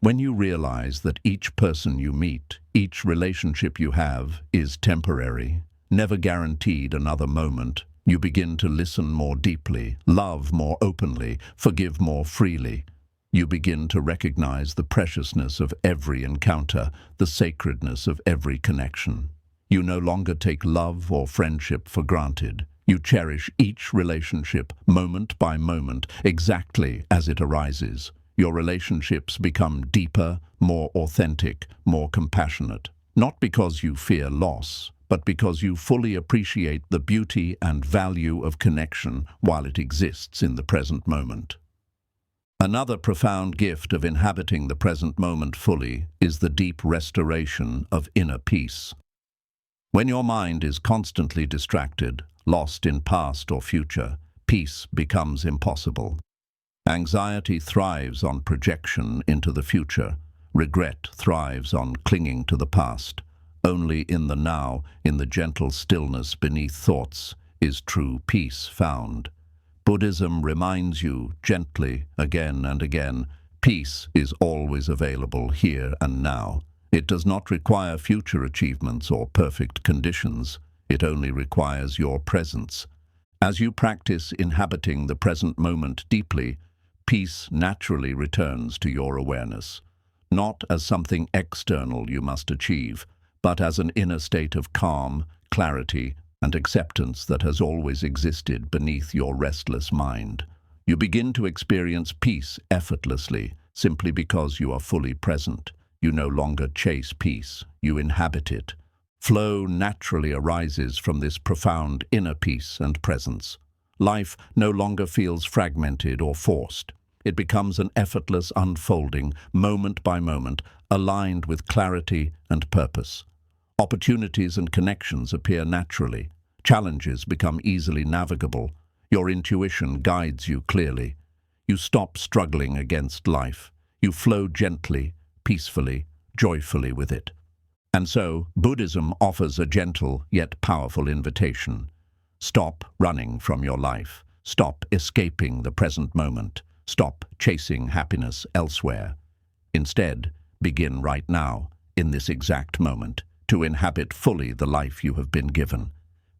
When you realize that each person you meet, each relationship you have, is temporary, never guaranteed another moment, you begin to listen more deeply, love more openly, forgive more freely. You begin to recognize the preciousness of every encounter, the sacredness of every connection. You no longer take love or friendship for granted. You cherish each relationship, moment by moment, exactly as it arises. Your relationships become deeper, more authentic, more compassionate. Not because you fear loss, but because you fully appreciate the beauty and value of connection while it exists in the present moment. Another profound gift of inhabiting the present moment fully is the deep restoration of inner peace. When your mind is constantly distracted, lost in past or future, peace becomes impossible. Anxiety thrives on projection into the future. Regret thrives on clinging to the past. Only in the now, in the gentle stillness beneath thoughts, is true peace found. Buddhism reminds you gently, again and again, peace is always available here and now. It does not require future achievements or perfect conditions. It only requires your presence. As you practice inhabiting the present moment deeply, peace naturally returns to your awareness, not as something external you must achieve, but as an inner state of calm, clarity, and acceptance that has always existed beneath your restless mind. You begin to experience peace effortlessly, simply because you are fully present. You no longer chase peace, you inhabit it. Flow naturally arises from this profound inner peace and presence. Life no longer feels fragmented or forced. It becomes an effortless unfolding, moment by moment, aligned with clarity and purpose. Opportunities and connections appear naturally. Challenges become easily navigable. Your intuition guides you clearly. You stop struggling against life. You flow gently, peacefully, joyfully with it. And so, Buddhism offers a gentle yet powerful invitation. Stop running from your life. Stop escaping the present moment. Stop chasing happiness elsewhere. Instead, begin right now, in this exact moment, to inhabit fully the life you have been given.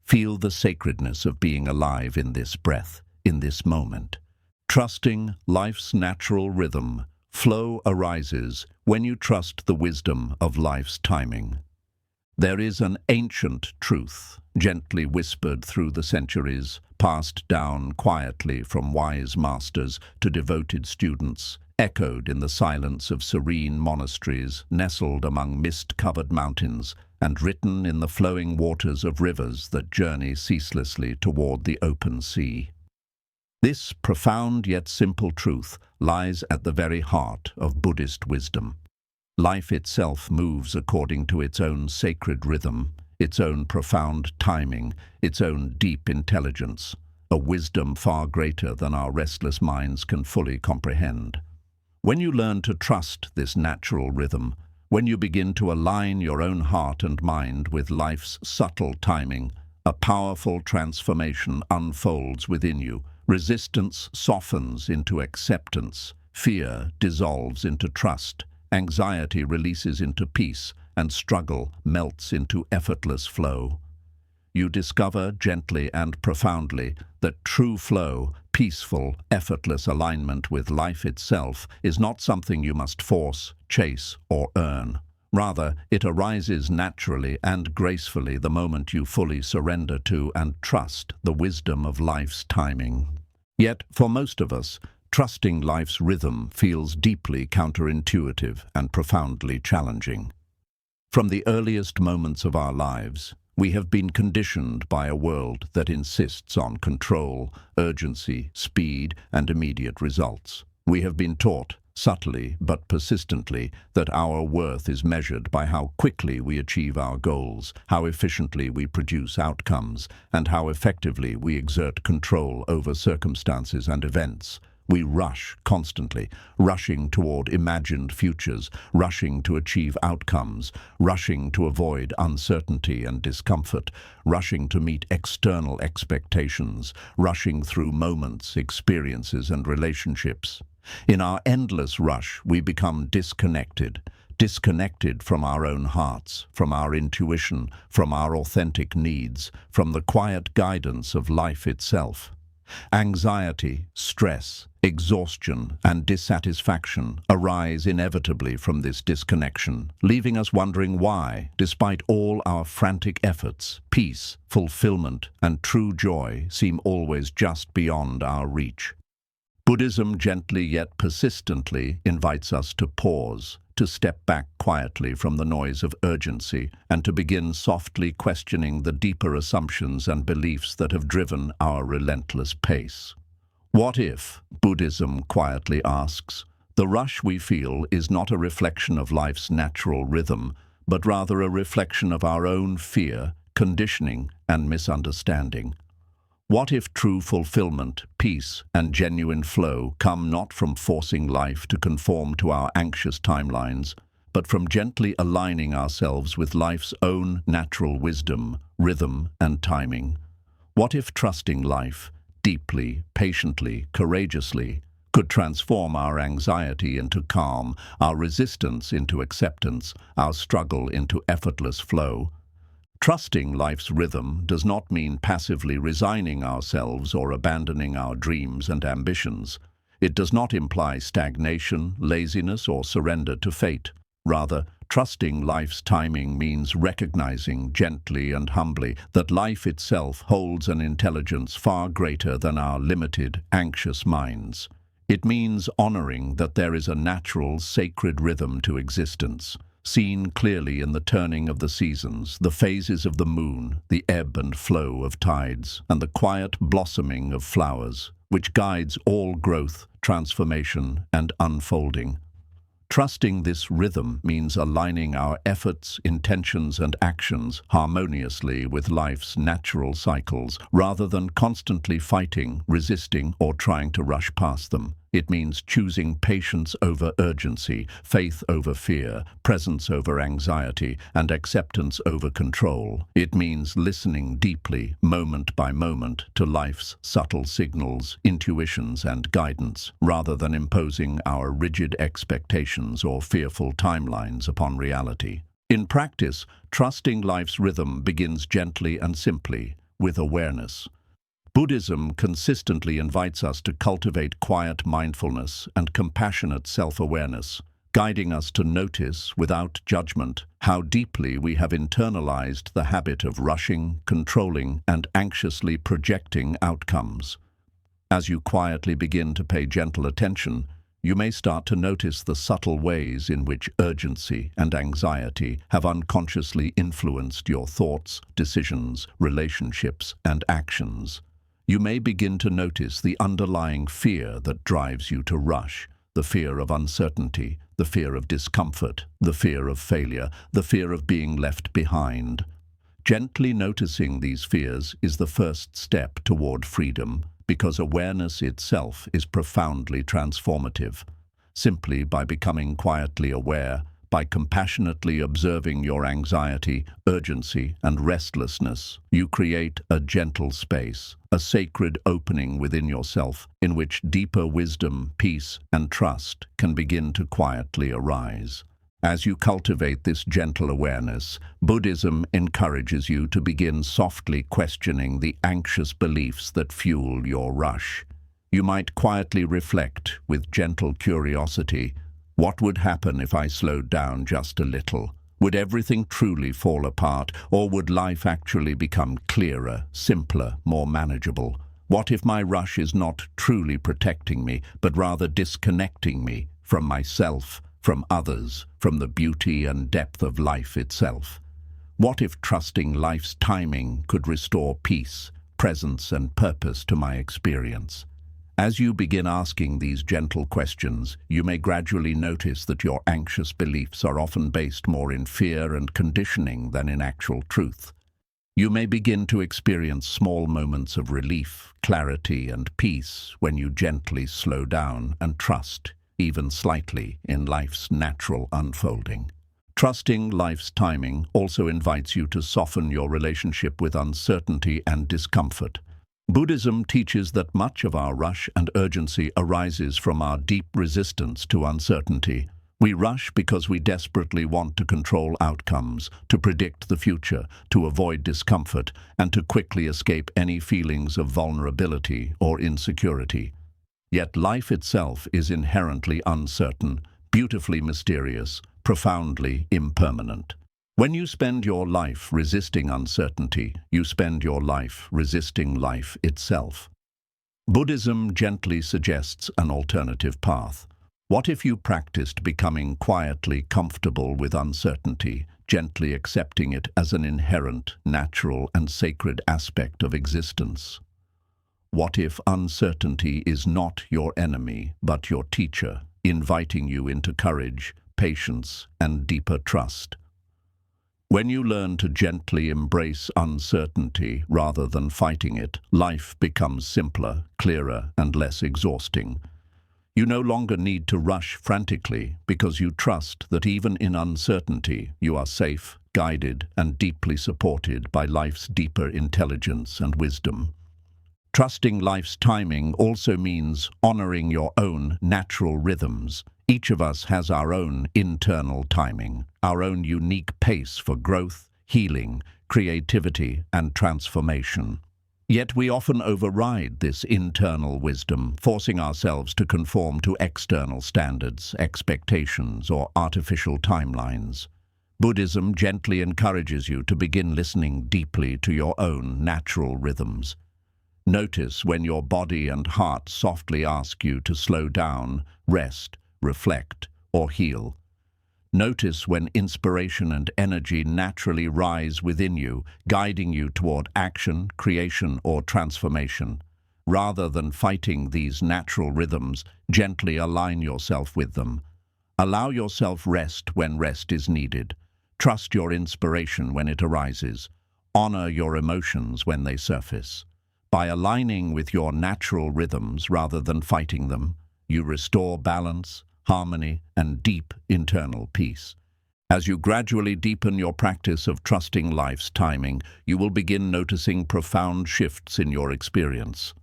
Feel the sacredness of being alive in this breath, in this moment. Trusting life's natural rhythm, flow arises when you trust the wisdom of life's timing. There is an ancient truth, gently whispered through the centuries, passed down quietly from wise masters to devoted students, echoed in the silence of serene monasteries, nestled among mist-covered mountains, and written in the flowing waters of rivers that journey ceaselessly toward the open sea. This profound yet simple truth lies at the very heart of Buddhist wisdom. Life itself moves according to its own sacred rhythm, its own profound timing, its own deep intelligence, a wisdom far greater than our restless minds can fully comprehend. When you learn to trust this natural rhythm, when you begin to align your own heart and mind with life's subtle timing, a powerful transformation unfolds within you. Resistance softens into acceptance, fear dissolves into trust, anxiety releases into peace, and struggle melts into effortless flow. You discover gently and profoundly that true flow, peaceful, effortless alignment with life itself is not something you must force, chase, or earn. Rather, it arises naturally and gracefully the moment you fully surrender to and trust the wisdom of life's timing. Yet, for most of us, trusting life's rhythm feels deeply counterintuitive and profoundly challenging. From the earliest moments of our lives, we have been conditioned by a world that insists on control, urgency, speed, and immediate results. We have been taught, subtly but persistently, that our worth is measured by how quickly we achieve our goals, how efficiently we produce outcomes, and how effectively we exert control over circumstances and events. We rush constantly, rushing toward imagined futures, rushing to achieve outcomes, rushing to avoid uncertainty and discomfort, rushing to meet external expectations, rushing through moments, experiences, and relationships. In our endless rush, we become disconnected from our own hearts, from our intuition, from our authentic needs, from the quiet guidance of life itself. Anxiety, stress, exhaustion, and dissatisfaction arise inevitably from this disconnection, leaving us wondering why, despite all our frantic efforts, peace, fulfillment, and true joy seem always just beyond our reach. Buddhism gently yet persistently invites us to pause, to step back quietly from the noise of urgency, and to begin softly questioning the deeper assumptions and beliefs that have driven our relentless pace. What if, Buddhism quietly asks, the rush we feel is not a reflection of life's natural rhythm, but rather a reflection of our own fear, conditioning, and misunderstanding? What if true fulfillment, peace, and genuine flow come not from forcing life to conform to our anxious timelines, but from gently aligning ourselves with life's own natural wisdom, rhythm, and timing? What if trusting life, deeply, patiently, courageously, could transform our anxiety into calm, our resistance into acceptance, our struggle into effortless flow? Trusting life's rhythm does not mean passively resigning ourselves or abandoning our dreams and ambitions. It does not imply stagnation, laziness, or surrender to fate. Rather, trusting life's timing means recognizing gently and humbly that life itself holds an intelligence far greater than our limited, anxious minds. It means honoring that there is a natural, sacred rhythm to existence, seen clearly in the turning of the seasons, the phases of the moon, the ebb and flow of tides, and the quiet blossoming of flowers, which guides all growth, transformation, and unfolding. Trusting this rhythm means aligning our efforts, intentions, and actions harmoniously with life's natural cycles, rather than constantly fighting, resisting, or trying to rush past them. It means choosing patience over urgency, faith over fear, presence over anxiety, and acceptance over control. It means listening deeply, moment by moment, to life's subtle signals, intuitions, and guidance, rather than imposing our rigid expectations or fearful timelines upon reality. In practice, trusting life's rhythm begins gently and simply, with awareness. Buddhism consistently invites us to cultivate quiet mindfulness and compassionate self-awareness, guiding us to notice, without judgment, how deeply we have internalized the habit of rushing, controlling, and anxiously projecting outcomes. As you quietly begin to pay gentle attention, you may start to notice the subtle ways in which urgency and anxiety have unconsciously influenced your thoughts, decisions, relationships, and actions. You may begin to notice the underlying fear that drives you to rush, the fear of uncertainty, the fear of discomfort, the fear of failure, the fear of being left behind. Gently noticing these fears is the first step toward freedom, because awareness itself is profoundly transformative. Simply by becoming quietly aware, by compassionately observing your anxiety, urgency, and restlessness, you create a gentle space, a sacred opening within yourself in which deeper wisdom, peace, and trust can begin to quietly arise. As you cultivate this gentle awareness, Buddhism encourages you to begin softly questioning the anxious beliefs that fuel your rush. You might quietly reflect with gentle curiosity, what would happen if I slowed down just a little? Would everything truly fall apart, or would life actually become clearer, simpler, more manageable? What if my rush is not truly protecting me, but rather disconnecting me from myself, from others, from the beauty and depth of life itself? What if trusting life's timing could restore peace, presence, and purpose to my experience? As you begin asking these gentle questions, you may gradually notice that your anxious beliefs are often based more in fear and conditioning than in actual truth. You may begin to experience small moments of relief, clarity, and peace when you gently slow down and trust, even slightly, in life's natural unfolding. Trusting life's timing also invites you to soften your relationship with uncertainty and discomfort. Buddhism teaches that much of our rush and urgency arises from our deep resistance to uncertainty. We rush because we desperately want to control outcomes, to predict the future, to avoid discomfort, and to quickly escape any feelings of vulnerability or insecurity. Yet life itself is inherently uncertain, beautifully mysterious, profoundly impermanent. When you spend your life resisting uncertainty, you spend your life resisting life itself. Buddhism gently suggests an alternative path. What if you practiced becoming quietly comfortable with uncertainty, gently accepting it as an inherent, natural, and sacred aspect of existence? What if uncertainty is not your enemy, but your teacher, inviting you into courage, patience, and deeper trust? When you learn to gently embrace uncertainty rather than fighting it, life becomes simpler, clearer, and less exhausting. You no longer need to rush frantically because you trust that even in uncertainty, you are safe, guided, and deeply supported by life's deeper intelligence and wisdom. Trusting life's timing also means honoring your own natural rhythms. Each of us has our own internal timing, our own unique pace for growth, healing, creativity, and transformation. Yet we often override this internal wisdom, forcing ourselves to conform to external standards, expectations, or artificial timelines. Buddhism gently encourages you to begin listening deeply to your own natural rhythms. Notice when your body and heart softly ask you to slow down, rest, reflect, or heal. Notice when inspiration and energy naturally rise within you, guiding you toward action, creation, or transformation. Rather than fighting these natural rhythms, gently align yourself with them. Allow yourself rest when rest is needed. Trust your inspiration when it arises. Honor your emotions when they surface. By aligning with your natural rhythms rather than fighting them, you restore balance, harmony, and deep internal peace. As you gradually deepen your practice of trusting life's timing, you will begin noticing profound shifts in your experience.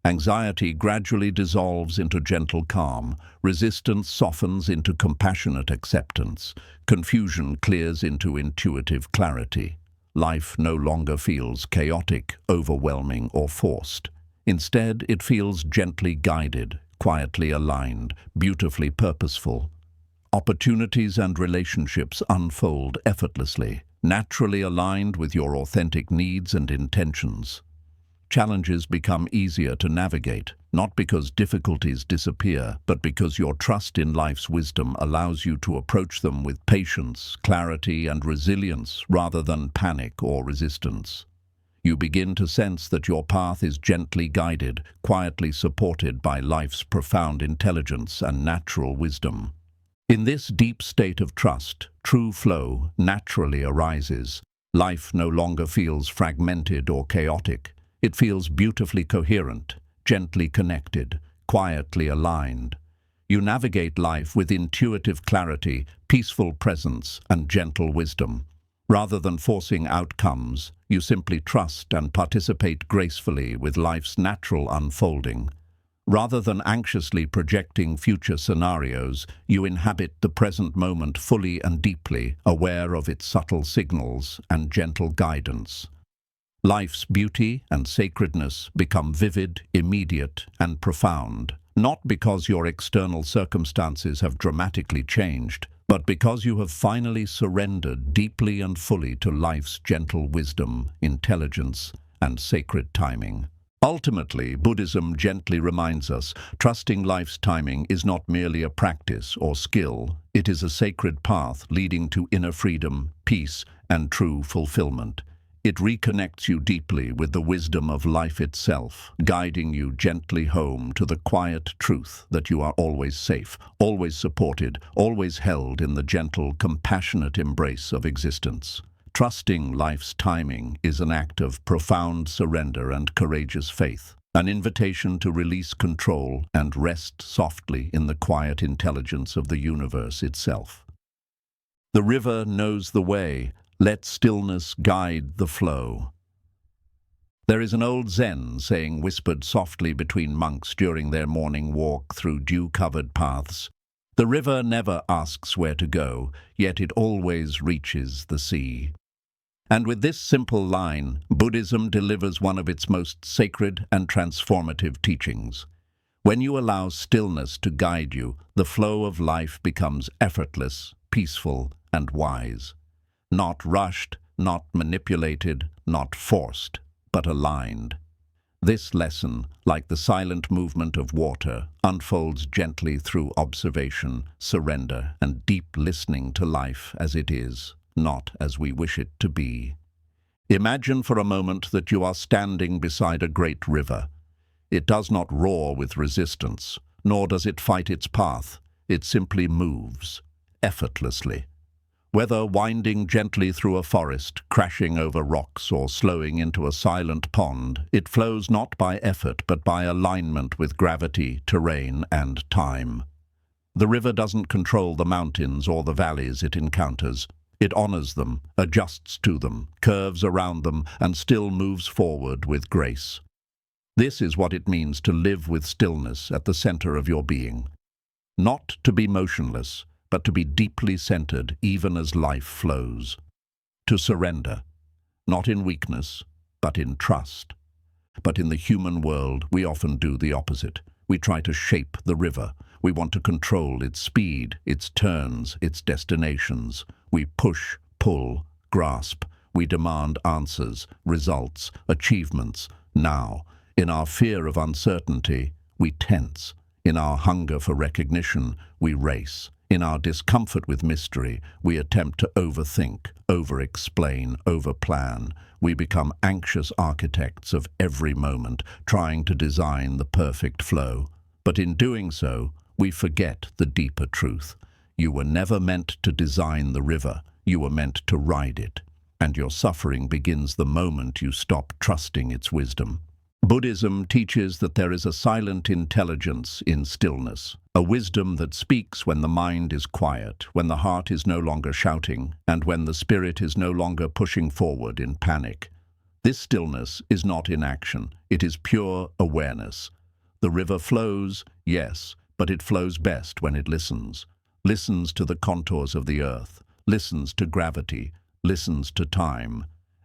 Anxiety gradually dissolves into gentle calm, resistance softens into compassionate acceptance, confusion clears into intuitive clarity. Life no longer feels chaotic, overwhelming, or forced. Instead, it feels gently guided, quietly aligned, beautifully purposeful. Opportunities and relationships unfold effortlessly, naturally aligned with your authentic needs and intentions. Challenges become easier to navigate, not because difficulties disappear, but because your trust in life's wisdom allows you to approach them with patience, clarity, and resilience rather than panic or resistance. You begin to sense that your path is gently guided, quietly supported by life's profound intelligence and natural wisdom. In this deep state of trust, true flow naturally arises. Life no longer feels fragmented or chaotic. It feels beautifully coherent, gently connected, quietly aligned. You navigate life with intuitive clarity, peaceful presence, and gentle wisdom. Rather than forcing outcomes, you simply trust and participate gracefully with life's natural unfolding. Rather than anxiously projecting future scenarios, you inhabit the present moment fully and deeply, aware of its subtle signals and gentle guidance. Life's beauty and sacredness become vivid, immediate, and profound, not because your external circumstances have dramatically changed, but because you have finally surrendered deeply and fully to life's gentle wisdom, intelligence, and sacred timing. Ultimately, Buddhism gently reminds us, trusting life's timing is not merely a practice or skill, it is a sacred path leading to inner freedom, peace, and true fulfillment. It reconnects you deeply with the wisdom of life itself, guiding you gently home to the quiet truth that you are always safe, always supported, always held in the gentle, compassionate embrace of existence. Trusting life's timing is an act of profound surrender and courageous faith, an invitation to release control and rest softly in the quiet intelligence of the universe itself. The river knows the way. Let stillness guide the flow. There is an old Zen saying whispered softly between monks during their morning walk through dew-covered paths. The river never asks where to go, yet it always reaches the sea. And with this simple line, Buddhism delivers one of its most sacred and transformative teachings. When you allow stillness to guide you, the flow of life becomes effortless, peaceful, and wise. Not rushed, not manipulated, not forced, but aligned. This lesson, like the silent movement of water, unfolds gently through observation, surrender, and deep listening to life as it is, not as we wish it to be. Imagine for a moment that you are standing beside a great river. It does not roar with resistance, nor does it fight its path. It simply moves, effortlessly. Whether winding gently through a forest, crashing over rocks, or slowing into a silent pond, it flows not by effort but by alignment with gravity, terrain, and time. The river doesn't control the mountains or the valleys it encounters. It honors them, adjusts to them, curves around them, and still moves forward with grace. This is what it means to live with stillness at the center of your being. Not to be motionless, but to be deeply centered even as life flows. To surrender, not in weakness, but in trust. But in the human world, we often do the opposite. We try to shape the river. We want to control its speed, its turns, its destinations. We push, pull, grasp. We demand answers, results, achievements, now. In our fear of uncertainty, we tense. In our hunger for recognition, we race. In our discomfort with mystery, we attempt to overthink, over-explain, over-plan. We become anxious architects of every moment, trying to design the perfect flow. But in doing so, we forget the deeper truth. You were never meant to design the river. You were meant to ride it. And your suffering begins the moment you stop trusting its wisdom. Buddhism teaches that there is a silent intelligence in stillness, a wisdom that speaks when the mind is quiet, when the heart is no longer shouting, and when the spirit is no longer pushing forward in panic. This stillness is not inaction, it is pure awareness. The river flows, yes, but it flows best when it listens. Listens to the contours of the earth, listens to gravity, listens to time.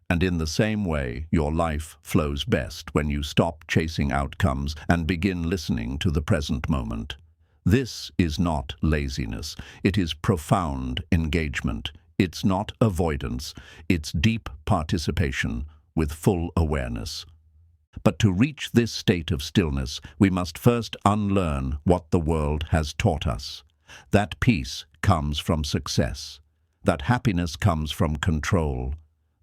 And in the same way, your life flows best when you stop chasing outcomes and begin listening to the present moment. This is not laziness. It is profound engagement. It's not avoidance. It's deep participation with full awareness. But to reach this state of stillness, we must first unlearn what the world has taught us. That peace comes from success. That happiness comes from control.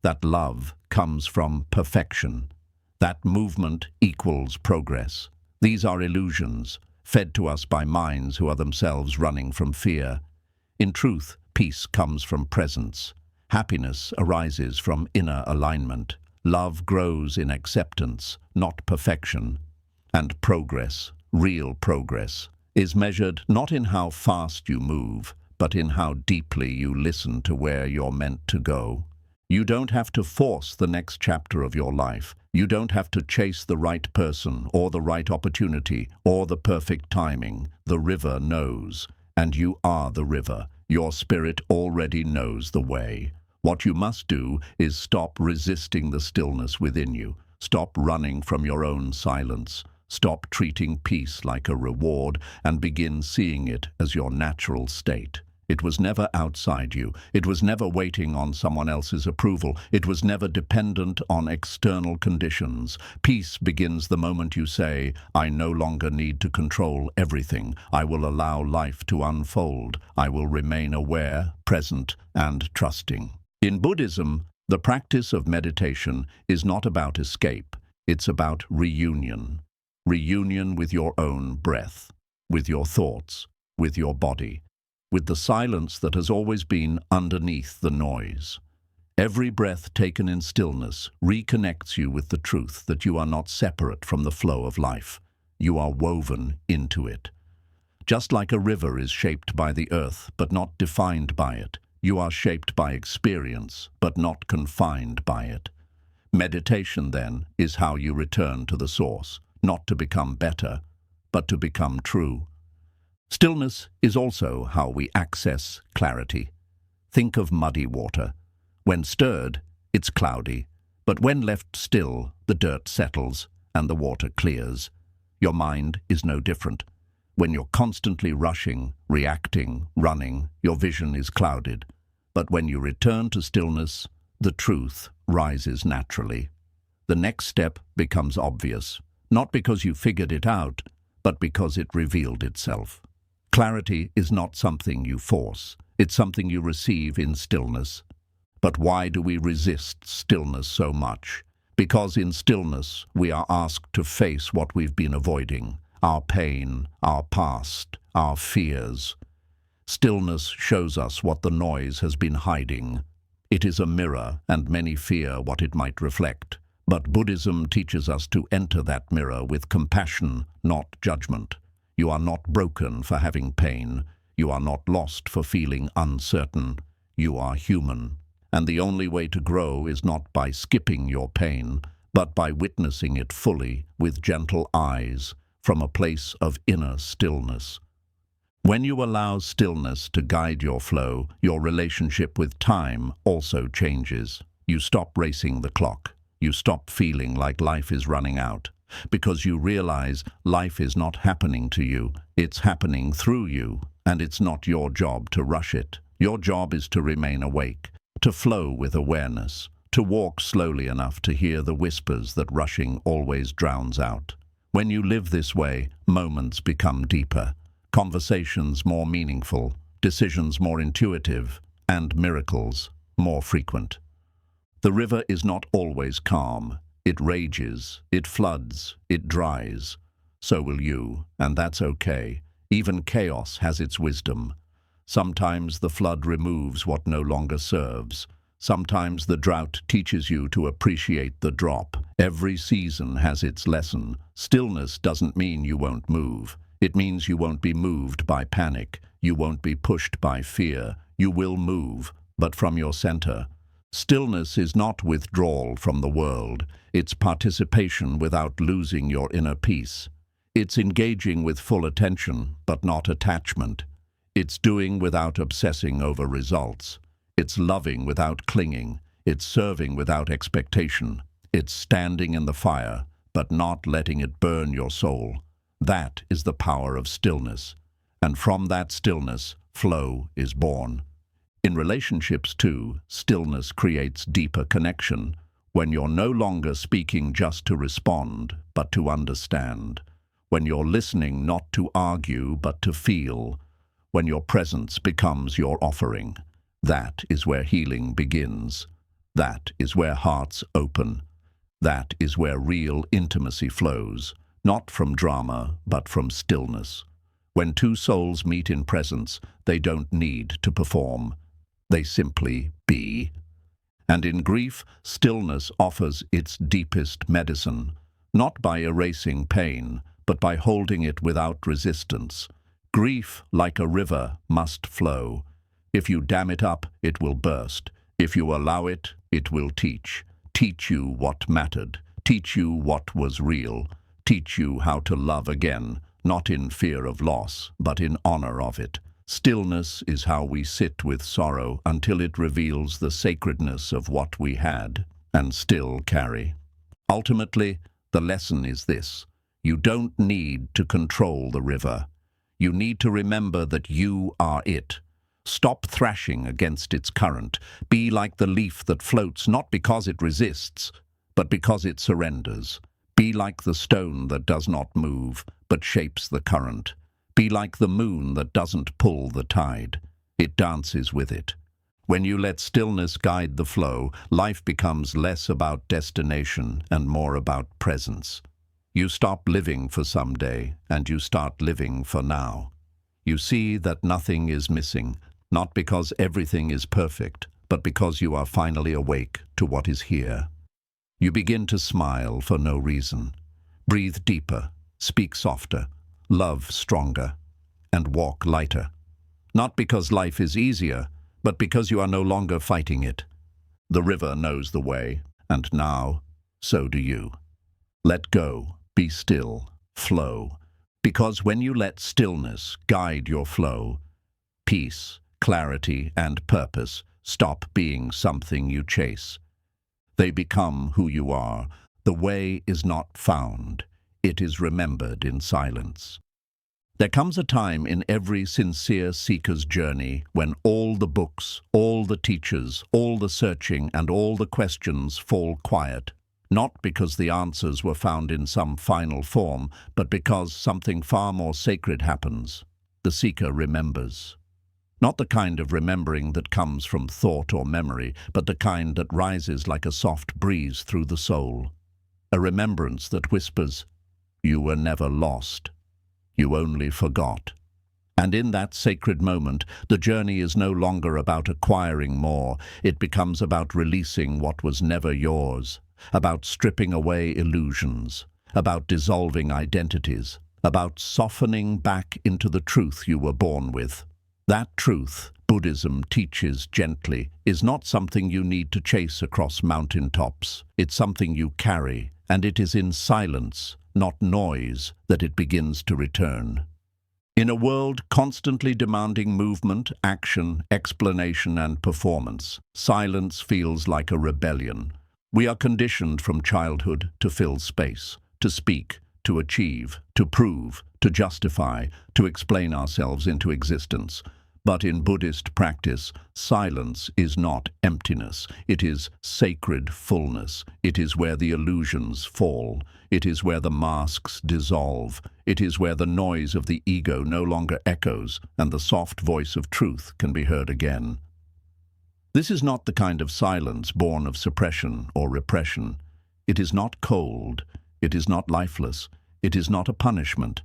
That love comes from perfection. That movement equals progress. These are illusions, fed to us by minds who are themselves running from fear. In truth, peace comes from presence. Happiness arises from inner alignment. Love grows in acceptance, not perfection. And progress, real progress, is measured not in how fast you move, but in how deeply you listen to where you're meant to go. You don't have to force the next chapter of your life. You don't have to chase the right person or the right opportunity or the perfect timing. The river knows, and you are the river. Your spirit already knows the way. What you must do is stop resisting the stillness within you. Stop running from your own silence. Stop treating peace like a reward and begin seeing it as your natural state. It was never outside you. It was never waiting on someone else's approval. It was never dependent on external conditions. Peace begins the moment you say, I no longer need to control everything. I will allow life to unfold. I will remain aware, present, and trusting. In Buddhism, the practice of meditation is not about escape. It's about reunion. Reunion with your own breath, with your thoughts, with your body, with the silence that has always been underneath the noise. Every breath taken in stillness reconnects you with the truth that you are not separate from the flow of life. You are woven into it. Just like a river is shaped by the earth, but not defined by it, you are shaped by experience, but not confined by it. Meditation, then, is how you return to the source, not to become better, but to become true. Stillness is also how we access clarity. Think of muddy water. When stirred, it's cloudy, but when left still, the dirt settles and the water clears. Your mind is no different. When you're constantly rushing, reacting, running, your vision is clouded. But when you return to stillness, the truth rises naturally. The next step becomes obvious, not because you figured it out, but because it revealed itself. Clarity is not something you force. It's something you receive in stillness. But why do we resist stillness so much? Because in stillness, we are asked to face what we've been avoiding, our pain, our past, our fears. Stillness shows us what the noise has been hiding. It is a mirror, and many fear what it might reflect. But Buddhism teaches us to enter that mirror with compassion, not judgment. You are not broken for having pain. You are not lost for feeling uncertain. You are human. And the only way to grow is not by skipping your pain, but by witnessing it fully, with gentle eyes, from a place of inner stillness. When you allow stillness to guide your flow, your relationship with time also changes. You stop racing the clock. You stop feeling like life is running out, because you realize life is not happening to you, it's happening through you, and it's not your job to rush it. Your job is to remain awake, to flow with awareness, to walk slowly enough to hear the whispers that rushing always drowns out. When you live this way, moments become deeper, conversations more meaningful, decisions more intuitive, and miracles more frequent. The river is not always calm. It rages, it floods, it dries. So will you, and that's okay. Even chaos has its wisdom. Sometimes the flood removes what no longer serves. Sometimes the drought teaches you to appreciate the drop. Every season has its lesson. Stillness doesn't mean you won't move. It means you won't be moved by panic. You won't be pushed by fear. You will move, but from your center. Stillness is not withdrawal from the world. It's participation without losing your inner peace. It's engaging with full attention, but not attachment. It's doing without obsessing over results. It's loving without clinging. It's serving without expectation. It's standing in the fire, but not letting it burn your soul. That is the power of stillness. And from that stillness, flow is born. In relationships too, stillness creates deeper connection, when you're no longer speaking just to respond, but to understand. When you're listening not to argue, but to feel. When your presence becomes your offering. That is where healing begins. That is where hearts open. That is where real intimacy flows, not from drama, but from stillness. When two souls meet in presence, they don't need to perform. They simply be. And in grief, stillness offers its deepest medicine, not by erasing pain, but by holding it without resistance. Grief, like a river, must flow. If you dam it up, it will burst. If you allow it, it will teach. Teach you what mattered. Teach you what was real. Teach you how to love again, not in fear of loss, but in honor of it. Stillness is how we sit with sorrow until it reveals the sacredness of what we had and still carry. Ultimately, the lesson is this: you don't need to control the river. You need to remember that you are it. Stop thrashing against its current. Be like the leaf that floats not because it resists, but because it surrenders. Be like the stone that does not move, but shapes the current. Be like the moon that doesn't pull the tide. It dances with it. When you let stillness guide the flow, life becomes less about destination and more about presence. You stop living for someday, and you start living for now. You see that nothing is missing, not because everything is perfect, but because you are finally awake to what is here. You begin to smile for no reason. Breathe deeper, speak softer, love stronger, and walk lighter. Not because life is easier, but because you are no longer fighting it. The river knows the way, and now, so do you. Let go, be still, flow. Because when you let stillness guide your flow, peace, clarity, and purpose stop being something you chase. They become who you are. The way is not found. It is remembered in silence. There comes a time in every sincere seeker's journey when all the books, all the teachers, all the searching, and all the questions fall quiet. Not because the answers were found in some final form, but because something far more sacred happens. The seeker remembers. Not the kind of remembering that comes from thought or memory, but the kind that rises like a soft breeze through the soul. A remembrance that whispers, "You were never lost. You only forgot." And in that sacred moment, the journey is no longer about acquiring more. It becomes about releasing what was never yours, about stripping away illusions, about dissolving identities, about softening back into the truth you were born with. That truth, Buddhism teaches gently, is not something you need to chase across mountaintops. It's something you carry, and it is in silence, not noise, that it begins to return. In a world constantly demanding movement, action, explanation, and performance, silence feels like a rebellion. We are conditioned from childhood to fill space, to speak, to achieve, to prove, to justify, to explain ourselves into existence. But in Buddhist practice, silence is not emptiness. It is sacred fullness. It is where the illusions fall. It is where the masks dissolve. It is where the noise of the ego no longer echoes and the soft voice of truth can be heard again. This is not the kind of silence born of suppression or repression. It is not cold. It is not lifeless. It is not a punishment.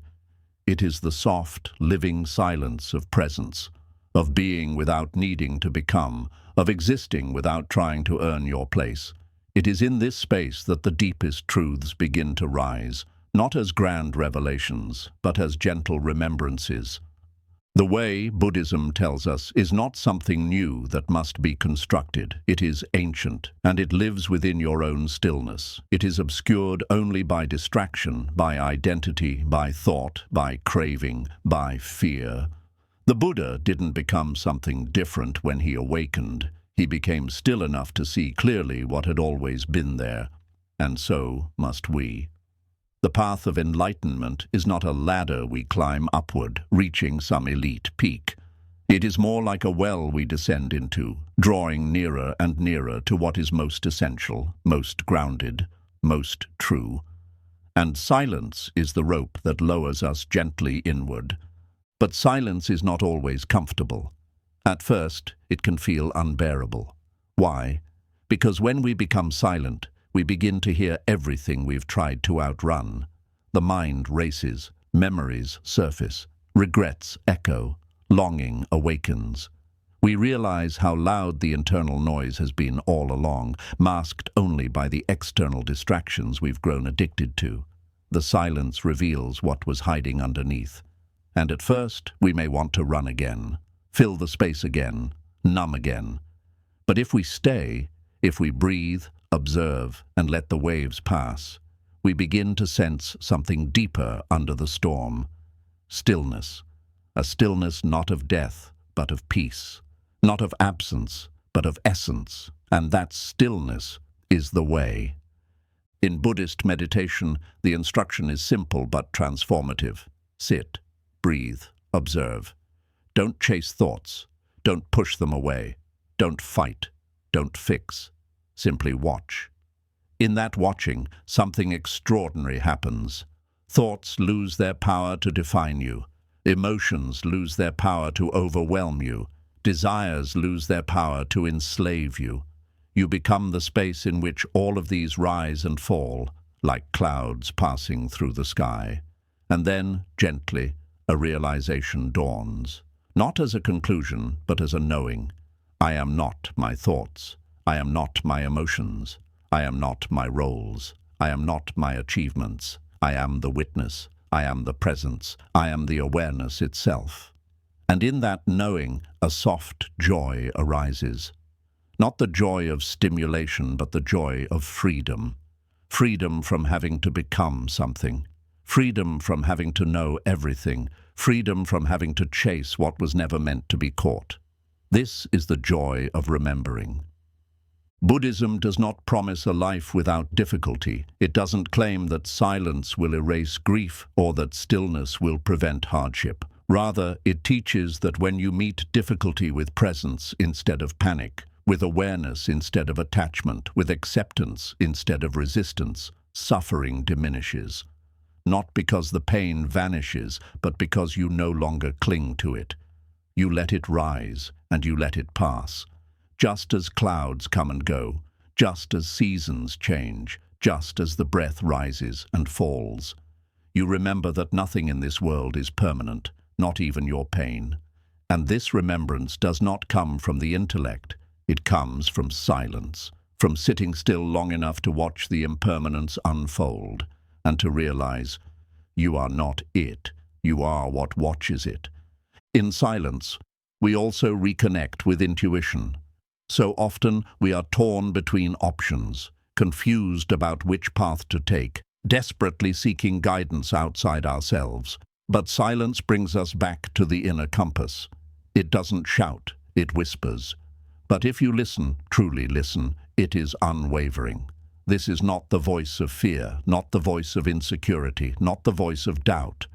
It is the soft, living silence of presence, of being without needing to become, of existing without trying to earn your place. It is in this space that the deepest truths begin to rise, not as grand revelations, but as gentle remembrances. The way, Buddhism tells us, is not something new that must be constructed. It is ancient, and it lives within your own stillness. It is obscured only by distraction, by identity, by thought, by craving, by fear. The Buddha didn't become something different when he awakened. He became still enough to see clearly what had always been there, and so must we. The path of enlightenment is not a ladder we climb upward, reaching some elite peak. It is more like a well we descend into, drawing nearer and nearer to what is most essential, most grounded, most true. And silence is the rope that lowers us gently inward. But silence is not always comfortable. At first, it can feel unbearable. Why? Because when we become silent, we begin to hear everything we've tried to outrun. The mind races, memories surface, regrets echo, longing awakens. We realize how loud the internal noise has been all along, masked only by the external distractions we've grown addicted to. The silence reveals what was hiding underneath. And at first, we may want to run again, fill the space again, numb again. But if we stay, if we breathe, observe, and let the waves pass, we begin to sense something deeper under the storm. Stillness. A stillness not of death, but of peace. Not of absence, but of essence. And that stillness is the way. In Buddhist meditation, the instruction is simple but transformative. Sit. Breathe, observe. Don't chase thoughts. Don't push them away. Don't fight. Don't fix. Simply watch. In that watching, something extraordinary happens. Thoughts lose their power to define you. Emotions lose their power to overwhelm you. Desires lose their power to enslave you. You become the space in which all of these rise and fall, like clouds passing through the sky. And then, gently, a realization dawns, not as a conclusion, but as a knowing. I am not my thoughts. I am not my emotions. I am not my roles. I am not my achievements. I am the witness. I am the presence. I am the awareness itself. And in that knowing, a soft joy arises. Not the joy of stimulation, but the joy of freedom. Freedom from having to become something. Freedom from having to know everything. Freedom from having to chase what was never meant to be caught. This is the joy of remembering. Buddhism does not promise a life without difficulty. It doesn't claim that silence will erase grief or that stillness will prevent hardship. Rather, it teaches that when you meet difficulty with presence instead of panic, with awareness instead of attachment, with acceptance instead of resistance, suffering diminishes. Not because the pain vanishes, but because you no longer cling to it. You let it rise, and you let it pass. Just as clouds come and go, just as seasons change, just as the breath rises and falls. You remember that nothing in this world is permanent. not even your pain. And this remembrance does not come from the intellect. It comes from silence, from sitting still long enough to watch the impermanence unfold, and to realize you are not it, you are what watches it. In silence, we also reconnect with intuition. So often we are torn between options, confused about which path to take, desperately seeking guidance outside ourselves. But silence brings us back to the inner compass. It doesn't shout, it whispers. But if you listen, truly listen, it is unwavering. This is not the voice of fear, not the voice of insecurity, not the voice of doubt.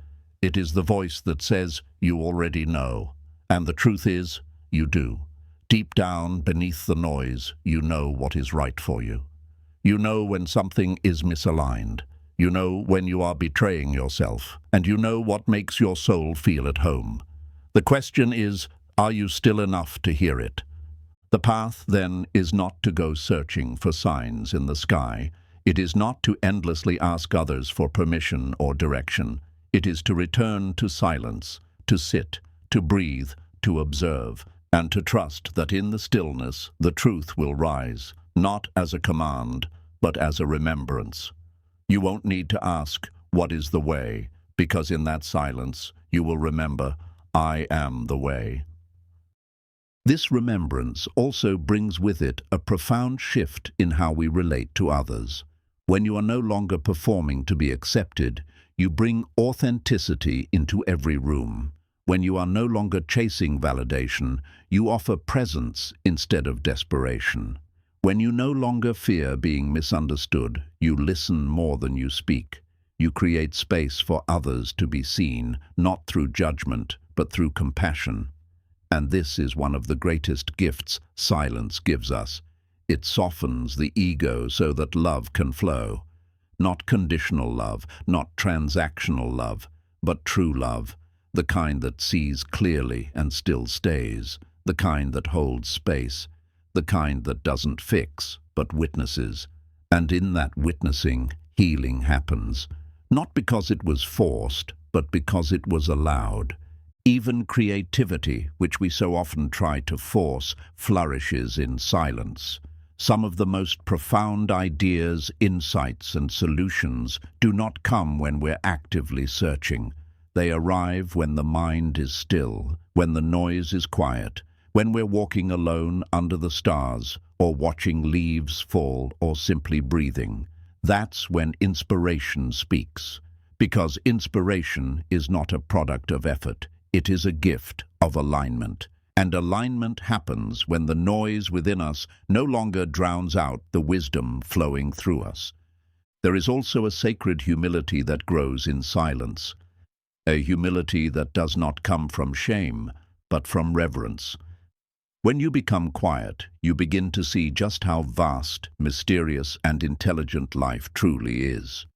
It is the voice that says, you already know. And the truth is, you do. Deep down, beneath the noise, you know what is right for you. You know when something is misaligned. You know when you are betraying yourself. And you know what makes your soul feel at home. The question is, are you still enough to hear it? The path, then, is not to go searching for signs in the sky. It is not to endlessly ask others for permission or direction. It is to return to silence, to sit, to breathe, to observe, and to trust that in the stillness the truth will rise, not as a command, but as a remembrance. You won't need to ask, what is the way? Because in that silence you will remember, I am the way. This remembrance also brings with it a profound shift in how we relate to others. When you are no longer performing to be accepted, you bring authenticity into every room. When you are no longer chasing validation, you offer presence instead of desperation. When you no longer fear being misunderstood, you listen more than you speak. You create space for others to be seen, not through judgment, but through compassion. And this is one of the greatest gifts silence gives us. It softens the ego so that love can flow. Not conditional love, not transactional love, but true love, the kind that sees clearly and still stays, the kind that holds space, the kind that doesn't fix, but witnesses. And in that witnessing, healing happens, not because it was forced, but because it was allowed. Even creativity, which we so often try to force, flourishes in silence. Some of the most profound ideas, insights, and solutions do not come when we're actively searching. They arrive when the mind is still, when the noise is quiet, when we're walking alone under the stars, or watching leaves fall, or simply breathing. That's when inspiration speaks. Because inspiration is not a product of effort. It is a gift of alignment. And alignment happens when the noise within us no longer drowns out the wisdom flowing through us. There is also a sacred humility that grows in silence, a humility that does not come from shame, but from reverence. When you become quiet, you begin to see just how vast, mysterious, and intelligent life truly is.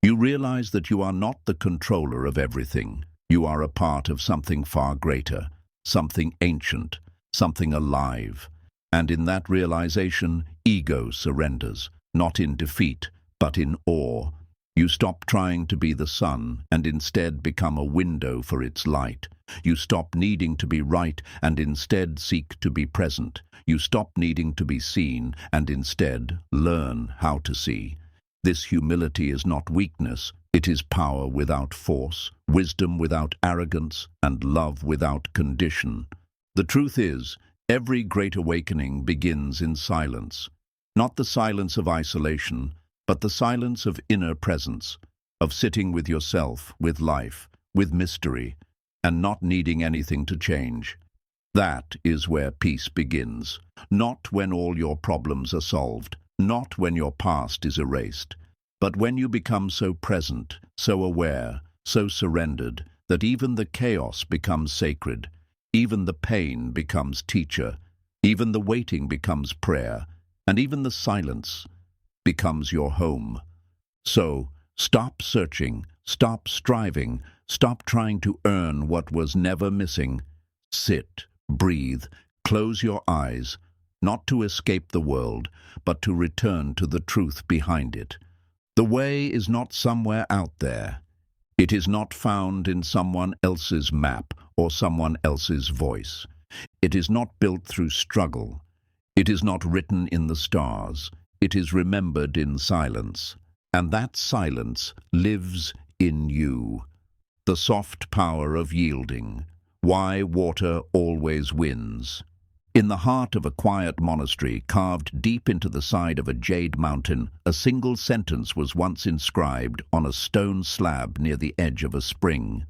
You realize that you are not the controller of everything. You are a part of something far greater, something ancient, something alive. And in that realization, ego surrenders, not in defeat, but in awe. You stop trying to be the sun and instead become a window for its light. You stop needing to be right and instead seek to be present. You stop needing to be seen and instead learn how to see. This humility is not weakness. It is power without force, wisdom without arrogance, and love without condition. The truth is, every great awakening begins in silence. Not the silence of isolation, but the silence of inner presence, of sitting with yourself, with life, with mystery, and not needing anything to change. That is where peace begins. Not when all your problems are solved, not when your past is erased, but when you become so present, so aware, so surrendered, that even the chaos becomes sacred, even the pain becomes teacher, even the waiting becomes prayer, and even the silence becomes your home. So, stop searching, stop striving, stop trying to earn what was never missing. Sit, breathe, close your eyes, not to escape the world, but to return to the truth behind it. The way is not somewhere out there. It is not found in someone else's map or someone else's voice. It is not built through struggle. It is not written in the stars. It is remembered in silence. And that silence lives in you. The soft power of yielding. Why water always wins. In the heart of a quiet monastery carved deep into the side of a jade mountain, a single sentence was once inscribed on a stone slab near the edge of a spring.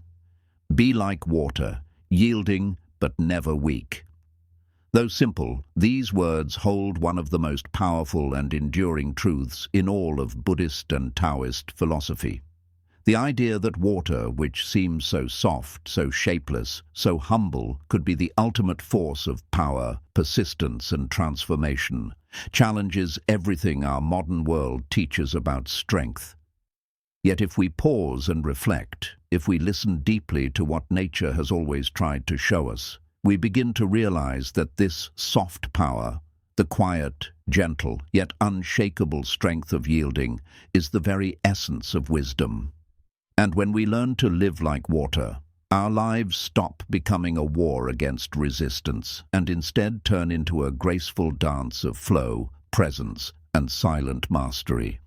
Be like water, yielding but never weak. Though simple, these words hold one of the most powerful and enduring truths in all of Buddhist and Taoist philosophy. The idea that water, which seems so soft, so shapeless, so humble, could be the ultimate force of power, persistence, and transformation, challenges everything our modern world teaches about strength. Yet if we pause and reflect, if we listen deeply to what nature has always tried to show us, we begin to realize that this soft power, the quiet, gentle, yet unshakable strength of yielding, is the very essence of wisdom. And when we learn to live like water, our lives stop becoming a war against resistance and instead turn into a graceful dance of flow, presence, and silent mastery.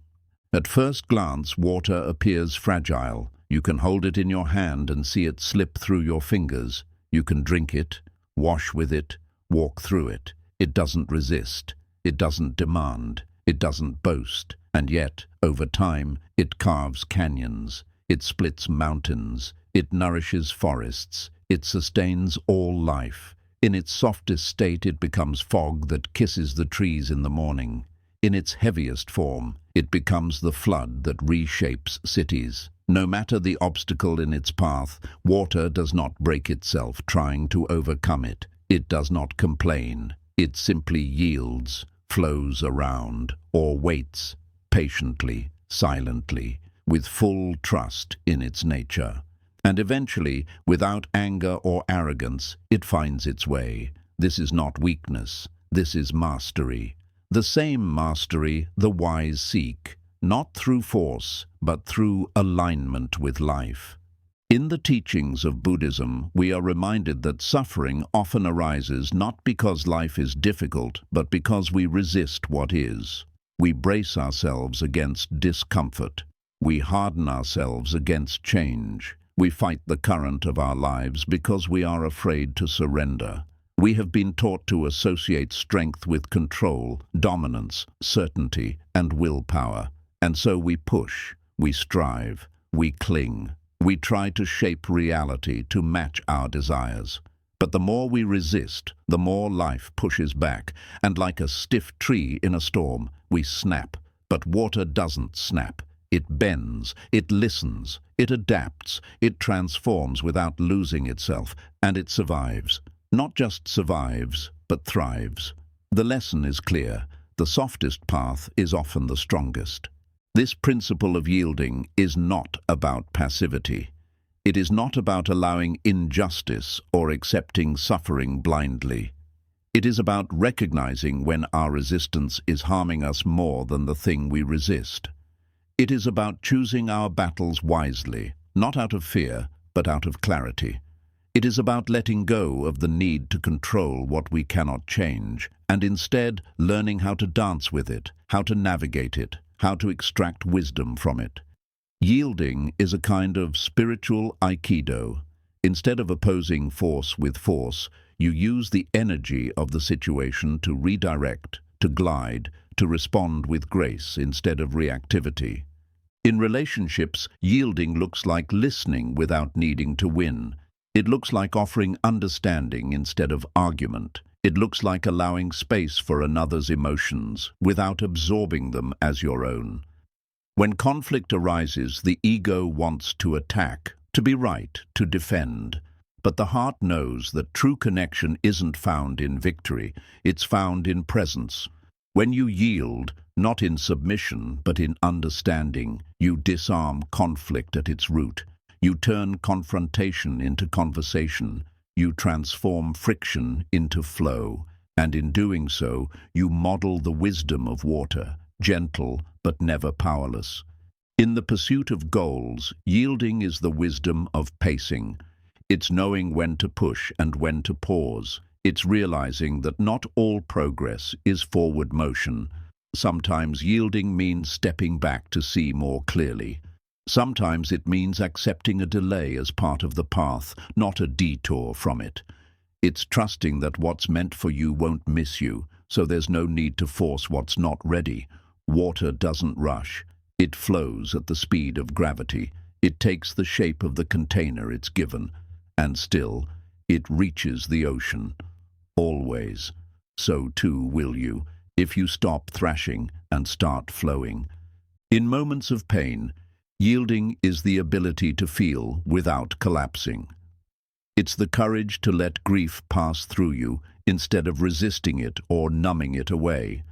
At first glance, water appears fragile. You can hold it in your hand and see it slip through your fingers. You can drink it, wash with it, walk through it. It doesn't resist. It doesn't demand. It doesn't boast. And yet, over time, it carves canyons. It splits mountains, it nourishes forests, it sustains all life. In its softest state it becomes fog that kisses the trees in the morning. In its heaviest form, it becomes the flood that reshapes cities. No matter the obstacle in its path, water does not break itself trying to overcome it. It does not complain. It simply yields, flows around, or waits, patiently, silently, with full trust in its nature. And eventually, without anger or arrogance, it finds its way. This is not weakness, this is mastery. The same mastery the wise seek, not through force, but through alignment with life. In the teachings of Buddhism, we are reminded that suffering often arises not because life is difficult, but because we resist what is. We brace ourselves against discomfort. We harden ourselves against change. We fight the current of our lives because we are afraid to surrender. We have been taught to associate strength with control, dominance, certainty, and willpower. And so we push, we strive, we cling. We try to shape reality to match our desires. But the more we resist, the more life pushes back, and like a stiff tree in a storm, we snap. But water doesn't snap. It bends, it listens, it adapts, it transforms without losing itself, and it survives. Not just survives, but thrives. The lesson is clear. The softest path is often the strongest. This principle of yielding is not about passivity. It is not about allowing injustice or accepting suffering blindly. It is about recognizing when our resistance is harming us more than the thing we resist. It is about choosing our battles wisely, not out of fear, but out of clarity. It is about letting go of the need to control what we cannot change, and instead learning how to dance with it, how to navigate it, how to extract wisdom from it. Yielding is a kind of spiritual aikido. Instead of opposing force with force, you use the energy of the situation to redirect, to glide, to respond with grace instead of reactivity. In relationships, yielding looks like listening without needing to win. It looks like offering understanding instead of argument. It looks like allowing space for another's emotions without absorbing them as your own. When conflict arises, the ego wants to attack, to be right, to defend. But the heart knows that true connection isn't found in victory, it's found in presence. When you yield, not in submission, but in understanding, you disarm conflict at its root. You turn confrontation into conversation. You transform friction into flow. And in doing so, you model the wisdom of water, gentle but never powerless. In the pursuit of goals, yielding is the wisdom of pacing. It's knowing when to push and when to pause. It's realizing that not all progress is forward motion. Sometimes yielding means stepping back to see more clearly. Sometimes it means accepting a delay as part of the path, not a detour from it. It's trusting that what's meant for you won't miss you, so there's no need to force what's not ready. Water doesn't rush. It flows at the speed of gravity. It takes the shape of the container it's given, and still, it reaches the ocean. Always. So too will you, if you stop thrashing and start flowing. In moments of pain, yielding is the ability to feel without collapsing. It's the courage to let grief pass through you instead of resisting it or numbing it away.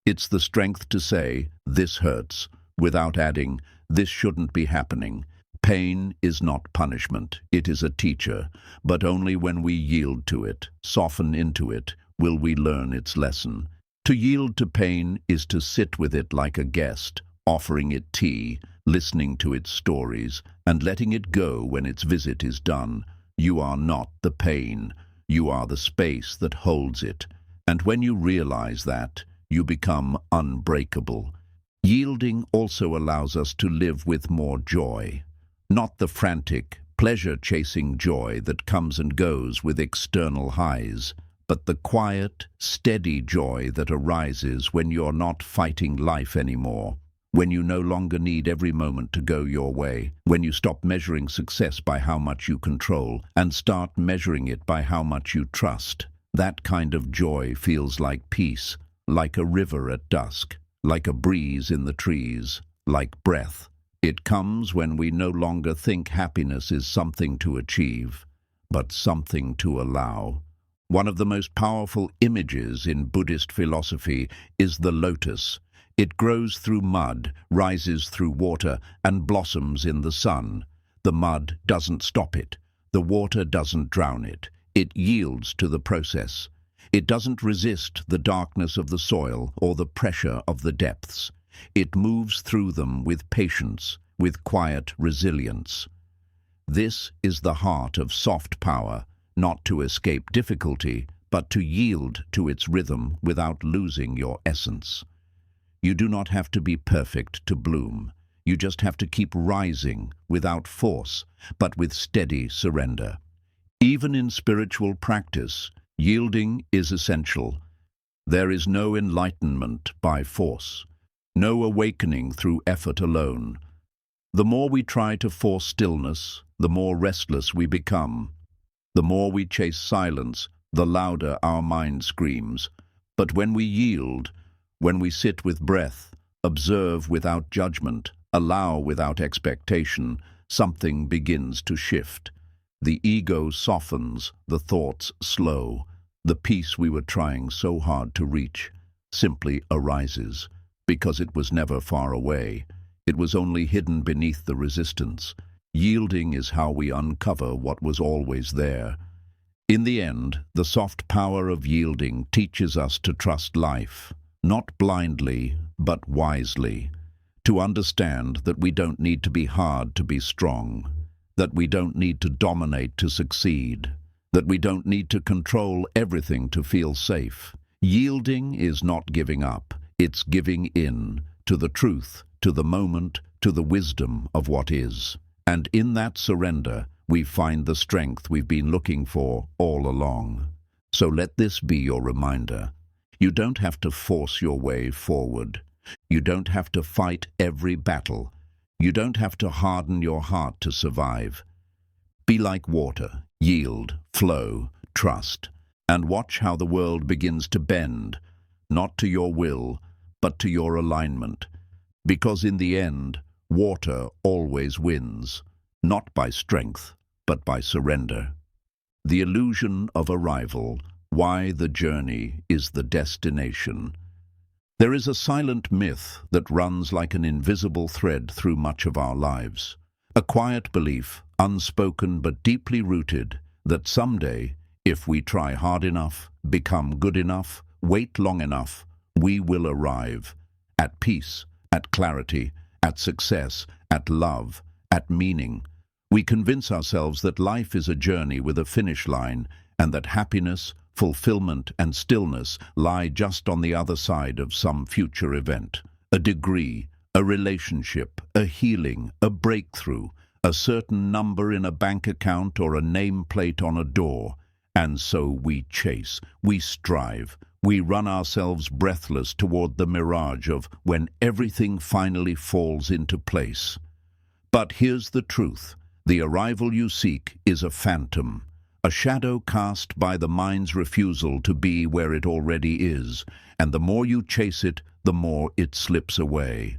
It's the strength to say, "This hurts," without adding, "This shouldn't be happening." Pain is not punishment, it is a teacher, but only when we yield to it, soften into it, will we learn its lesson. To yield to pain is to sit with it like a guest, offering it tea, listening to its stories, and letting it go when its visit is done. You are not the pain, you are the space that holds it, and when you realize that, you become unbreakable. Yielding also allows us to live with more joy. Not the frantic, pleasure-chasing joy that comes and goes with external highs, but the quiet, steady joy that arises when you're not fighting life anymore, when you no longer need every moment to go your way, when you stop measuring success by how much you control and start measuring it by how much you trust. That kind of joy feels like peace, like a river at dusk, like a breeze in the trees, like breath. It comes when we no longer think happiness is something to achieve, but something to allow. One of the most powerful images in Buddhist philosophy is the lotus. It grows through mud, rises through water, and blossoms in the sun. The mud doesn't stop it. The water doesn't drown it. It yields to the process. It doesn't resist the darkness of the soil or the pressure of the depths. It moves through them with patience, with quiet resilience. This is the heart of soft power, not to escape difficulty, but to yield to its rhythm without losing your essence. You do not have to be perfect to bloom. You just have to keep rising without force, but with steady surrender. Even in spiritual practice, yielding is essential. There is no enlightenment by force, no awakening through effort alone. The more we try to force stillness, the more restless we become. The more we chase silence, the louder our mind screams. But when we yield, when we sit with breath, observe without judgment, allow without expectation, something begins to shift. The ego softens, the thoughts slow. The peace we were trying so hard to reach simply arises, because it was never far away. It was only hidden beneath the resistance. Yielding is how we uncover what was always there. In the end, the soft power of yielding teaches us to trust life, not blindly, but wisely. To understand that we don't need to be hard to be strong, that we don't need to dominate to succeed, that we don't need to control everything to feel safe. Yielding is not giving up, it's giving in to the truth, to the moment, to the wisdom of what is. And in that surrender, we find the strength we've been looking for all along. So let this be your reminder. You don't have to force your way forward. You don't have to fight every battle. You don't have to harden your heart to survive. Be like water, yield, flow, trust, and watch how the world begins to bend, not to your will, but to your alignment. Because in the end, water always wins, not by strength, but by surrender. The illusion of arrival, why the journey is the destination. There is a silent myth that runs like an invisible thread through much of our lives. A quiet belief, unspoken but deeply rooted, that someday, if we try hard enough, become good enough, wait long enough, we will arrive. At peace, at clarity, at success, at love, at meaning. We convince ourselves that life is a journey with a finish line and that happiness, fulfillment, and stillness lie just on the other side of some future event. A degree, a relationship, a healing, a breakthrough, a certain number in a bank account or a nameplate on a door. And so we chase, we strive, we run ourselves breathless toward the mirage of when everything finally falls into place. But here's the truth. The arrival you seek is a phantom, a shadow cast by the mind's refusal to be where it already is, and the more you chase it, the more it slips away.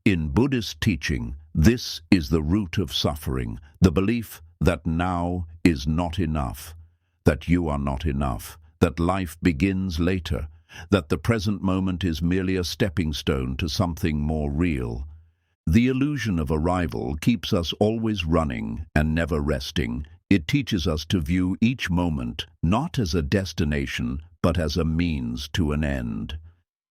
In Buddhist teaching, this is the root of suffering, the belief that now is not enough, that you are not enough, that life begins later, that the present moment is merely a stepping stone to something more real. The illusion of arrival keeps us always running and never resting. It teaches us to view each moment not as a destination, but as a means to an end.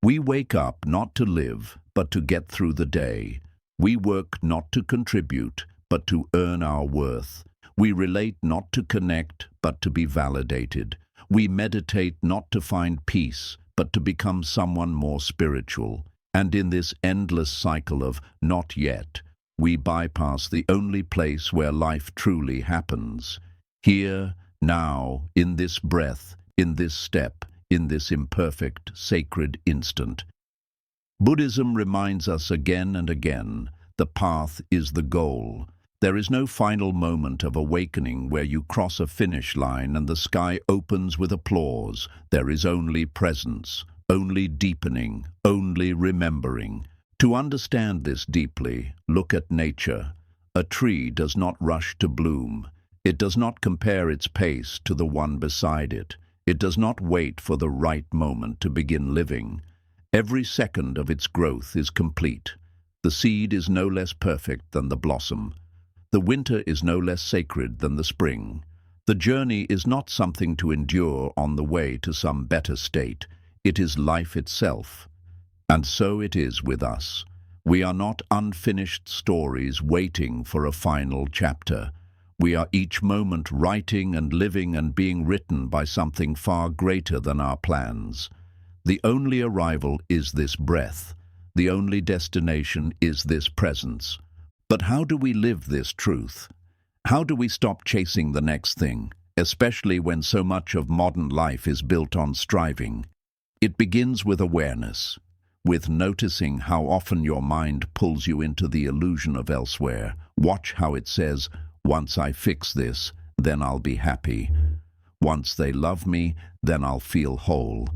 We wake up not to live, but to get through the day. We work not to contribute, but to earn our worth. We relate not to connect, but to be validated. We meditate not to find peace, but to become someone more spiritual. And in this endless cycle of not yet, we bypass the only place where life truly happens. Here, now, in this breath, in this step, in this imperfect, sacred instant. Buddhism reminds us again and again, the path is the goal. There is no final moment of awakening where you cross a finish line and the sky opens with applause. There is only presence, only deepening, only remembering. To understand this deeply, look at nature. A tree does not rush to bloom. It does not compare its pace to the one beside it. It does not wait for the right moment to begin living. Every second of its growth is complete. The seed is no less perfect than the blossom. The winter is no less sacred than the spring. The journey is not something to endure on the way to some better state. It is life itself. And so it is with us. We are not unfinished stories waiting for a final chapter. We are each moment writing and living and being written by something far greater than our plans. The only arrival is this breath. The only destination is this presence. But how do we live this truth? How do we stop chasing the next thing, especially when so much of modern life is built on striving? It begins with awareness, with noticing how often your mind pulls you into the illusion of elsewhere. Watch how it says, once I fix this, then I'll be happy. Once they love me, then I'll feel whole.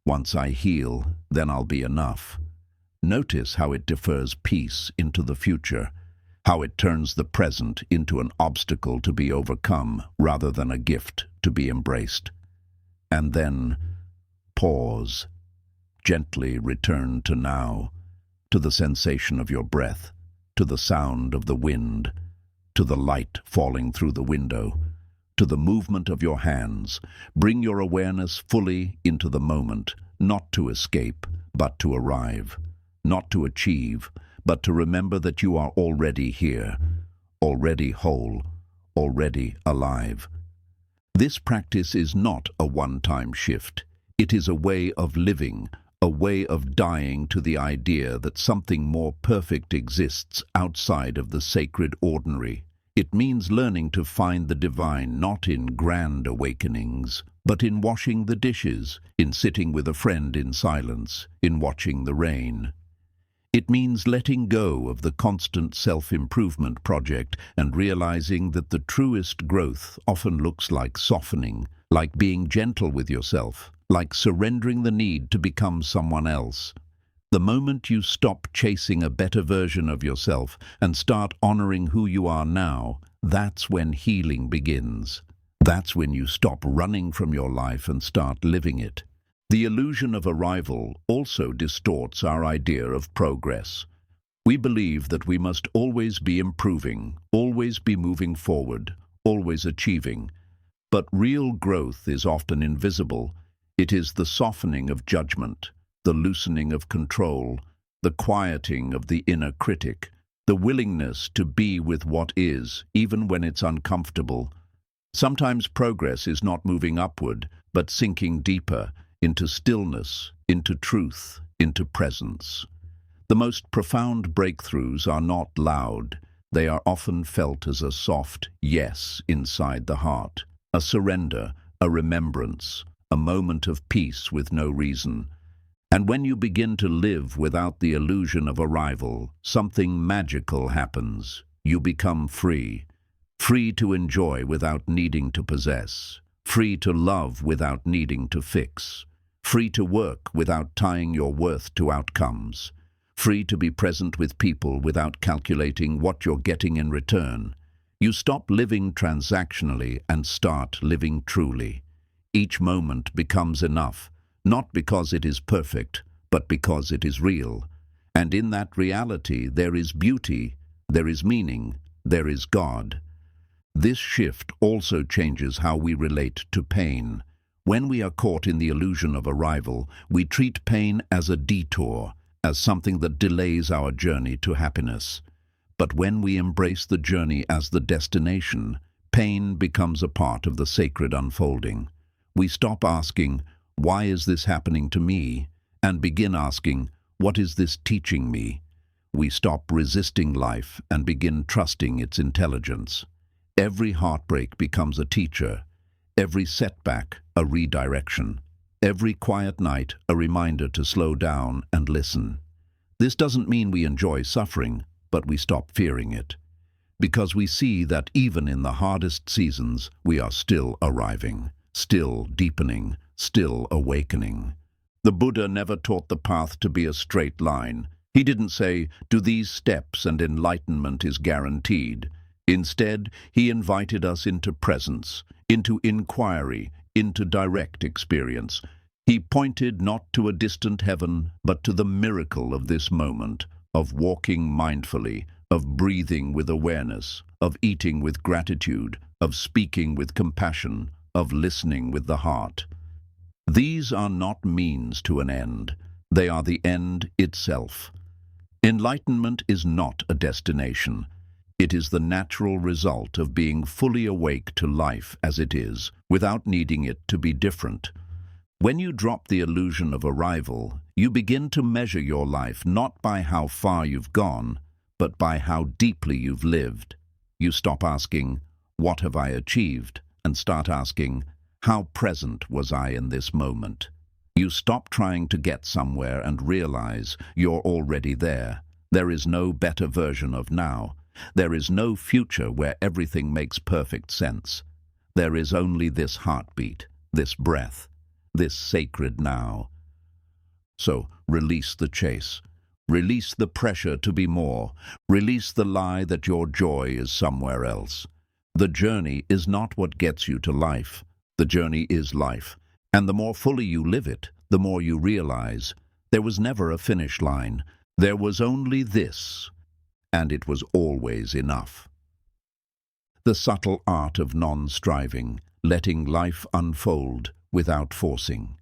Once I heal, then I'll be enough. Notice how it defers peace into the future, how it turns the present into an obstacle to be overcome rather than a gift to be embraced. And then, pause. Gently return to now, to the sensation of your breath, to the sound of the wind, to the light falling through the window, to the movement of your hands. Bring your awareness fully into the moment, not to escape, but to arrive, not to achieve, but to remember that you are already here, already whole, already alive. This practice is not a one-time shift. It is a way of living, a way of dying to the idea that something more perfect exists outside of the sacred ordinary. It means learning to find the divine not in grand awakenings, but in washing the dishes, in sitting with a friend in silence, in watching the rain. It means letting go of the constant self-improvement project and realizing that the truest growth often looks like softening, like being gentle with yourself, like surrendering the need to become someone else. The moment you stop chasing a better version of yourself and start honoring who you are now, that's when healing begins. That's when you stop running from your life and start living it. The illusion of arrival also distorts our idea of progress. We believe that we must always be improving, always be moving forward, always achieving. But real growth is often invisible. It is the softening of judgment, the loosening of control, the quieting of the inner critic, the willingness to be with what is, even when it's uncomfortable. Sometimes progress is not moving upward, but sinking deeper into stillness, into truth, into presence. The most profound breakthroughs are not loud. They are often felt as a soft yes inside the heart, a surrender, a remembrance, a moment of peace with no reason. And when you begin to live without the illusion of arrival, something magical happens. You become free. Free to enjoy without needing to possess. Free to love without needing to fix. Free to work without tying your worth to outcomes. Free to be present with people without calculating what you're getting in return. You stop living transactionally and start living truly. Each moment becomes enough, not because it is perfect, but because it is real. And in that reality there is beauty, there is meaning, there is God. This shift also changes how we relate to pain. When we are caught in the illusion of arrival, we treat pain as a detour, as something that delays our journey to happiness. But when we embrace the journey as the destination, pain becomes a part of the sacred unfolding. We stop asking, "Why is this happening to me?" and begin asking, "What is this teaching me?" We stop resisting life and begin trusting its intelligence. Every heartbreak becomes a teacher, every setback a redirection, every quiet night a reminder to slow down and listen. This doesn't mean we enjoy suffering, but we stop fearing it, because we see that even in the hardest seasons, we are still arriving, still deepening, still awakening. The Buddha never taught the path to be a straight line. He didn't say, "Do these steps and enlightenment is guaranteed." Instead, he invited us into presence, into inquiry, into direct experience. He pointed not to a distant heaven, but to the miracle of this moment, of walking mindfully, of breathing with awareness, of eating with gratitude, of speaking with compassion, of listening with the heart. These are not means to an end. They are the end itself. Enlightenment is not a destination. It is the natural result of being fully awake to life as it is, without needing it to be different. When you drop the illusion of arrival, you begin to measure your life not by how far you've gone, but by how deeply you've lived. You stop asking, "What have I achieved?" and start asking, "How present was I in this moment?" You stop trying to get somewhere and realize you're already there. There is no better version of now. There is no future where everything makes perfect sense. There is only this heartbeat, this breath, this sacred now. So release the chase. Release the pressure to be more. Release the lie that your joy is somewhere else. The journey is not what gets you to life. The journey is life. And the more fully you live it, the more you realize there was never a finish line. There was only this. And it was always enough. The subtle art of non-striving, letting life unfold without forcing.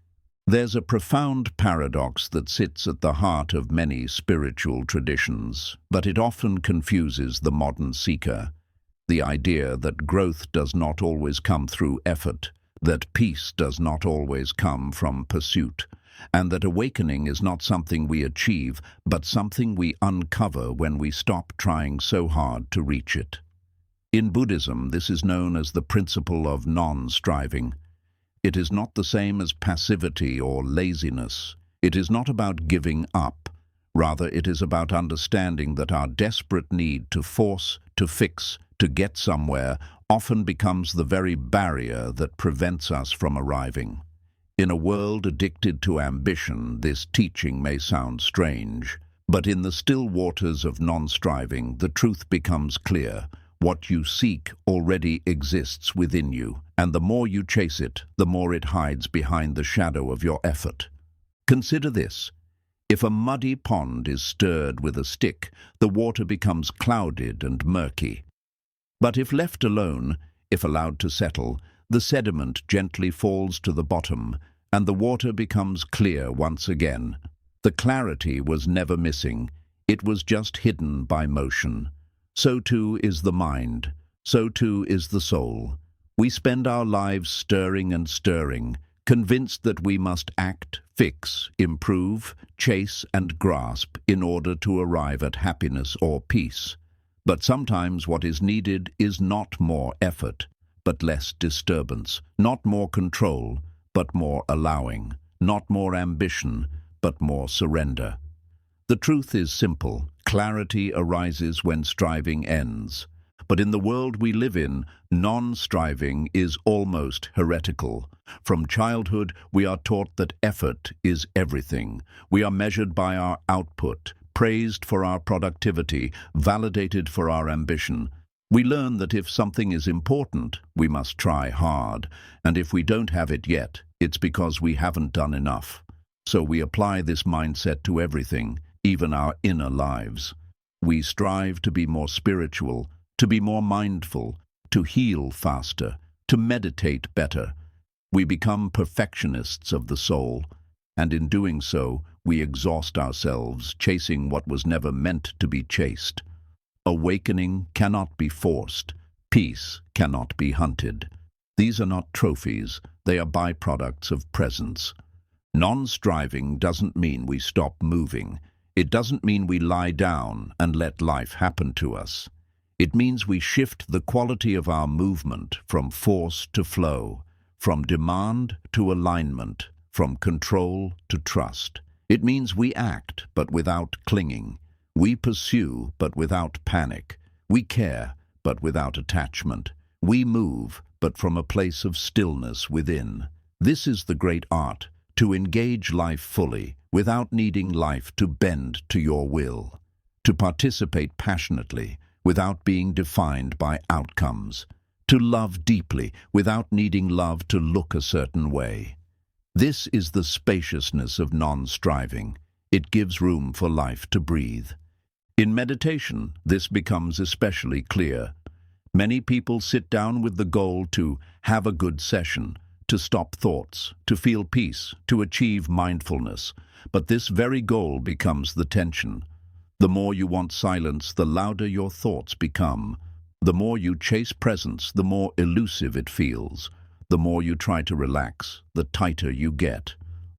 There's a profound paradox that sits at the heart of many spiritual traditions, but it often confuses the modern seeker. The idea that growth does not always come through effort, that peace does not always come from pursuit, and that awakening is not something we achieve, but something we uncover when we stop trying so hard to reach it. In Buddhism, this is known as the principle of non-striving. It is not the same as passivity or laziness. It is not about giving up. Rather, it is about understanding that our desperate need to force, to fix, to get somewhere often becomes the very barrier that prevents us from arriving. In a world addicted to ambition, this teaching may sound strange, but in the still waters of non-striving, the truth becomes clear. What you seek already exists within you, and the more you chase it, the more it hides behind the shadow of your effort. Consider this. If a muddy pond is stirred with a stick, the water becomes clouded and murky. But if left alone, if allowed to settle, the sediment gently falls to the bottom, and the water becomes clear once again. The clarity was never missing. It was just hidden by motion. So too is the mind. So too is the soul. We spend our lives stirring and stirring, convinced that we must act, fix, improve, chase and grasp in order to arrive at happiness or peace. But sometimes what is needed is not more effort, but less disturbance, not more control, but more allowing, not more ambition, but more surrender. The truth is simple. Clarity arises when striving ends. But in the world we live in, non-striving is almost heretical. From childhood, we are taught that effort is everything. We are measured by our output, praised for our productivity, validated for our ambition. We learn that if something is important, we must try hard, and if we don't have it yet, it's because we haven't done enough. So we apply this mindset to everything, even our inner lives. We strive to be more spiritual, to be more mindful, to heal faster, to meditate better. We become perfectionists of the soul, and in doing so, we exhaust ourselves, chasing what was never meant to be chased. Awakening cannot be forced. Peace cannot be hunted. These are not trophies, they are byproducts of presence. Non-striving doesn't mean we stop moving. It doesn't mean we lie down and let life happen to us. It means we shift the quality of our movement from force to flow, from demand to alignment, from control to trust. It means we act, but without clinging. We pursue, but without panic. We care, but without attachment. We move, but from a place of stillness within. This is the great art, to engage life fully, without needing life to bend to your will. To participate passionately, without being defined by outcomes. To love deeply, without needing love to look a certain way. This is the spaciousness of non-striving. It gives room for life to breathe. In meditation, this becomes especially clear. Many people sit down with the goal to have a good session, to stop thoughts, to feel peace, to achieve mindfulness. But this very goal becomes the tension. The more you want silence, the louder your thoughts become. The more you chase presence, the more elusive it feels. The more you try to relax, the tighter you get.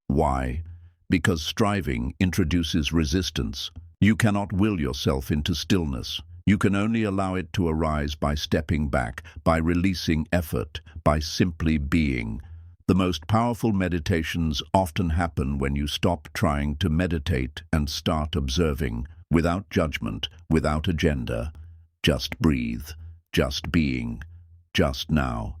Why? Because striving introduces resistance. You cannot will yourself into stillness. You can only allow it to arise by stepping back, by releasing effort, by simply being. The most powerful meditations often happen when you stop trying to meditate and start observing, without judgment, without agenda. Just breathe, just being, just now.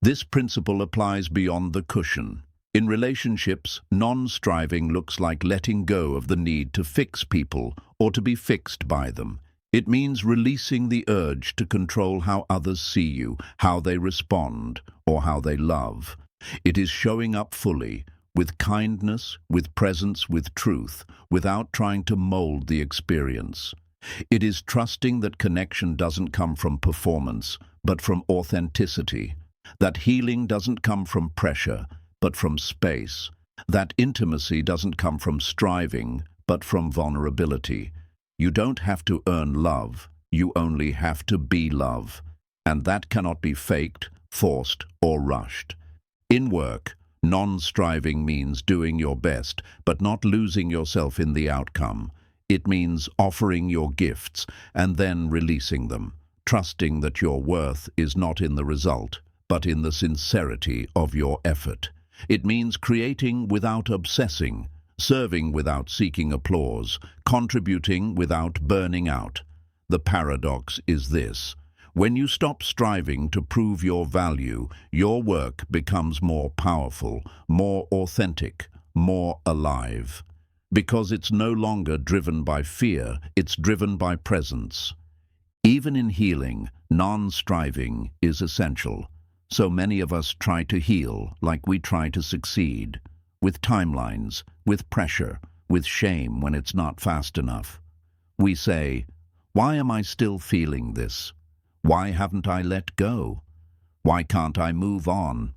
This principle applies beyond the cushion. In relationships, non-striving looks like letting go of the need to fix people or to be fixed by them. It means releasing the urge to control how others see you, how they respond, or how they love. It is showing up fully, with kindness, with presence, with truth, without trying to mold the experience. It is trusting that connection doesn't come from performance, but from authenticity. That healing doesn't come from pressure, but from space. That intimacy doesn't come from striving, but from vulnerability. You don't have to earn love, you only have to be love. And that cannot be faked, forced, or rushed. In work, non-striving means doing your best, but not losing yourself in the outcome. It means offering your gifts and then releasing them, trusting that your worth is not in the result, but in the sincerity of your effort. It means creating without obsessing, serving without seeking applause, contributing without burning out. The paradox is this: when you stop striving to prove your value, your work becomes more powerful, more authentic, more alive. Because it's no longer driven by fear, it's driven by presence. Even in healing, non-striving is essential. So many of us try to heal like we try to succeed, with timelines, with pressure, with shame when it's not fast enough. We say, "Why am I still feeling this? Why haven't I let go? Why can't I move on?"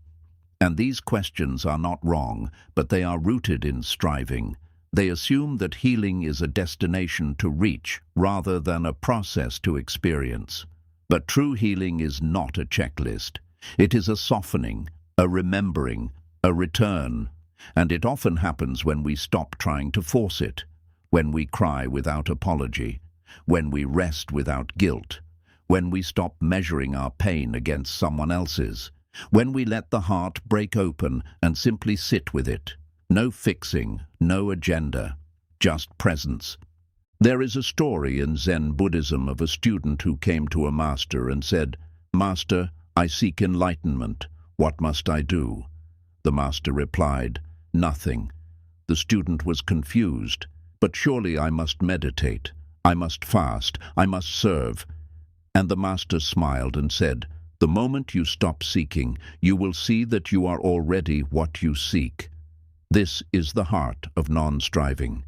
And these questions are not wrong, but they are rooted in striving. They assume that healing is a destination to reach rather than a process to experience. But true healing is not a checklist. It is a softening, a remembering, a return. And it often happens when we stop trying to force it, when we cry without apology, when we rest without guilt, when we stop measuring our pain against someone else's, when we let the heart break open and simply sit with it. No fixing, no agenda, just presence. There is a story in Zen Buddhism of a student who came to a master and said, "Master, I seek enlightenment. What must I do?" The master replied, "Nothing." The student was confused. "But surely I must meditate. I must fast. I must serve." And the master smiled and said, "The moment you stop seeking, you will see that you are already what you seek." This is the heart of non-striving.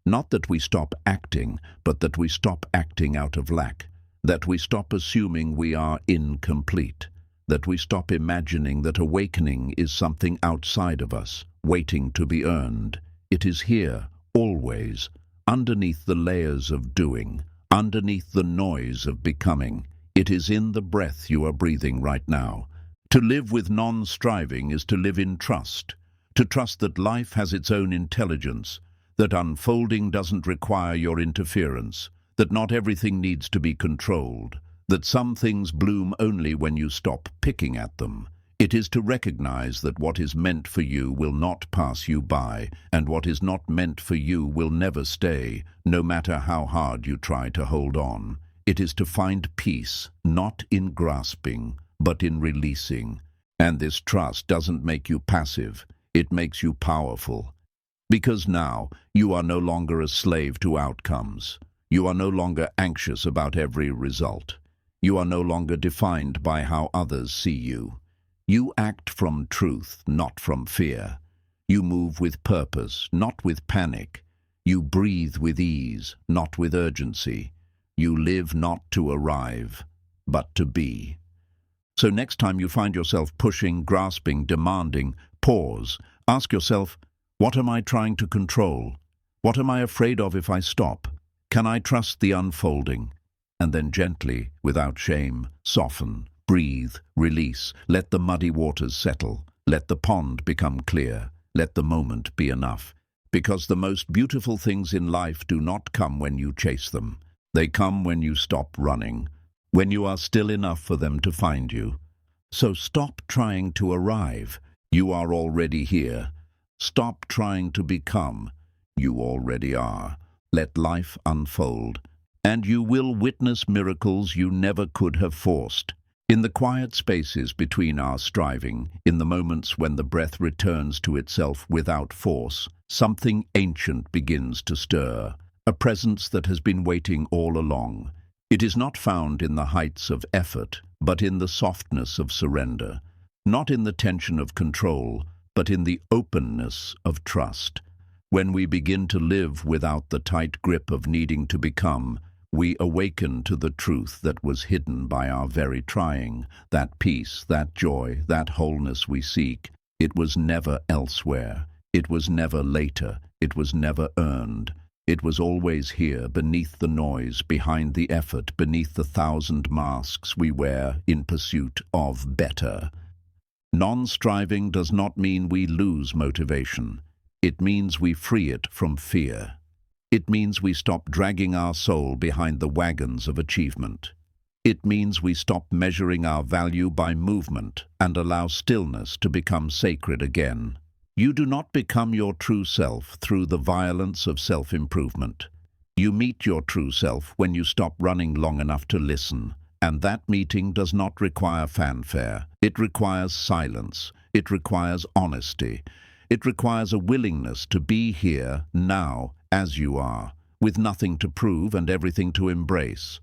Not that we stop acting, but that we stop acting out of lack, that we stop assuming we are incomplete, that we stop imagining that awakening is something outside of us, waiting to be earned. It is here, always, underneath the layers of doing, underneath the noise of becoming. It is in the breath you are breathing right now. To live with non-striving is to live in trust, to trust that life has its own intelligence, that unfolding doesn't require your interference, that not everything needs to be controlled, that some things bloom only when you stop picking at them. It is to recognize that what is meant for you will not pass you by, and what is not meant for you will never stay, no matter how hard you try to hold on. It is to find peace, not in grasping, but in releasing. And this trust doesn't make you passive. It makes you powerful. Because now, you are no longer a slave to outcomes. You are no longer anxious about every result. You are no longer defined by how others see you. You act from truth, not from fear. You move with purpose, not with panic. You breathe with ease, not with urgency. You live not to arrive, but to be. So next time you find yourself pushing, grasping, demanding, pause. Ask yourself, what am I trying to control? What am I afraid of if I stop? Can I trust the unfolding? And then gently, without shame, soften, breathe, release. Let the muddy waters settle. Let the pond become clear. Let the moment be enough. Because the most beautiful things in life do not come when you chase them. They come when you stop running, when you are still enough for them to find you. So stop trying to arrive. You are already here. Stop trying to become. You already are. Let life unfold. And you will witness miracles you never could have forced. In the quiet spaces between our striving, in the moments when the breath returns to itself without force, something ancient begins to stir, a presence that has been waiting all along. It is not found in the heights of effort, but in the softness of surrender, not in the tension of control, but in the openness of trust. When we begin to live without the tight grip of needing to become, we awaken to the truth that was hidden by our very trying, that peace, that joy, that wholeness we seek. It was never elsewhere. It was never later. It was never earned. It was always here, beneath the noise, behind the effort, beneath the 1,000 masks we wear in pursuit of better. Non-striving does not mean we lose motivation. It means we free it from fear. It means we stop dragging our soul behind the wagons of achievement. It means we stop measuring our value by movement and allow stillness to become sacred again. You do not become your true self through the violence of self-improvement. You meet your true self when you stop running long enough to listen. And that meeting does not require fanfare. It requires silence. It requires honesty. It requires a willingness to be here, now, as you are, with nothing to prove and everything to embrace.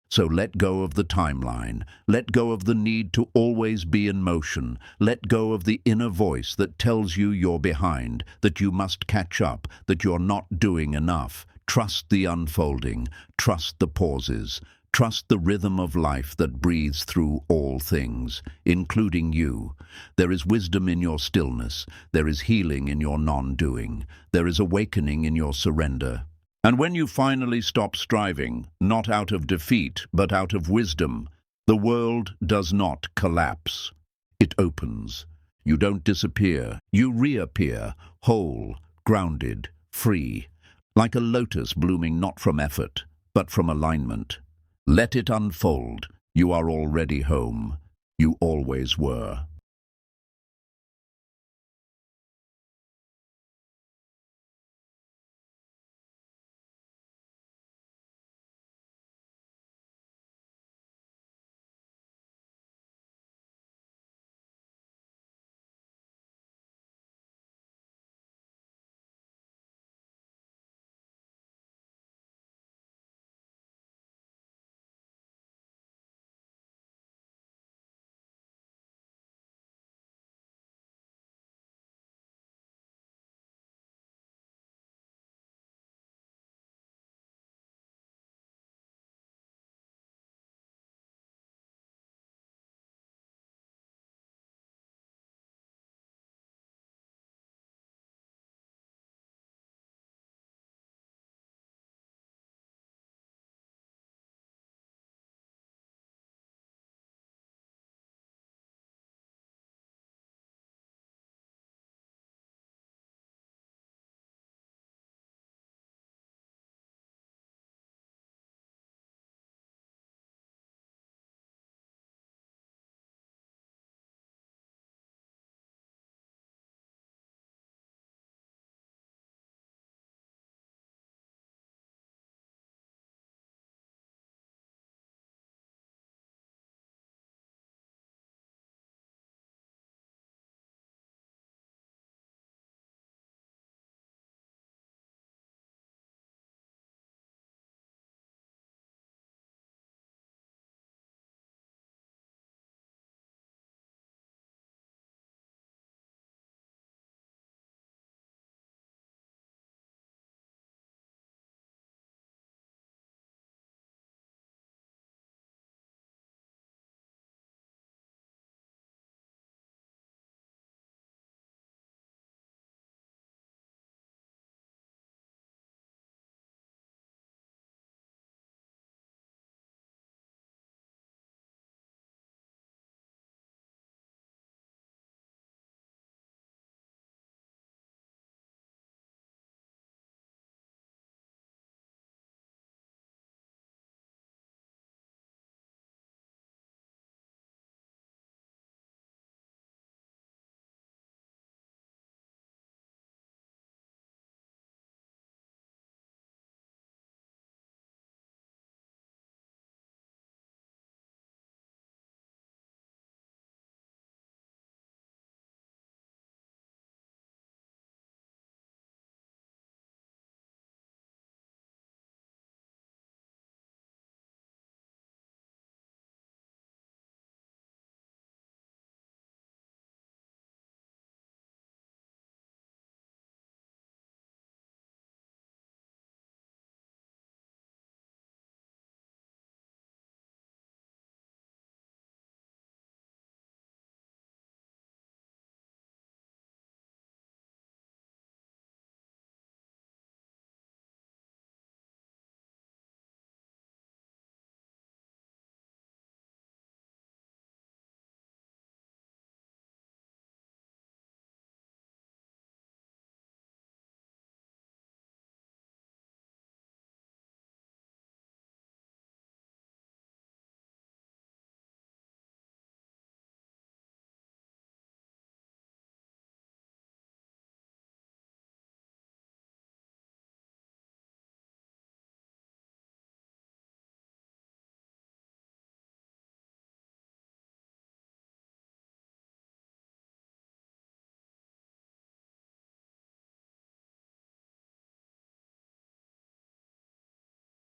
So let go of the timeline. Let go of the need to always be in motion. Let go of the inner voice that tells you you're behind, that you must catch up, that you're not doing enough. Trust the unfolding. Trust the pauses. Trust the rhythm of life that breathes through all things, including you. There is wisdom in your stillness. There is healing in your non-doing. There is awakening in your surrender. And when you finally stop striving, not out of defeat, but out of wisdom, the world does not collapse. It opens. You don't disappear. You reappear, whole, grounded, free, like a lotus blooming not from effort, but from alignment. Let it unfold. You are already home. You always were.